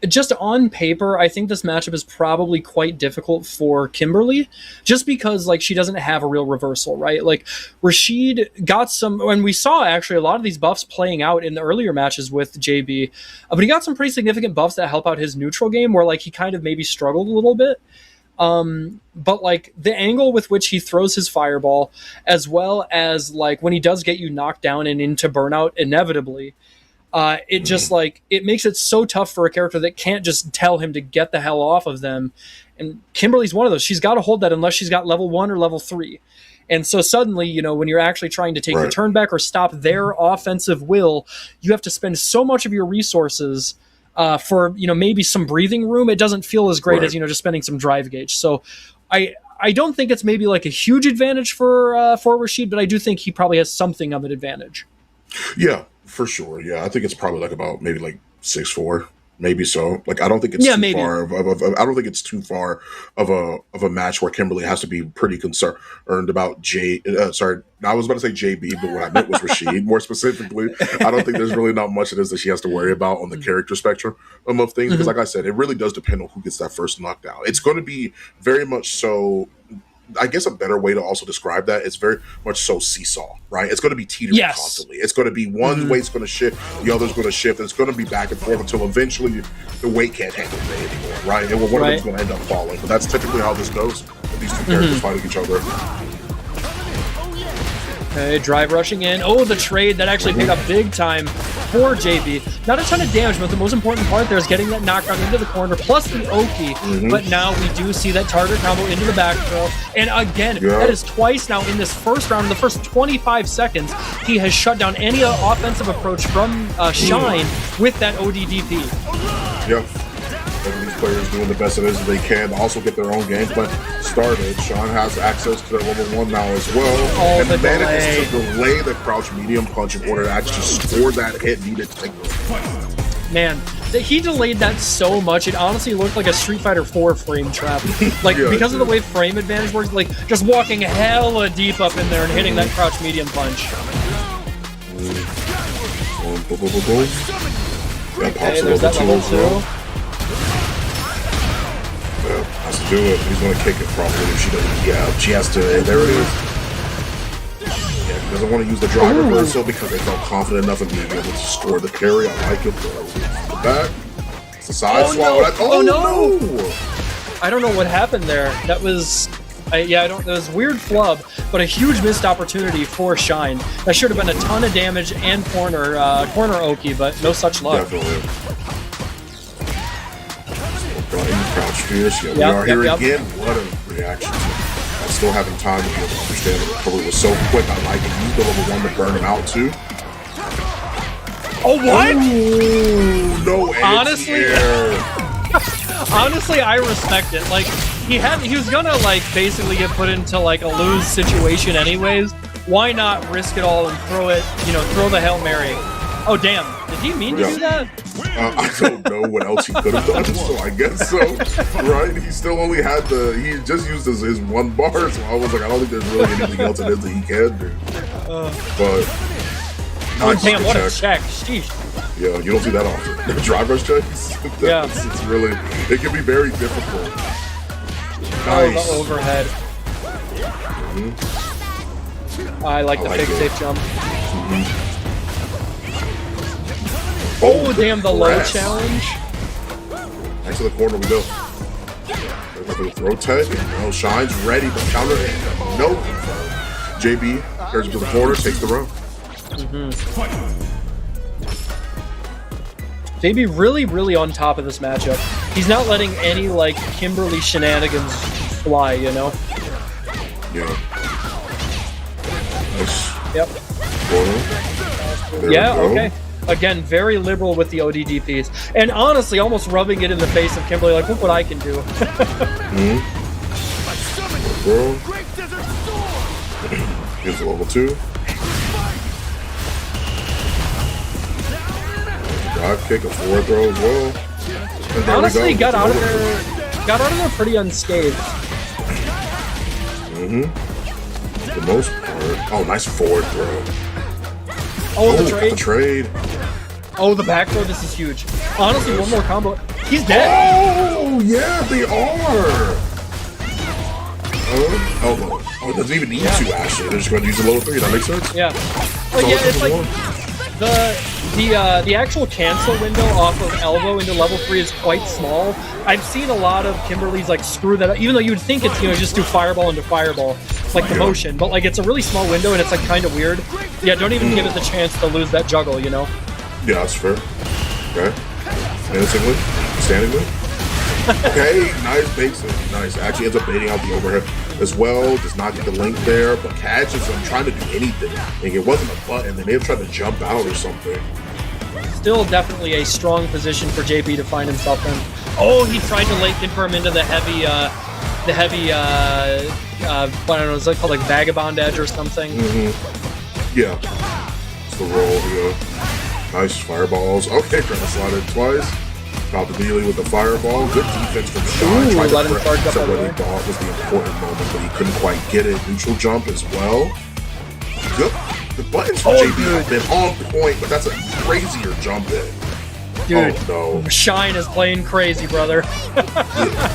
just on paper, I think this matchup is probably quite difficult for Kimberly, just because, like, she doesn't have a real reversal, right? Like, Rashid got some, and we saw actually a lot of these buffs playing out in the earlier matches with JB, but he got some pretty significant buffs that help out his neutral game, where, like, he kind of maybe struggled a little bit. But, like, the angle with which he throws his fireball, as well as, like, when he does get you knocked down and into burnout inevitably, it just, like, it makes it so tough for a character that can't just tell him to get the hell off of them. And Kimberly's one of those. She's got to hold that unless she's got level 1 or level 3. And so suddenly, you know, when you're actually trying to take the turn back or stop their offensive will, you have to spend so much of your resources for, you know, maybe some breathing room. It doesn't feel as great as, you know, just spending some drive gauge. So I don't think it's maybe like a huge advantage for Rashid, but I do think he probably has something of an advantage. Yeah, for sure. Yeah, I think it's probably like about maybe like 6'4", maybe so. Like, I don't think it's too far I don't think it's too far of a match where Kimberly has to be pretty concerned about sorry, I was about to say JB, but what I meant was Rashid more specifically. I don't think there's really not much it is that she has to worry about on the character spectrum of things, because like I said, it really does depend on who gets that first knockdown. It's going to be very much so, I guess a better way to also describe that is very much so seesaw, right? It's going to be teetering constantly. It's going to be one weight's going to shift, the other's going to shift, and it's going to be back and forth until eventually the weight can't handle it anymore, right? And one of them's going to end up falling. But that's typically how this goes when these two characters fighting each other. Okay, drive rushing in. Oh, the trade that actually paid up big time for JB. Not a ton of damage, but the most important part there is getting that knockdown into the corner, plus the Oki. But now we do see that target combo into the back throw. And again, that is twice now in this first round. In the first 25 seconds, he has shut down any offensive approach from Shine with that ODDP. Yep. These players doing the best it is they can, also get their own game plan started. Sean has access to their level 1 now as well, and manages to delay the crouch medium punch in order to actually score that hit needed to take the fight. Man, he delayed that so much, it honestly looked like a Street Fighter 4 frame trap. Like, because of the way frame advantage works, like, just walking hella deep up in there and hitting that crouch medium punch. Okay, there's that level 2. Has to do it. He's going to kick it properly. If she doesn't, she has to. There it is. Yeah, he doesn't want to use the drive reversal because they felt confident enough in being able to score the carry. I like it. The back. It's a side swap. No! I don't know what happened there. That was. I don't. It was a weird flub, but a huge missed opportunity for Shine. That should have been a ton of damage and corner Oki, but no such luck. Definitely. Crouch fierce. We are here again. What a reaction. I'm still having time to be able to understand it. Probably was so quick. I like it. Used the level 1 to burn him out too. Oh, what? Ooh, no honestly, I respect it. Like, he was gonna like basically get put into like a lose situation anyways. Why not risk it all and throw it? Throw the Hail Mary. Oh damn! Did he mean to do that? I don't know what else he could have done, so I guess so. Right? He still only had he just used his 1 bar, so I was like, I don't think there's really anything else it is that he can do. But damn, what a check! Sheesh. Yeah, you don't see that often. Drive rush checks. It's really. It can be very difficult. Nice. Oh, the overhead. I like the fake safe jump. Oh, damn, the low challenge. Next to the corner we go. Throw tech, and now Shine's ready, but counter and no confirm. JB carries him to the corner, takes the round. JB really, really on top of this matchup. He's not letting any, like, Kimberly shenanigans fly, Yeah. Nice. Yep. Okay. Again, very liberal with the ODDPs. And honestly, almost rubbing it in the face of Kimberly, like, look what I can do. Gives a level 2. Drive kick, a forward throw as well. Honestly, got out of there pretty unscathed. For the most part. Oh, nice forward throw. Oh, the trade. Oh, the back throw. This is huge. Honestly, one more combo. He's dead. Oh, yeah, they are. Oh, it doesn't even need to, actually. They're just going to use the lower 3. That makes sense? Yeah. Oh, yeah, it's like the actual cancel window off of elbow into level 3 is quite small. I've seen a lot of Kimberly's like screw that up, even though you would think it's just do fireball into fireball, like the motion, but like it's a really small window and it's like kind of weird. Yeah, don't even give it the chance to lose that juggle, Yeah, that's fair. Okay. Menacingly, standingly. Okay, nice basic. Nice. Actually ends up baiting out the overhead as well. Does not get the link there, but catches him trying to do anything. Like it wasn't a button. They may have tried to jump out or something. Still definitely a strong position for JB to find himself in. Oh, he tried to late confirm into the heavy, I don't know, is that called like Vagabond Edge or something? Yeah. It's the roll here. Nice fireballs. Okay, trying to slide it twice. About to dealing with the fireball. Good defense from Sean. Tried to press what he thought was the important moment, but he couldn't quite get it. Neutral jump as well. Good. The buttons for JB have been on point, but that's a crazier jump in. Dude, oh no. Shine is playing crazy, brother.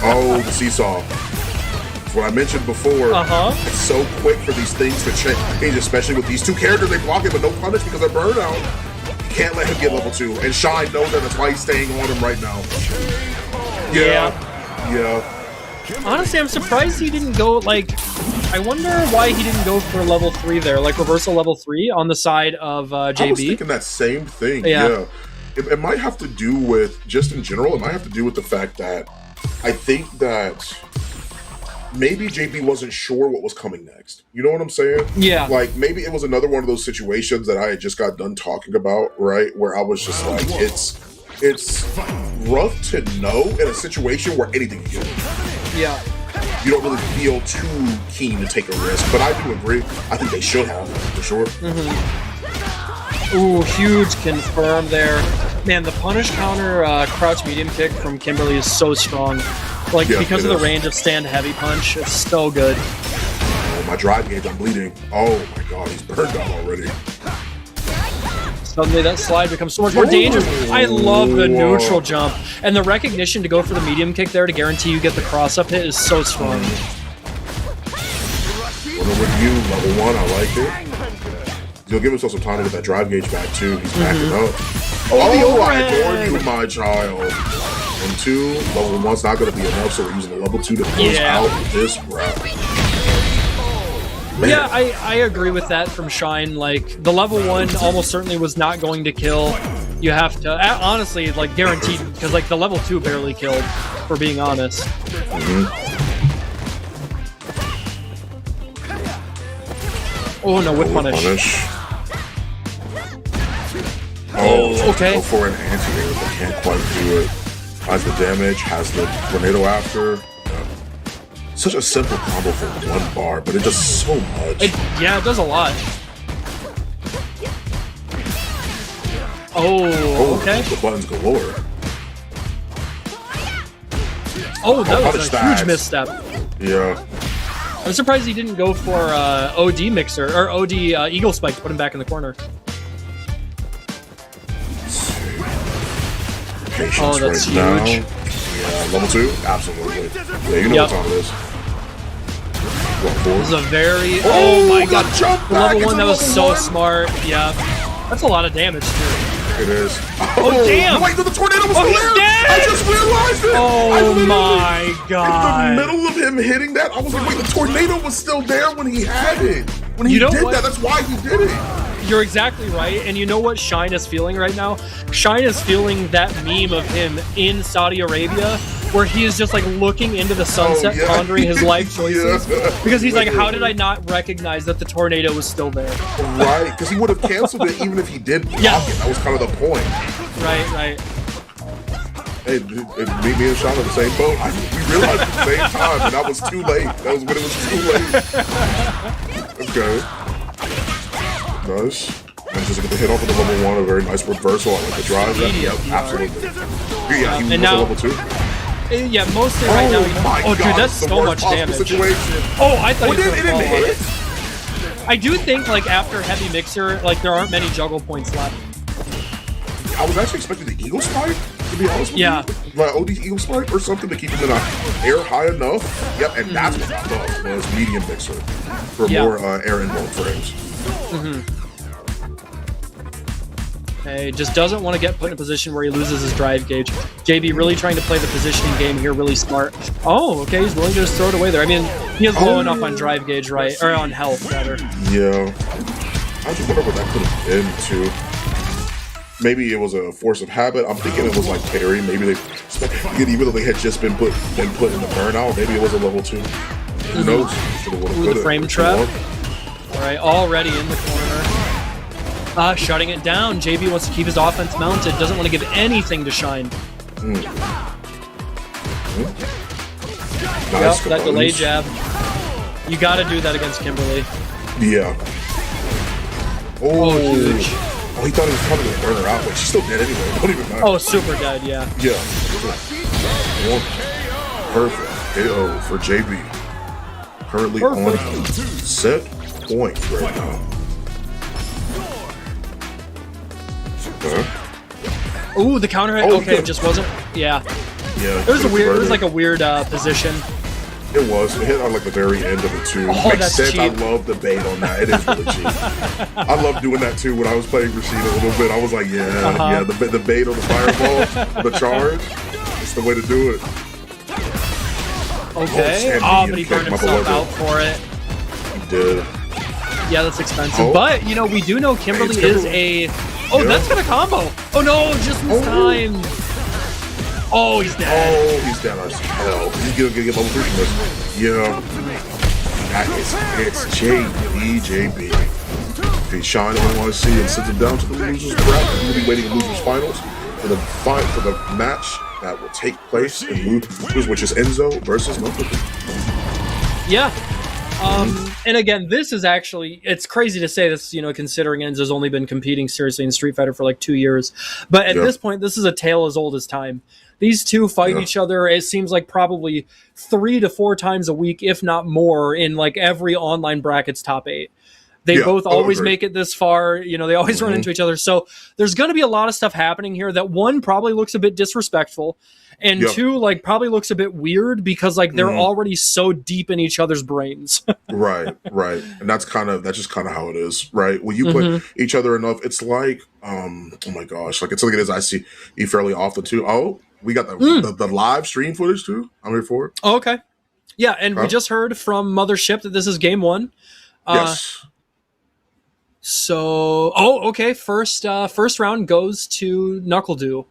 Oh, the seesaw. That's what I mentioned before. It's so quick for these things to change, especially with these two characters. They block it, but no punish because of burnout. Can't let him get level 2, and Shine knows that. That's why he's staying on him right now. Yeah. Honestly, I'm surprised he didn't go like. I wonder why he didn't go for level 3 there, like reversal level 3 on the side of JB. I was thinking that same thing. Yeah. It might have to do with, just in general, it might have to do with the fact that I think that maybe JB wasn't sure what was coming next. You know what I'm saying? Yeah. Like, maybe it was another one of those situations that I had just got done talking about, right? Where I was just like, it's rough to know in a situation where anything can happen. Yeah. You don't really feel too keen to take a risk, but I do agree. I think they should have, for sure. Ooh, huge confirm there. Man, the punish counter crouch medium kick from Kimberly is so strong. Like, because of the range of stand heavy punch, it's so good. Oh, my drive gauge, I'm bleeding. Oh my god, he's burned out already. Suddenly that slide becomes so much more dangerous. I love the neutral jump. And the recognition to go for the medium kick there to guarantee you get the cross-up hit is so strong. What with you, level 1, I like it. He'll give himself some time to get that drive gauge back, too. He's backing up. Oh, I adore you, my child. And 2, level 1's not going to be enough, so we're using the level 2 to close out this round. Man. Yeah, I agree with that from Shine. Like, the level 1 almost certainly was not going to kill. You have to, honestly, like, guaranteed, because, like, the level 2 barely killed, for being honest. Oh, no, with punish. Oh, okay. Go for an anti-air, but can't quite do it. Has the damage, has the tornado after. Such a simple combo for 1 bar, but it does so much. Yeah, it does a lot. Oh, okay. The buttons galore. Oh, that was a huge misstep. Yeah. I'm surprised he didn't go for OD mixer, or OD Eagle Spike to put him back in the corner. Patience oh, that's right now. huge. Yeah, level 2? Absolutely. Yeah, you know what time it is. This is a very... Oh my god. Jump level 1, that was so smart. Yeah. That's a lot of damage, too. It is. Oh, damn! No, wait, no, the tornado was still there! I just realized it! Oh my god. In the middle of him hitting that, I was like, wait, the tornado was still there when he had it. When he did that, that's why he did it. You're exactly right, and you know what Shine is feeling right now? Shine is feeling that meme of him in Saudi Arabia, where he is just like looking into the sunset, pondering his life choices. Because he's like, how did I not recognize that the tornado was still there? Right, because he would have canceled it even if he did block it. That was kind of the point. Right. Hey, me and Sean are the same boat. We realized at the same time, and that was too late. That was when it was too late. Okay. Nice. And just get the hit off of the level 1, a very nice reversal. I like the drive. Yep, absolutely. Yeah, he was now, level 2. Yeah, mostly right now. Dude, that's so much damage. Oh, I thought it didn't hit. I do think, like, after heavy mixer, like, there aren't many juggle points left. I was actually expecting the Eagle Spike, to be honest with you. Like OD Eagle Spike or something to keep him in air high enough. Yep, and that's what I love was medium mixer for more air involved frames. Okay, just doesn't want to get put in a position where he loses his drive gauge. JB really trying to play the positioning game here, really smart. Oh, okay, he's willing to just throw it away there. I mean, he is low enough on drive gauge, right? Or on health, rather. Yeah. I just wonder what that could have been, too. Maybe it was a force of habit. I'm thinking it was like parry. Maybe they, even though they had just been put in the burnout, maybe it was a level 2. Who knows? Ooh, the frame trap. All right, already in the corner. Shutting it down. JB wants to keep his offense mounted. Doesn't want to give anything to Shine. Nice, yep, that delay jab. You got to do that against Kimberly. Yeah. Oh, huge. Oh, he thought he was probably going to burn her out, but she's still dead anyway. Don't even matter. Oh, super dead, yeah. Yeah. Perfect. KO for JB. Currently on set point right now. Ooh, the counter hit. Okay, it just wasn't. Yeah. Yeah. It was a weird. It was like a weird position. It was. It hit on like the very end of it too. Oh, Makes sense. cheap. I love the bait on that. It is really cheap. I love doing that too. When I was playing Rashida a little bit, I was like, yeah, the bait on the fireball, the charge. It's the way to do it. Okay. Oh, but he burned himself out for it. did. Yeah, that's expensive. Oh. But, you know, we do know Kimberly is a... Oh, Yeah. that's gonna combo. Oh, no, just in time. Oh, he's dead. Oh, he's dead as hell. He's gonna get level 3 from this. Yeah. It's JB. If he's shining, I want to see and sends him down to the losers bracket. We'll be waiting in losers finals for the match that will take place in losers, which is Enzo versus Knuckle. Yeah. And again, this is actually, it's crazy to say this, you know, considering Enzo's only been competing seriously in Street Fighter for like 2 years. But at this point, this is a tale as old as time. These two fight each other, it seems like probably 3 to 4 times a week, if not more, in like every online bracket's top 8. They both always make it this far. You know, they always run into each other. So there's going to be a lot of stuff happening here that, one, probably looks a bit disrespectful, and two, like, probably looks a bit weird because, like, they're already so deep in each other's brains. Right. And that's just kind of how it is, right? When you play each other enough, it's like, oh my gosh, like, it's something as I see fairly often too. Oh, we got the live stream footage too. I'm here for it. Oh, okay. Yeah, and we just heard from Mothership that this is game 1. Yes. So, okay. First round goes to NuckleDo.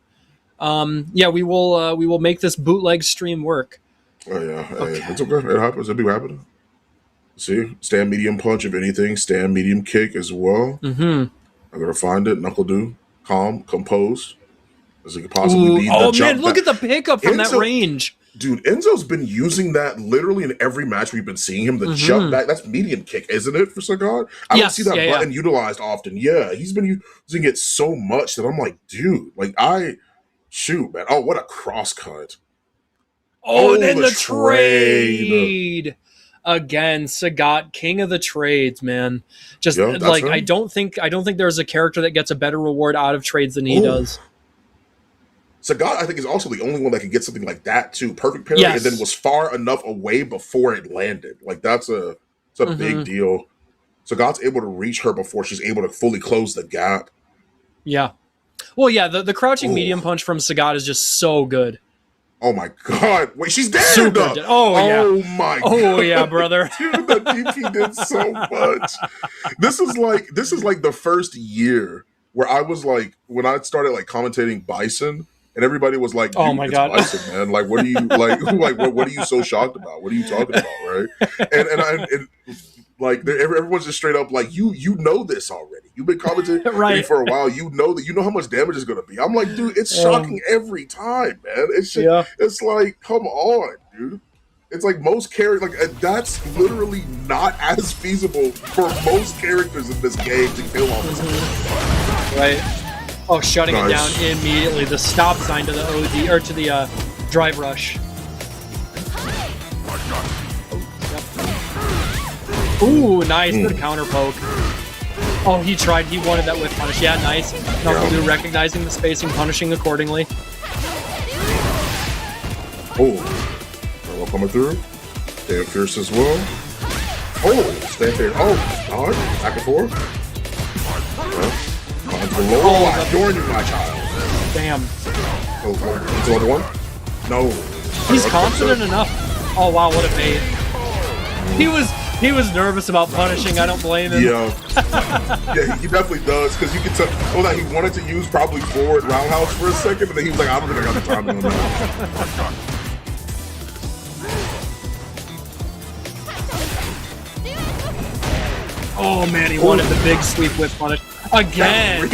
Yeah, we will make this bootleg stream work. Oh yeah, hey, it's okay. It happens. It'll be happening. See, stand medium punch if anything. Stand medium kick as well. I'm gonna find it. NuckleDo, calm, composed, as it could possibly be. Oh man, look at the pickup from that range. Dude, Enzo's been using that literally in every match we've been seeing him. The jump back, that's medium kick, isn't it, for Sagat? I don't see that button utilized often. Yeah, he's been using it so much that I'm like, dude, like shoot, man. Oh, what a cross cut. Oh, and then the trade. Again, Sagat, king of the trades, man. Just like, I don't think there's a character that gets a better reward out of trades than he does. Sagat, I think, is also the only one that can get something like that too. Perfect parry, and then was far enough away before it landed. Like it's a big deal. Sagat's able to reach her before she's able to fully close the gap. Yeah. Well, yeah, the crouching medium punch from Sagat is just so good. Oh my god! Wait, she's dead. Super dead. Oh yeah. Oh my. Oh yeah, brother. Dude, the DP did so much. This is like the first year where I was like, when I started like commentating Bison. And everybody was like, "Oh my god, Bison, man! Like, what are you like? What are you so shocked about? What are you talking about, right?" And like, everyone's just straight up like, "You know this already. You've been commentating for a while. You know how much damage is going to be." I'm like, dude, it's shocking every time, man. It's like, come on, dude. It's like most characters, like that's literally not as feasible for most characters in this game to kill all this. Right. Oh, shutting it down immediately. The stop sign to the OD or to the drive rush. Ooh, nice. Good counter poke. Oh, he tried. He wanted that whip punish. Yeah, nice. NuckleDo recognizing the spacing, punishing accordingly. Oh, well, coming through. Stand fierce as well. Oh, stand there. Oh, dodge. Back and forth. I adore you, my child. Damn. Oh, it's another one? No. He's confident enough. Oh wow, what a bait. He was nervous about punishing. I don't blame him. Yeah, he definitely does, because you can tell that he wanted to use probably forward roundhouse for a second, and then he was like, I don't think I got the time doing that. Oh man, he wanted the big sweep whip punish. Again.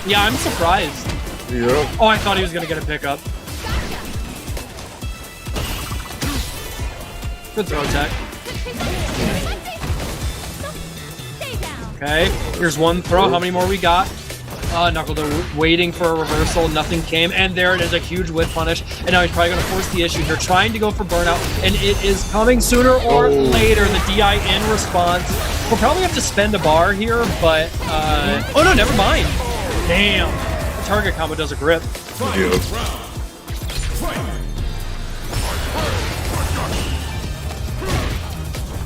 Yeah, I'm surprised. Yeah. Oh, I thought he was going to get a pickup. Good throw tech. Okay, here's one throw. How many more we got? NuckleDo waiting for a reversal. Nothing came. And there it is, a huge whip punish. And now he's probably going to force the issue here, trying to go for burnout. And it is coming sooner or later. The DI in response. We'll probably have to spend a bar here, but... oh, no, never mind. Damn. The target combo does a grip. Yeah.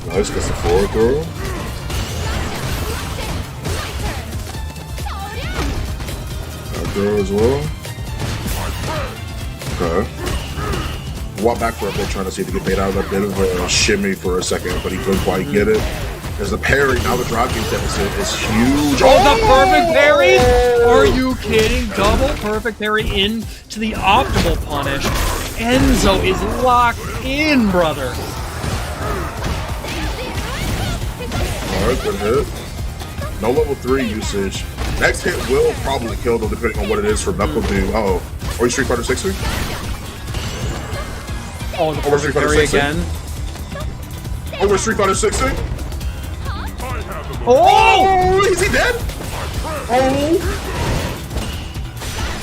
Nice, gets the forward throw. Throw as well. Okay. Walk back for a bit, trying to see if he can bait out a bit of a shimmy for a second, but he couldn't quite get it. There's the parry. Now the drop game deficit is huge. Oh, the perfect parry! Are you kidding? Double perfect parry into the optimal punish. Enzo is locked in, brother. Alright, good hit. No level 3 usage. Next hit will probably kill though, depending on what it is for Knuckle Dude. Oh, or Street Fighter 60? Oh, the perfect parry again. Over Street Fighter 60? Oh! Is he dead? Oh!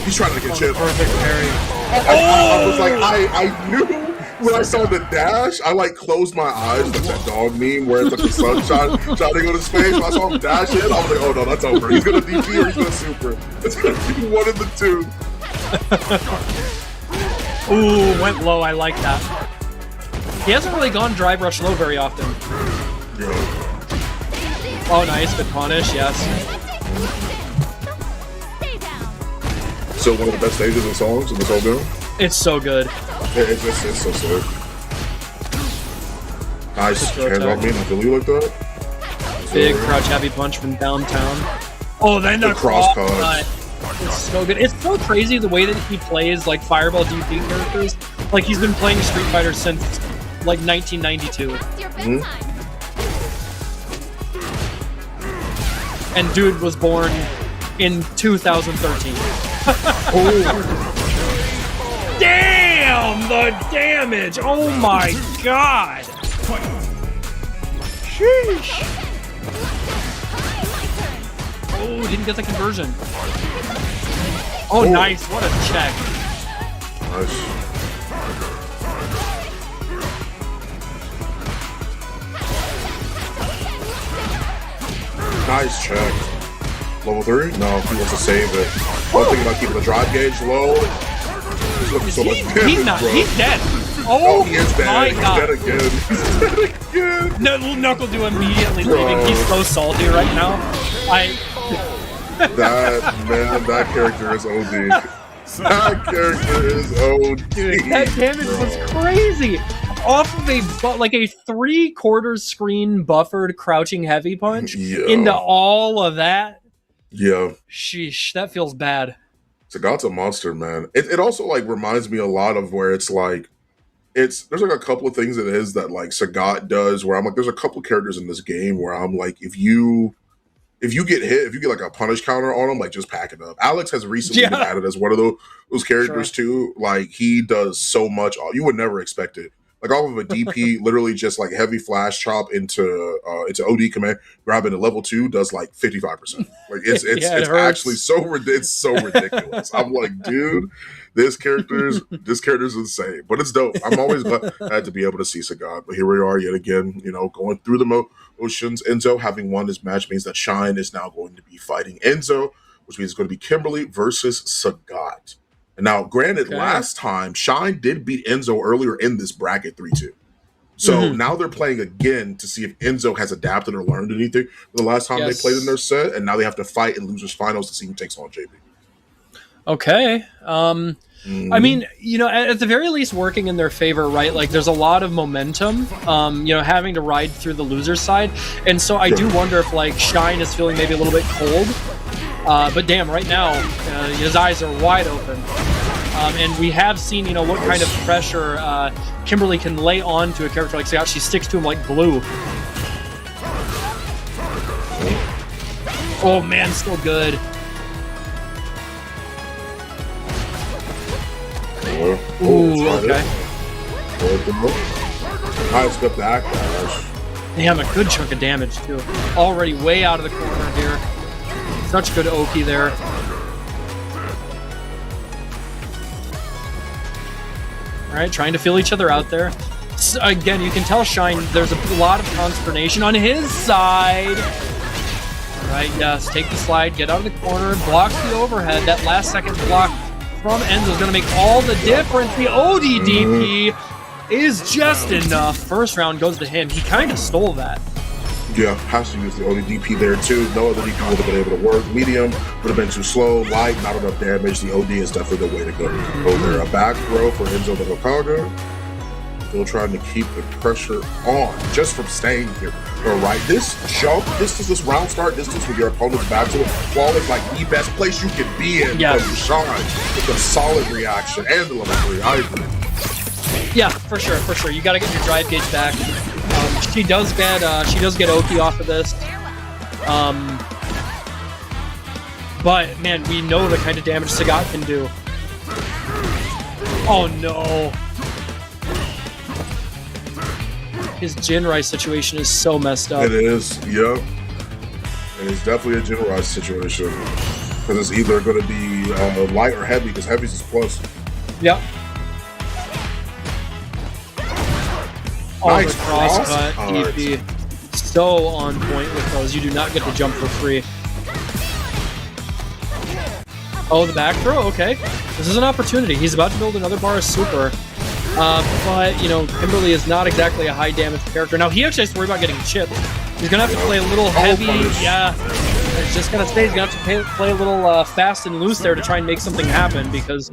He's trying to get chipped. Perfect parry. I was like, I knew when I saw the dash, I like closed my eyes, like that dog meme where it's like the sun shining on his face. When I saw him dash in, I was like, oh no, that's over. He's gonna DP or he's gonna super. It's gonna be one of the two. Ooh, went low. I like that. He hasn't really gone drive rush low very often. Yeah. Oh, nice. Good punish. Yes. So one of the best stages and songs in this whole game. It's so good. It's so sick. Nice. Hands off me, not feel you like that. Big crouch heavy punch from downtown. Oh, then the cross cut. It's so good. It's so crazy the way that he plays like Fireball DP characters. Like he's been playing Street Fighter since like 1992. Mm-hmm. And dude was born in 2013. Oh. Damn the damage! Oh my god! Sheesh! Oh, didn't get the conversion. Oh, nice! What a check! Nice. Nice check. Level 3? No, he wants to save it. I'm thinking about keeping the drive gauge low. He's looking so much damage, he's not. bro. He's dead. Oh, he is dead. my god! He's dead again. He's dead again. No, Knuckle Do immediately leaving. He's so salty right now. That character is OD. That character is OD. Dude, that damage was crazy. Off of a 3/4 screen buffered crouching heavy punch into all of that. Yeah. Sheesh, that feels bad. Sagat's a monster, man. It also like reminds me a lot of where it's like there's like a couple of things it is that like Sagat does where I'm like there's a couple of characters in this game where I'm like if you get hit, if you get like a punish counter on him, like just pack it up. Alex has recently been added as one of those characters too. Like he does so much. You would never expect it. Like off of a DP, literally just like heavy flash chop into OD command, grab into level 2 does like 55%. Like it's actually so ridiculous. I'm like, dude, this character's insane, but it's dope. I'm always glad to be able to see Sagat. But here we are yet again, going through the motions. Enzo having won this match means that Shine is now going to be fighting Enzo, which means it's going to be Kimberly versus Sagat. And now, granted, last time Shine did beat Enzo earlier in this bracket 3-2. So now they're playing again to see if Enzo has adapted or learned anything the last time they played in their set, and now they have to fight in losers finals to see who takes on JB. Okay. I mean, at the very least, working in their favor, right? Like, there's a lot of momentum, having to ride through the loser side. And so I do wonder if, like, Shine is feeling maybe a little bit cold. But damn, right now, his eyes are wide open. And we have seen, what kind of pressure Kimberly can lay on to a character like Sagat. She sticks to him like glue. Oh, man, still good. Ooh, okay. Nice, got the act dash. Damn, a good chunk of damage, too. Already way out of the corner here. Such good Oki there. All right, trying to feel each other out there. So, again, you can tell Shine, there's a lot of consternation on his side. All right, yes, take the slide, get out of the corner, block the overhead. That last second block from Enzo is going to make all the difference. The ODDP is just enough. First round goes to him. He kind of stole that. Yeah, has to use the ODDP there too. No other DP would have been able to work. Medium would have been too slow. Light, not enough damage. The OD is definitely the way to go. Over a back throw for Enzo the Hokage. still trying to keep the pressure on just from staying here. All right, this jump distance, this round start distance with your opponent's back to it, wall is like the best place you can be in. Yeah. Shine with a solid reaction and the level 3. I agree. Yeah, for sure, for sure. You got to get your drive gauge back. She does get Oki off of this. But man, we know the kind of damage Sagat can do. Oh no. His Jinrai situation is so messed up. It is, yep. It is definitely a Jinrai situation. Because it's either going to be light or heavy, because heavy's is plus. Yep. Oh, Nice the crosscut, cross EP. So on point with those. You do not get to jump for free. Oh, the back throw? Okay. This is an opportunity. He's about to build another bar of super. But, you know, Kimberly is not exactly a high damage character. Now, he actually has to worry about getting chipped. He's going to have to play a little heavy. Yeah. It's just going to stay. He's going to have to play a little fast and loose there to try and make something happen. Because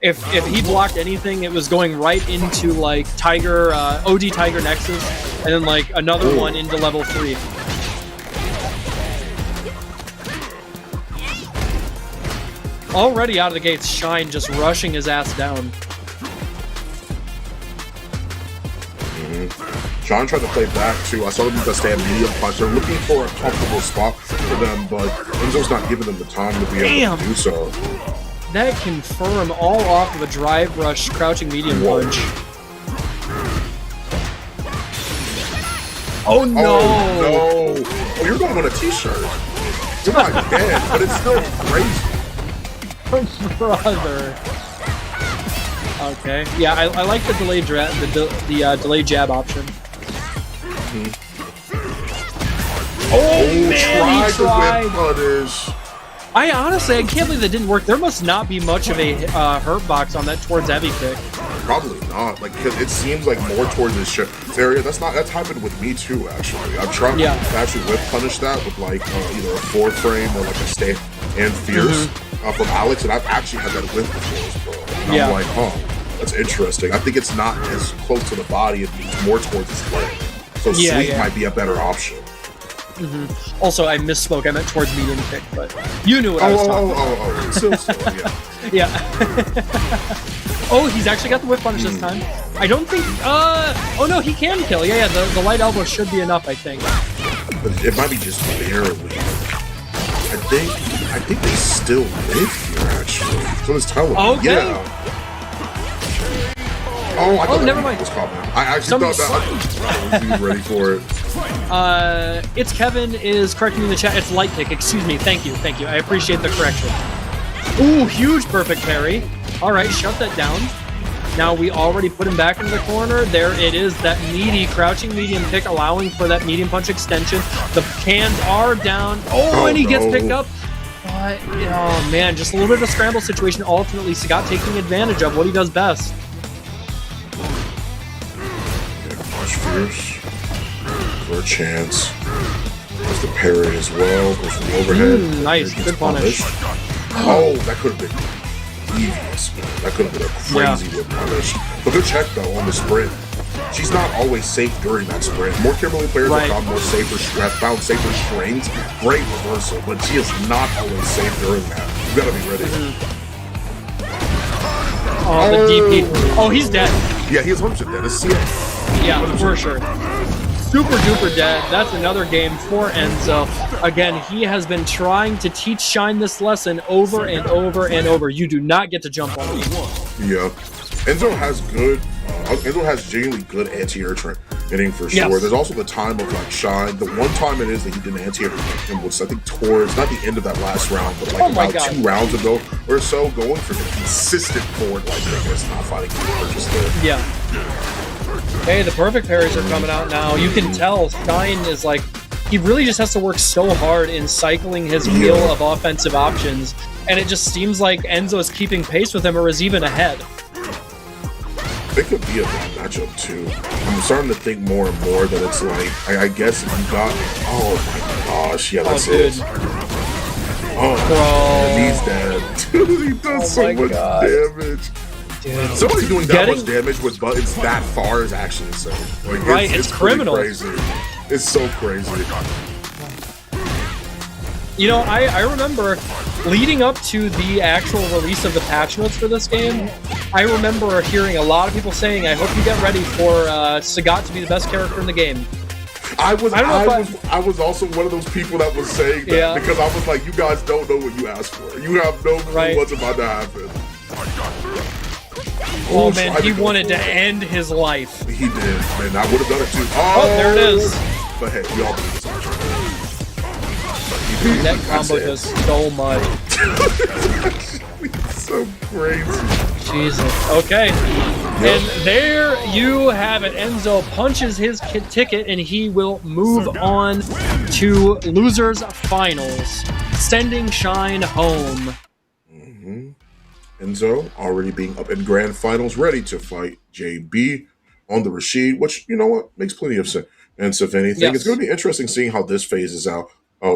if he blocked anything, it was going right into, like, Tiger, OD Tiger Nexus. And then, like, another one into level 3. Already out of the gates, Shine just rushing his ass down. John tried to play back too. I saw them just stand medium punch. They're looking for a comfortable spot for them, but Enzo's not giving them the time to be able to do so. That confirm all off of a drive rush, crouching medium punch. Oh no! Oh no! Oh, you're going on a t-shirt. You're not dead, but it's still crazy. Brother. Okay. Yeah, I like the delayed delayed jab option. Oh man, he tried. I honestly, I can't believe that didn't work. There must not be much of a hurt box on that towards heavy kick. Probably not, like, because it seems like more towards this area. That's happened with me too. Actually, I've tried to actually whip punish that with like either a 4-frame or like a stay and fierce from Alex, and I've actually had that whip before, bro. And I'm like, that's interesting. I think it's not as close to the body; it's more towards his leg. So sweep might be a better option. Also, I misspoke. I meant towards medium kick, but you knew what I was talking about. Still, yeah. Oh, he's actually got the whip punish this time. I don't think. Oh no, he can kill. Yeah. The light elbow should be enough, I think. But it might be just barely. I think they still live here, actually. So it's telling. Okay. Yeah. Oh, I thought never mind. Was caught, I actually thought that I was ready for it. It's Kevin is correcting me in the chat. It's light kick. Excuse me. Thank you. I appreciate the correction. Ooh, huge perfect parry. All right, shut that down. Now we already put him back into the corner. There it is, that meaty crouching medium kick, allowing for that medium punch extension. The cans are down. Oh, and he gets picked up. But, oh man, just a little bit of a scramble situation. Ultimately, Sagat taking advantage of what he does best. Punch fierce for a chance. There's the parry as well. Goes from overhead. Nice, good punish. Oh, that could have been devious, man. That could have been a crazy whip punish. But good check though on the sprint. She's not always safe during that sprint. More Kimberly players have found safer strings. Great reversal, but she is not always safe during that. You gotta be ready. Oh, the DP. Oh, he's dead. Yeah, he's 100% dead. It's CF. Yeah, for sure. Super duper dead. That's another game for Enzo. Again, he has been trying to teach Shine this lesson over and over and over. You do not get to jump on me. Yeah. Enzo has genuinely good anti-air hitting for sure. Yes. There's also the time of like Shine. The one time it is that he did an anti-air him was I think towards not the end of that last round, but like about 2 rounds ago or so, going for the consistent forward like this, not fighting just there. Yeah. Hey, the perfect parries are coming out now. You can tell Shine is like, he really just has to work so hard in cycling his wheel of offensive options, and it just seems like Enzo is keeping pace with him or is even ahead. It could be a big matchup too. I'm starting to think more and more that it's like, I guess if you got, oh my gosh, yeah, that's it. Oh, bro. And he's dead. Dude, he does so much damage. Somebody doing that much damage with buttons that far is actually insane. Like, right, it's criminal. Crazy. It's so crazy. You know, I remember leading up to the actual release of the patch notes for this game, I remember hearing a lot of people saying, I hope you get ready for Sagat to be the best character in the game. I was also one of those people that was saying that because I was like, you guys don't know what you asked for. You have no clue what's about to happen. Oh man, he wanted to end his life. He did, man. I would have done it too. Oh, there it is. But hey, we all believe this option. That combo does so much. It's so crazy. Jesus. Okay. And there you have it. Enzo punches his ticket and he will move on to losers finals, sending Shine home. Enzo already being up in grand finals, ready to fight JB on the Rashid, which, you know what, makes plenty of sense. And so if anything, it's going to be interesting seeing how this phases out.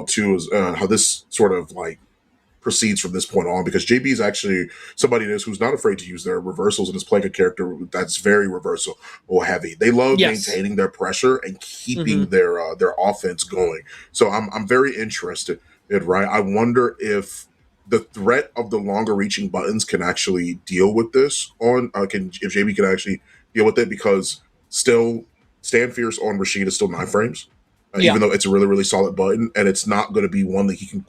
Too, is how this sort of like proceeds from this point on, because JB is actually somebody who's not afraid to use their reversals and is playing a character that's very reversal or heavy. They love maintaining their pressure and keeping their offense going. So I'm very interested. Right, I wonder if the threat of the longer reaching buttons can actually deal with this on if JB can actually deal with it, because still Stand Fierce on Rashid is still 9 frames. Even though it's a really, really solid button, and it's not going to be one that he can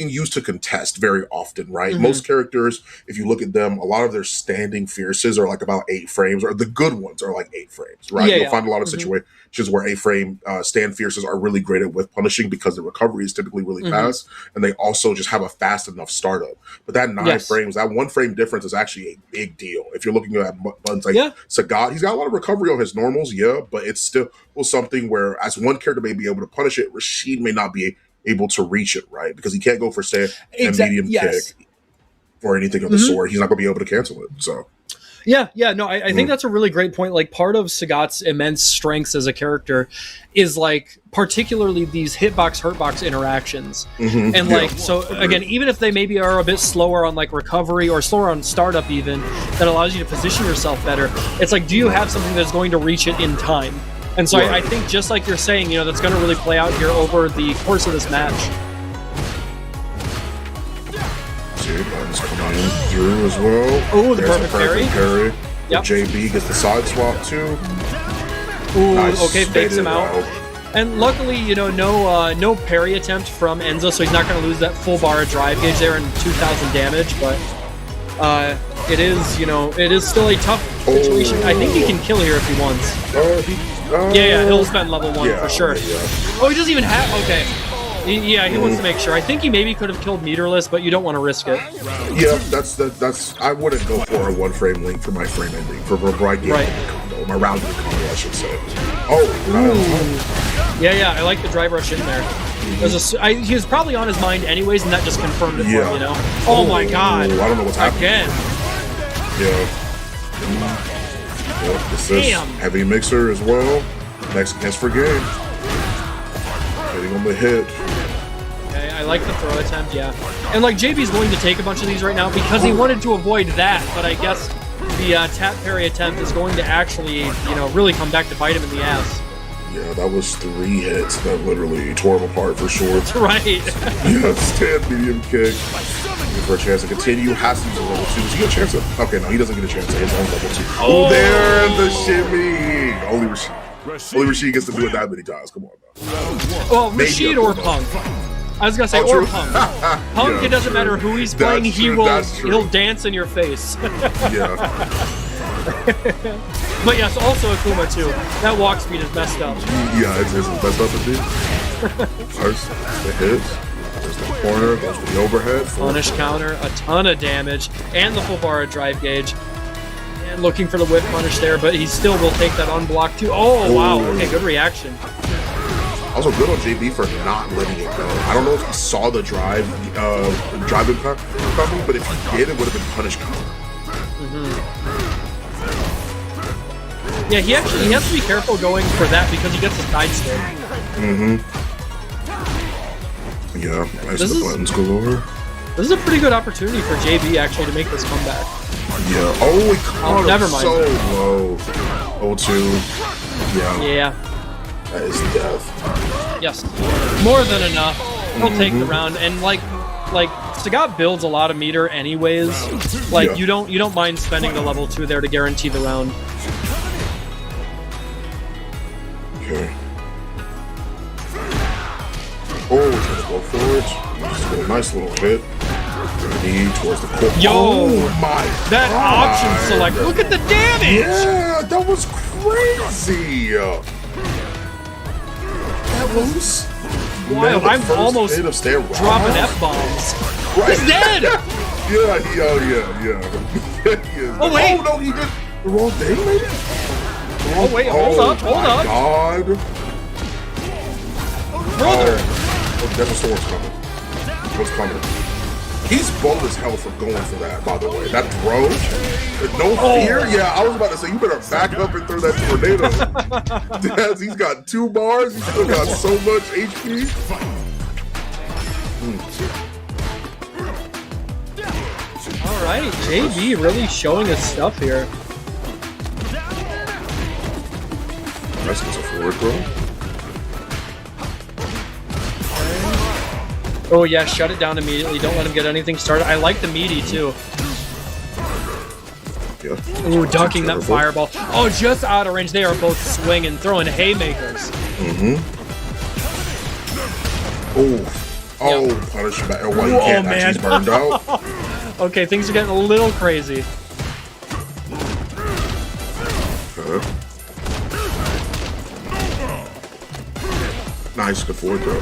use to contest very often, right? Most characters, if you look at them, a lot of their standing fierces are like about 8 frames, or the good ones are like 8 frames, right? You'll find a lot of situations where 8 frame stand fierces are really great at with punishing, because the recovery is typically really fast, and they also just have a fast enough startup. But that 9 frames, that 1 frame difference is actually a big deal. If you're looking at buttons like Sagat, he's got a lot of recovery on his normals, but it's still something where as one character may be able to punish it, Rashid may not be able to reach it, right? Because he can't go for stand and medium kick or anything of the sort. He's not going to be able to cancel it. So I think that's a really great point. Like, part of Sagat's immense strengths as a character is like particularly these hitbox hurtbox interactions. And like, so again, even if they maybe are a bit slower on like recovery or slower on startup, even that allows you to position yourself better, it's like, do you have something that's going to reach it in time? And so I think, just like you're saying, you know, that's going to really play out here over the course of this match. Buttons coming in through as well. Oh, the perfect parry. Yep. JB gets the side swap too. Ooh, nice. Okay, fakes him out. And luckily, you know, no parry attempt from Enzo, so he's not going to lose that full bar of drive gauge there and 2,000 damage. But it is, you know, it is still a tough situation. I think he can kill here if he wants. He'll spend level 1 for sure. Oh, he doesn't even have. Okay. He wants to make sure. I think he maybe could have killed meterless, but you don't want to risk it. Yeah, that's. I wouldn't go for a 1 frame link for my frame ending for bright game combo, my round combo, I should say. I like the drive rush in there. He was probably on his mind anyways, and that just confirmed it for him, you know. Oh my god! I don't know what's happening. Again. This is heavy mixer as well. Next for game. Hitting on the hit. Okay, I like the throw attempt, And like, JB's willing to take a bunch of these right now because he wanted to avoid that, but I guess the tap parry attempt is going to actually, you know, really come back to bite him in the ass. Yeah, that was 3 hits that literally tore him apart for sure. Right. Stand medium kick. For a chance to continue, has to use a level 2. Does he get a chance to? Okay, no, he doesn't get a chance to his own level 2. Oh, there, the shimmy. Only Rashid gets to do it that many times. Come on, now. Well, Rashid or Punk. I was gonna say, or Punk. Punk, it doesn't matter who he's playing, he'll dance in your face. But yes, also Akuma too. That walk speed is messed up. Yeah, it's messed up indeed. First, the hits. There's the corner, goes to the overhead. Punish counter, a ton of damage, and the full bar of drive gauge. And looking for the whip punish there, but he still will take that unblocked too. Oh, wow. Okay, good reaction. Also good on JB for not letting it go. I don't know if he saw the driving coming, but if he did, it would have been punish counter. Yeah, he has to be careful going for that because he gets a side stick. Yeah, nice the buttons galore. This is a pretty good opportunity for JB actually to make this comeback. Yeah. Oh, he caught him never mind. so low. 0-2. Yeah. Yeah. That is death. Yes. More than enough. He'll take the round, and like Sagat builds a lot of meter anyways. Like you don't mind spending the level 2 there to guarantee the round. Okay. Oh, he's gonna go for it. Just get a nice little hit. Knee towards the core. Yo! Oh my That God. option select. Look at the damage! Yeah, that was crazy. That was wild. I'm almost hit of Stan dropping Ross. F-bombs. Right. He's dead! yeah. Oh, wait. Oh, no, he did the wrong thing, maybe? Oh, wait, hold up. My God. Brother! Oh, Desert Storm's coming. What's coming? He's bold as hell for going for that, by the way. That throw, with no fear. Yeah, I was about to say, you better back up and throw that tornado. Daz, he's got 2 bars. He's still got so much HP. All right, JB really showing his stuff here. That's just a forward throw. Oh yeah, shut it down immediately. Don't let him get anything started. I like the meaty too. Yeah. Ooh, dunking that fireball. Oh, just out of range. They are both swinging, throwing haymakers. Oh, punish back. Oh, well, you can't actually. He's burned out. Okay, things are getting a little crazy. Okay. Nice, good forward throw.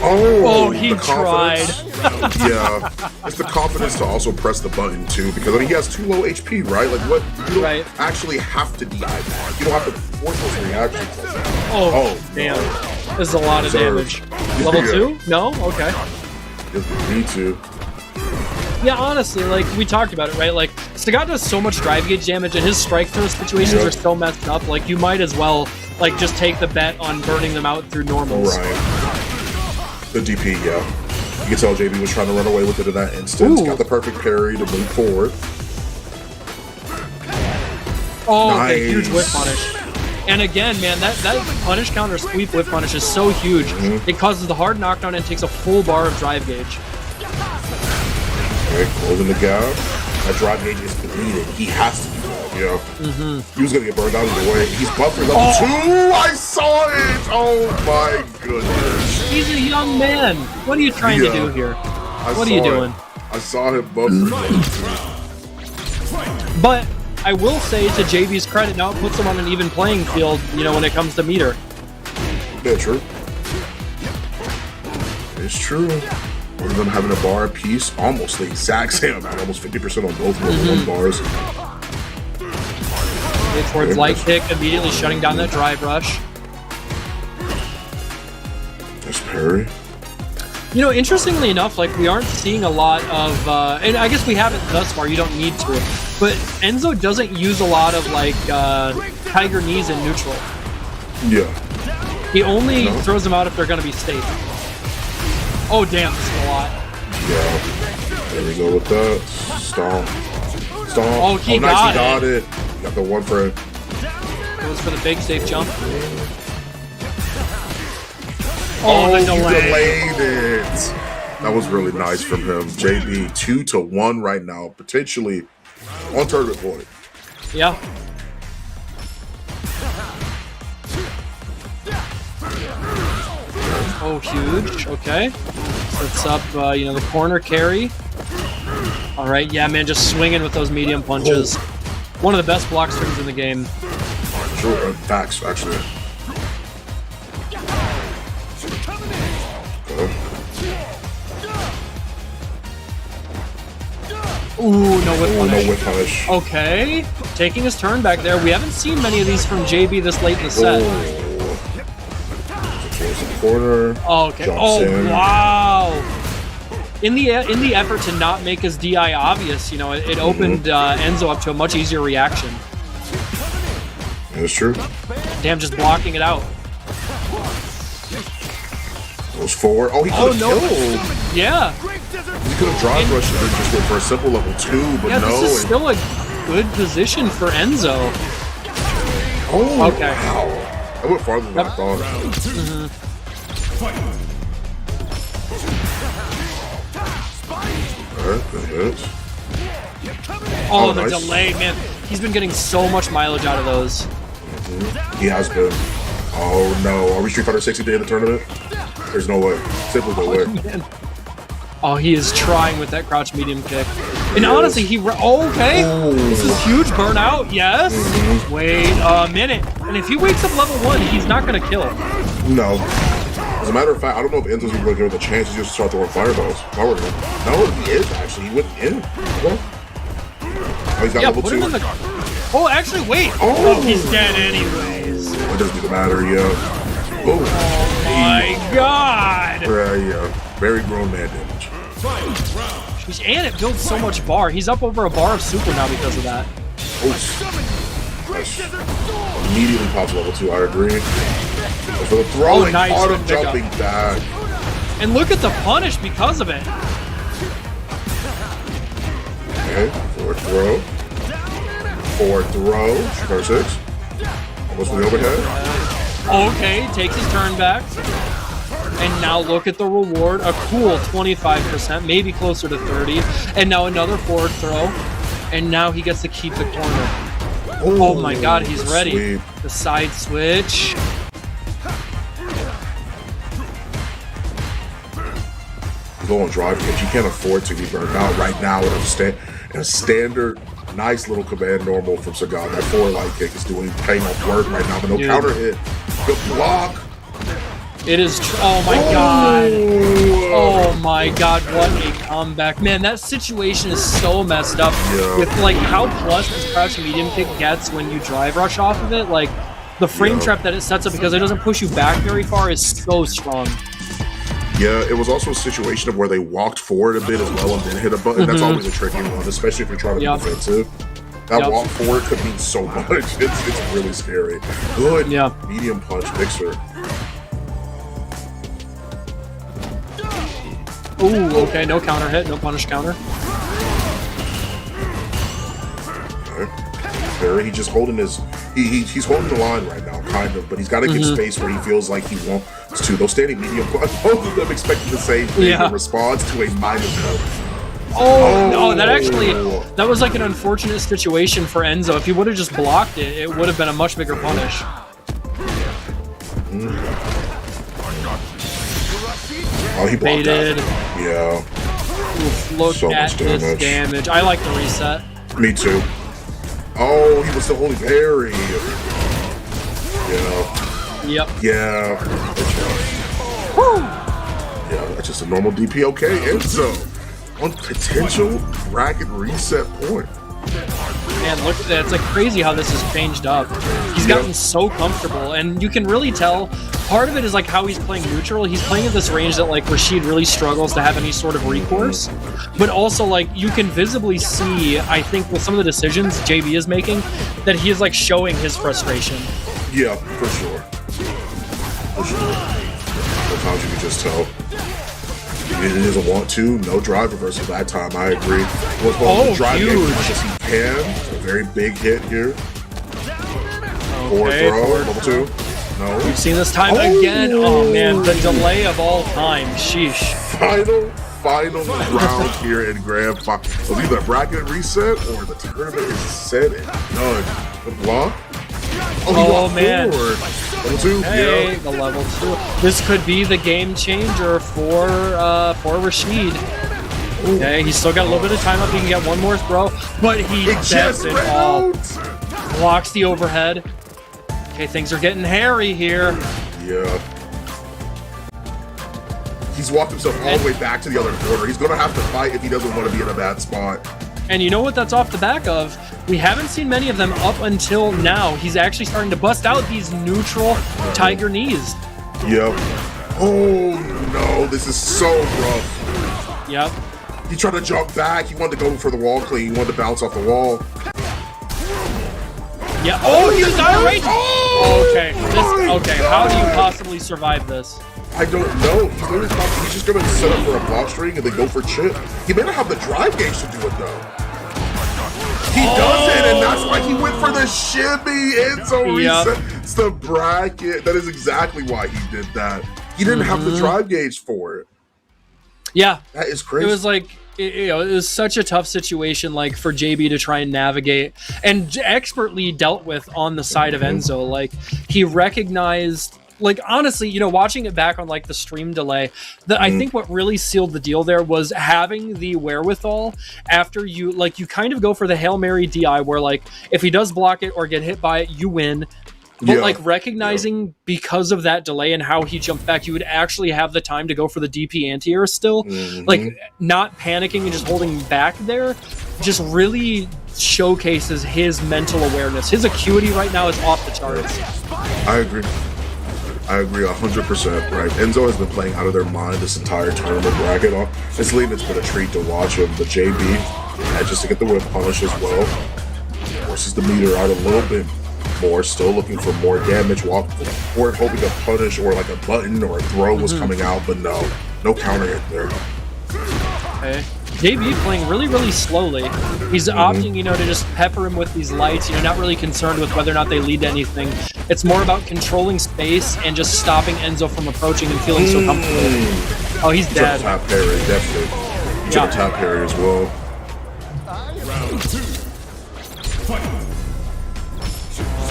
Oh, he tried. Yeah, it's the confidence to also press the button too, because I mean he has 2 low HP, right? Like what? You don't actually have to DI that. You don't have to force those reactions like that. Oh damn! No. This is a lot of damage. Level 2? No? Okay. Me too. Yeah, honestly, like we talked about it, right? Like Sagat does so much drive gauge damage, and his strike throw situations are so messed up. Like you might as well like just take the bet on burning them out through normals. Right. The DP, yeah. You can tell JB was trying to run away with it in that instance. Got the perfect parry to move forward. Oh, nice. Okay, huge whip punish. And again, man, that punish counter sweep whip punish is so huge. It causes the hard knockdown and takes a full bar of drive gauge. Okay, closing the gap. That drive gauge is depleted. He has to do that, you know. He was going to get burned out either way. He's buffering level 2. I saw it. Oh my goodness. He's a young man. What are you trying to do here? What are you doing? I saw him buffering level 2. But I will say, to JB's credit, now it puts him on an even playing field, you know, when it comes to meter. Yeah, true. It's true. Both of them having a bar apiece, almost the exact same amount, almost 50% on both level 1 bars. Towards light kick, immediately shutting down that drive rush. There's parry. You know, interestingly enough, like we aren't seeing a lot of, and I guess we haven't thus far. You don't need to, but Enzo doesn't use a lot of like tiger knees in neutral. Yeah. He only throws them out if they're going to be safe. Oh damn, this is a lot. Yeah. There we go with that. Stomp. Stomp. Oh, he nice, got it. Got the one for it. Goes for the big safe jump. Oh, the delay. Delayed it. That was really nice from him. JB 2-1 right now, potentially on tournament point. Yeah. Oh, huge. Okay. Sets up, you know, the corner carry. All right, yeah, man, just swinging with those medium punches. One of the best block strings in the game. Sure, facts, actually. Ooh, no whip punish. No whip punish. Okay, taking his turn back there. We haven't seen many of these from JB this late in the set. Towards the corner. Oh, okay. Oh, wow. In the effort to not make his DI obvious, you know, it opened Enzo up to a much easier reaction. That's true. Damn, just blocking it out. Goes forward. Oh, he could have killed. Yeah. He could have drive rushed and just went for a simple level 2, but yeah, no. This is still a good position for Enzo. Oh, okay. Wow. I went farther than I thought. Alright, that hits. Oh, the nice. delay, man. He's been getting so much mileage out of those. He has been. Oh no, are we Street Fighter 6 at the end of the tournament? There's no way. Simply no way. Man. Oh, he is trying with that crouch medium kick. And honestly, okay. This is huge burnout, yes. Wait a minute. And if he wakes up level 1, he's not going to kill. No. As a matter of fact, I don't know if Enzo's really given the chance to just start throwing fireballs. No, he is actually. He went in. Oh, he's got level 2. Oh, actually, wait. Oh, he's dead anyways. It doesn't even matter, yeah. Oh my god. Yeah. Very grown man damage. And it builds so much bar. He's up over a bar of super now because of that. Oh, nice. Immediately pops level 2, I agree. For the throwing, nice. auto jumping back. And look at the punish because of it. Okay, forward throw. Forward throw. Street 6. Almost with the overhead. Okay, takes his turn back. And now look at the reward. A cool 25%, maybe closer to 30. And now another forward throw. And now he gets to keep the corner. Oh my god, he's ready. Sweep. The side switch. Go on drive kick. You can't afford to be burned out right now in a standard, nice little command normal from Sagan. That forward light kick is paying off work right now, but no counter hit. Good block. It is. Oh my god. Oh my god. What a comeback. Man, that situation is so messed up. With like how plus this crouching medium kick gets when you drive rush off of it. Like the frame trap that it sets up because it doesn't push you back very far is so strong. Yeah, it was also a situation of where they walked forward a bit as well and then hit a button. That's always a tricky one, especially if you're trying to be defensive. That walk forward could mean so much. It's really scary. Good medium punch mixer. Ooh, okay, no counter hit, no punish counter. Okay. He's just holding he's holding the line right now, kind of, but he's got to get space where he feels like he wants to. Those standing medium, both of them expecting the same thing in response to a minus mode. Oh, no, that was like an unfortunate situation for Enzo. If he would have just blocked it, it would have been a much bigger punish. Oh, he blocked baited. That. Yeah. Oof, look so at this damage. I like the reset. Me too. Oh, he was the only parry. Yeah. Yep. Yeah. Woo. Yeah, that's just a normal DP. Okay, Enzo on potential bracket reset point. Man, look at that. It's like crazy how this has changed up. He's gotten so comfortable, and you can really tell part of it is like how he's playing neutral. He's playing at this range that like Rashid really struggles to have any sort of recourse. But also like you can visibly see, I think with some of the decisions JB is making, that he is like showing his frustration. Yeah, for sure. For sure. Sometimes you can just tell. He doesn't want to. No drive reversal that time. I agree. Was drive game as much as he can. A very big hit here. Forward throw, level 2. No. We've seen this time again. Oh man, the delay of all time. Sheesh. Final round here in Grand Final. It was either a bracket reset or the tournament is set and done. The block. Oh man. Forward. Level 2. Hey, the level 2. This could be the game changer for Rashid. Okay, he's still got a little bit of time up. He can get one more throw, but he just it all. Blocks the overhead. Okay, things are getting hairy here. Yeah. He's walked himself all the way back to the other corner. He's going to have to fight if he doesn't want to be in a bad spot. And you know what that's off the back of? We haven't seen many of them up until now. He's actually starting to bust out these neutral tiger knees. Yep. Oh, no. This is so rough. Yep. He tried to jump back. He wanted to go for the wall clean. He wanted to bounce off the wall. Yeah. Oh, he was out of range. Okay. Okay. How do you possibly survive this? I don't know. He's just gonna set up for a block string and then go for chip. He may not have the drive gauge to do it though. He doesn't, and that's why he went for the shimmy. Enzo resets the bracket. That is exactly why he did that. He didn't have the drive gauge for it. Yeah, that is crazy. It was like it was such a tough situation, like for JB to try and navigate and expertly dealt with on the side of Enzo. Like he recognized. Like, honestly, watching it back on, like, the stream delay, I think what really sealed the deal there was having the wherewithal after you kind of go for the Hail Mary DI where, like, if he does block it or get hit by it, you win. But, like, recognizing because of that delay and how he jumped back, you would actually have the time to go for the DP anti-air still. Like, not panicking and just holding back there just really showcases his mental awareness. His acuity right now is off the charts. I agree 100%, right? Enzo has been playing out of their mind this entire tournament bracket. Honestly, it's been a treat to watch him. The JB just to get the whip punish as well. Forces the meter out a little bit more, still looking for more damage. Or hoping a punish or like a button or a throw was coming out, but no counter hit there. Okay. JB playing really, really slowly. He's opting, to just pepper him with these lights, not really concerned with whether or not they lead to anything. It's more about controlling space and just stopping Enzo from approaching and feeling so comfortable. Oh, he's dead. Top parry, definitely. He took a top parry as well.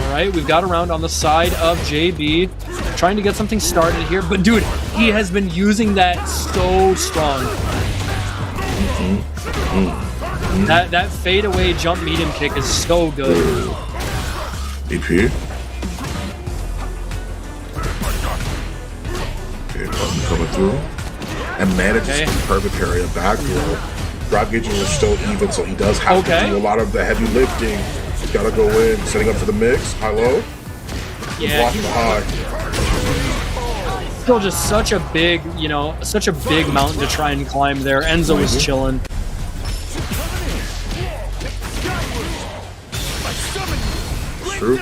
All right, we've got a round on the side of JB, trying to get something started here. But, dude, he has been using that so strong. That fadeaway jump medium kick is so good. EP. Okay, button coming through. And manages to perfect parry a back throw. Drive gauges are still even, so he does have to do a lot of the heavy lifting. He's got to go in, setting up for the mix. High-low. Blocking the high. Still just such a big, such a big mountain to try and climb there. Enzo was chilling. True.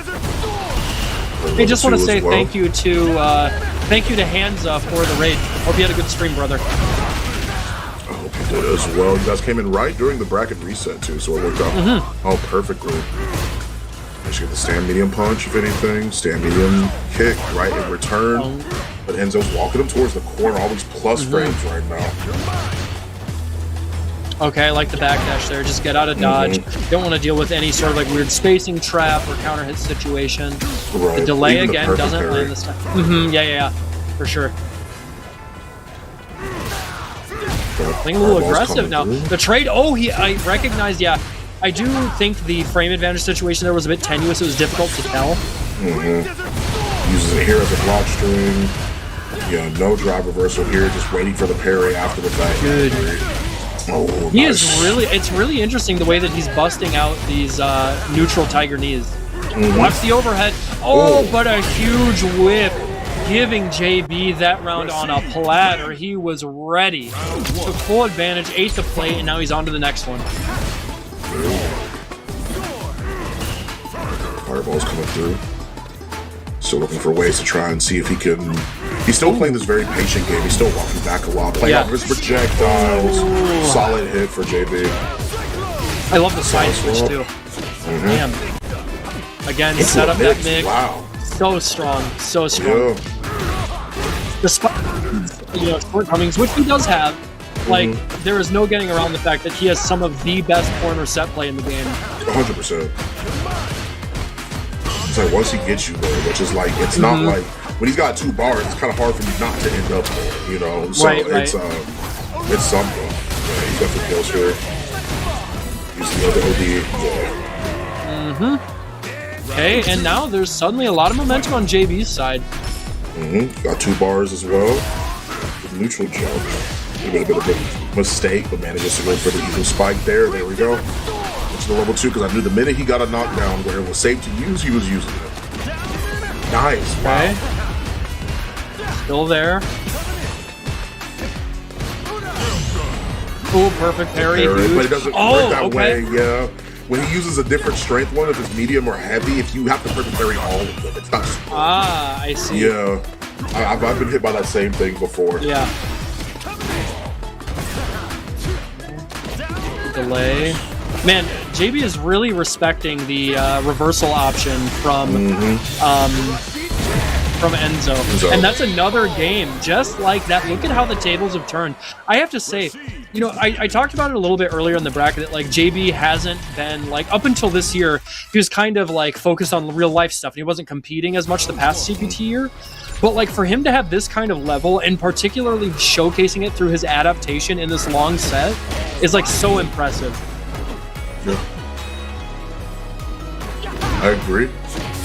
Hey, just want to say thank you to Hansa for the raid. Hope you had a good stream, brother. I hope you did as well. You guys came in right during the bracket reset too, so it worked out perfectly. I should get the stand medium punch, if anything. Stand medium kick right in return. But Enzo's walking him towards the corner. All these plus frames right now. Okay, I like the backdash there. Just get out of dodge. Don't want to deal with any sort of like weird spacing trap or counter hit situation. The delay again doesn't land this time. Yeah, for sure. Playing a little aggressive now. The trade. I recognized. Yeah, I do think the frame advantage situation there was a bit tenuous. It was difficult to tell. Uses it here as a block string. Yeah, no drive reversal here. Just waiting for the parry after the fact. Good. He is it's really interesting the way that he's busting out these neutral tiger knees. Watch the overhead. But a huge whip, giving JB that round on a platter. He was ready. Took full advantage, ate the plate, and now he's on to the next one. Fireball's coming through. Still looking for ways to try and see if he can... He's still playing this very patient game. He's still walking back a while, playing off his projectiles. Solid hit for JB. I love the side switch too. Damn. Again, set up that mix. Wow. So strong. So strong. Despite shortcomings, which he does have, like, there is no getting around the fact that he has some of the best corner set play in the game. 100%. It's like once he gets you there, which is like, it's not like, when he's got 2 bars, it's kind of hard for you not to end up there, So it's something. Yeah, he definitely kills here. Use the other OD. Okay, and now there's suddenly a lot of momentum on JB's side. Got 2 bars as well. With neutral jump. A bit of a mistake, but manages to go for the eagle spike there. There we go. Into the level 2, because I knew the minute he got a knockdown where it was safe to use, he was using it. Nice. Wow. Still there. Perfect parry. But it doesn't work that way, yeah. When he uses a different strength one, if it's medium or heavy, if you have to perfect parry all of them, it's not super. I see. Yeah. I've been hit by that same thing before. Yeah. Delay. Man, JB is really respecting the reversal option from Enzo. And that's another game just like that. Look at how the tables have turned. I have to say, you know, I talked about it a little bit earlier in the bracket that, like, JB hasn't been, like, up until this year, he was kind of, like, focused on real life stuff, and he wasn't competing as much the past CPT year. But, like, for him to have this kind of level, and particularly showcasing it through his adaptation in this long set, is, like, so impressive. Yeah. I agree.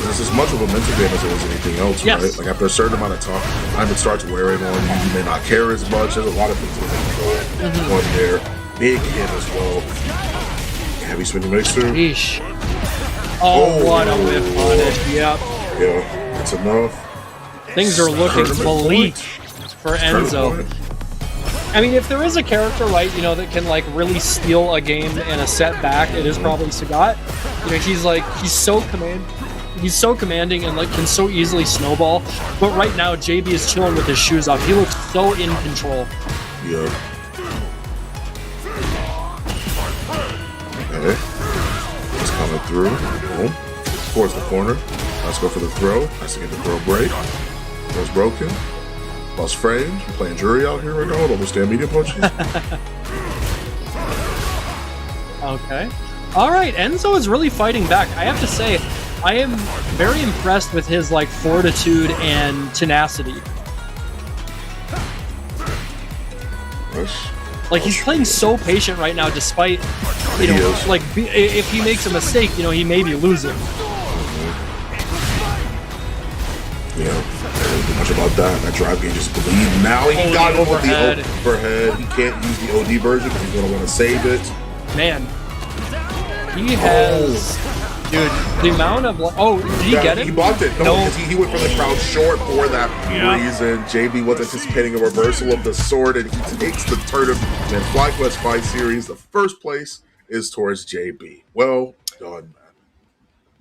It's as much of a mental game as it is anything else, right? Like, after a certain amount of time it starts wearing on you. You may not care as much. There's a lot of things that can go on there. Big hit as well. Heavy spinning mixer. Yeesh. Oh, what a whip on it. Yep. Yeah, it's enough. Things are looking bleak for Enzo. I mean, if there is a character, right, you know, that can, like, really steal a game and a set back, it is probably Sagat. You know, he's so commanding and, like, can so easily snowball. But right now, JB is chilling with his shoes off. He looks so in control. Yeah. Okay. It's coming through. Boom. Towards the corner. Let's go for the throw. Has to get the throw break. Throw's broken. Lost frames. Playing jury out here right now. Don't understand media punches. Okay. All right. Enzo is really fighting back. I have to say, I am very impressed with his, like, fortitude and tenacity. Like, he's playing so patient right now, despite, you know, like, if he makes a mistake, you know, he may be losing. Yeah, don't do much about that. That drive game just bleed. Now he got over the overhead. He can't use the OD version because he's going to want to save it. Man, he has... Dude, the amount of... did he get it? He blocked it. No, because he went for the crowd short for that reason. JB was anticipating a reversal of the sword, and he takes the tournament and FlyQuest Fight Series. The first place is towards JB. Well done, man.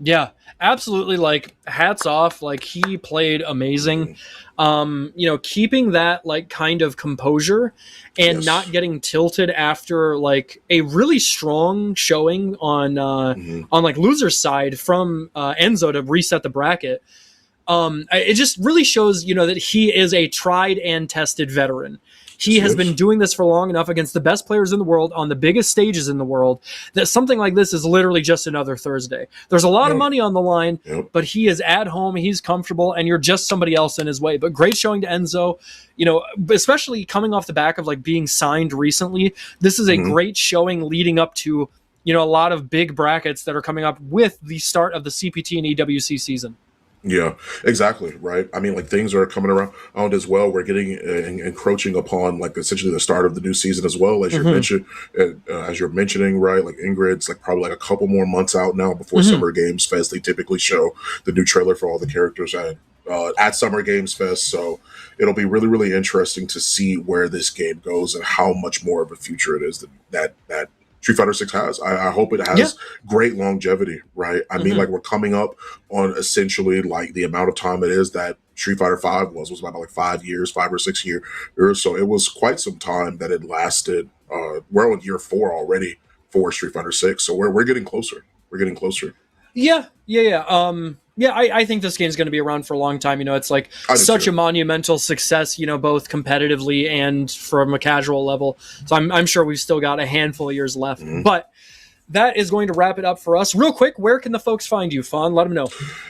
Yeah, absolutely. Like, hats off. Like, he played amazing. You know, keeping that, like, kind of composure and not getting tilted after, like, a really strong showing on like loser's side from Enzo to reset the bracket. It just really shows, you know, that he is a tried and tested veteran. He has been doing this for long enough against the best players in the world on the biggest stages in the world that something like this is literally just another Thursday. There's a lot of money on the line, but he is at home, he's comfortable, and you're just somebody else in his way. But great showing to Enzo, you know, especially coming off the back of, like, being signed recently. This is a great showing leading up to, you know, a lot of big brackets that are coming up with the start of the CPT and EWC season. Yeah, exactly. Right. I mean, like, things are coming around as well. We're getting encroaching upon, like, essentially the start of the new season as well, as you're mentioning, right? Like, Ingrid's, like, probably like a couple more months out now before Summer Games Fest. They typically show the new trailer for all the characters at Summer Games Fest. So it'll be really, really interesting to see where this game goes and how much more of a future it is that Street Fighter 6 has. I hope it has great longevity, right? I mean, like, we're coming up on essentially, like, the amount of time it is that Street Fighter 5 was about, like, 5 or 6 years. So it was quite some time that it lasted. We're on year 4 already for Street Fighter 6. So we're getting closer. We're getting closer. Yeah. I think this game's going to be around for a long time. You know, it's like such a monumental success, you know, both competitively and from a casual level. So I'm sure we've still got a handful of years left. But that is going to wrap it up for us. Real quick, where can the folks find you, Fawn? Let them know.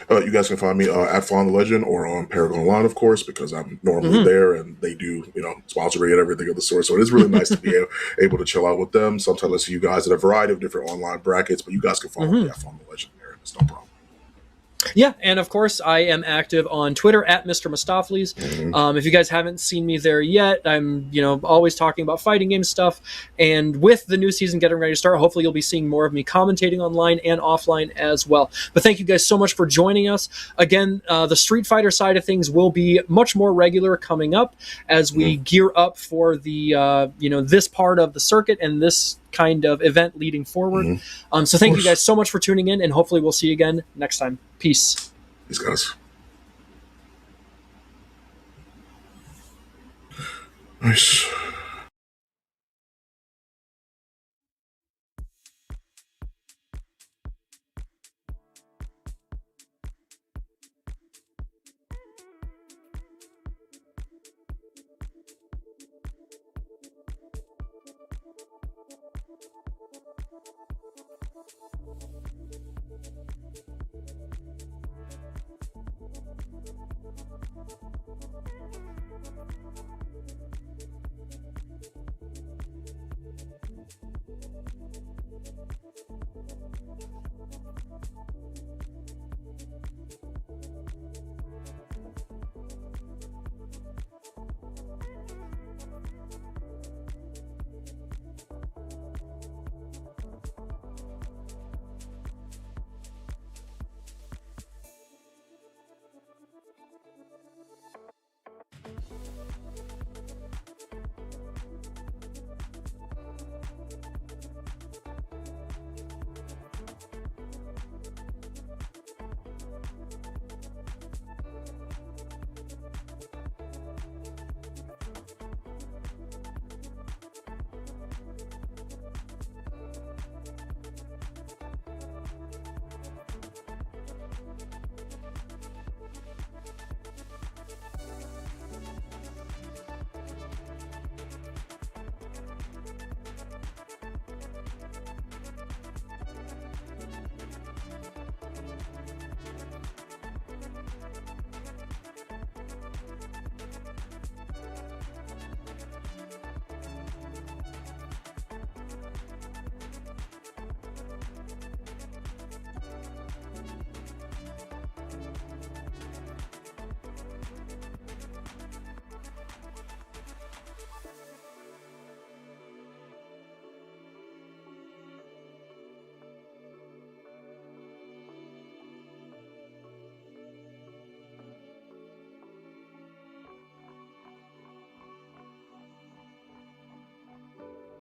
You guys can find me at Fawn the Legend or on Paragon Online, of course, because I'm normally there and they do, you know, sponsor me and everything of the sort. So it is really nice to be able to chill out with them. Sometimes I see you guys at a variety of different online brackets, but you guys can follow me at Fawn the Legend there. It's no problem. Yeah, and of course, I am active on Twitter at Mr. Mustaflis. If you guys haven't seen me there yet, I'm, you know, always talking about fighting game stuff. And with the new season getting ready to start, hopefully you'll be seeing more of me commentating online and offline as well. But thank you guys so much for joining us. Again, the Street Fighter side of things will be much more regular coming up as we gear up for the, you know, this part of the circuit and this kind of event leading forward. So thank you guys so much for tuning in, and hopefully we'll see you again next time. Peace. Peace, guys. Nice.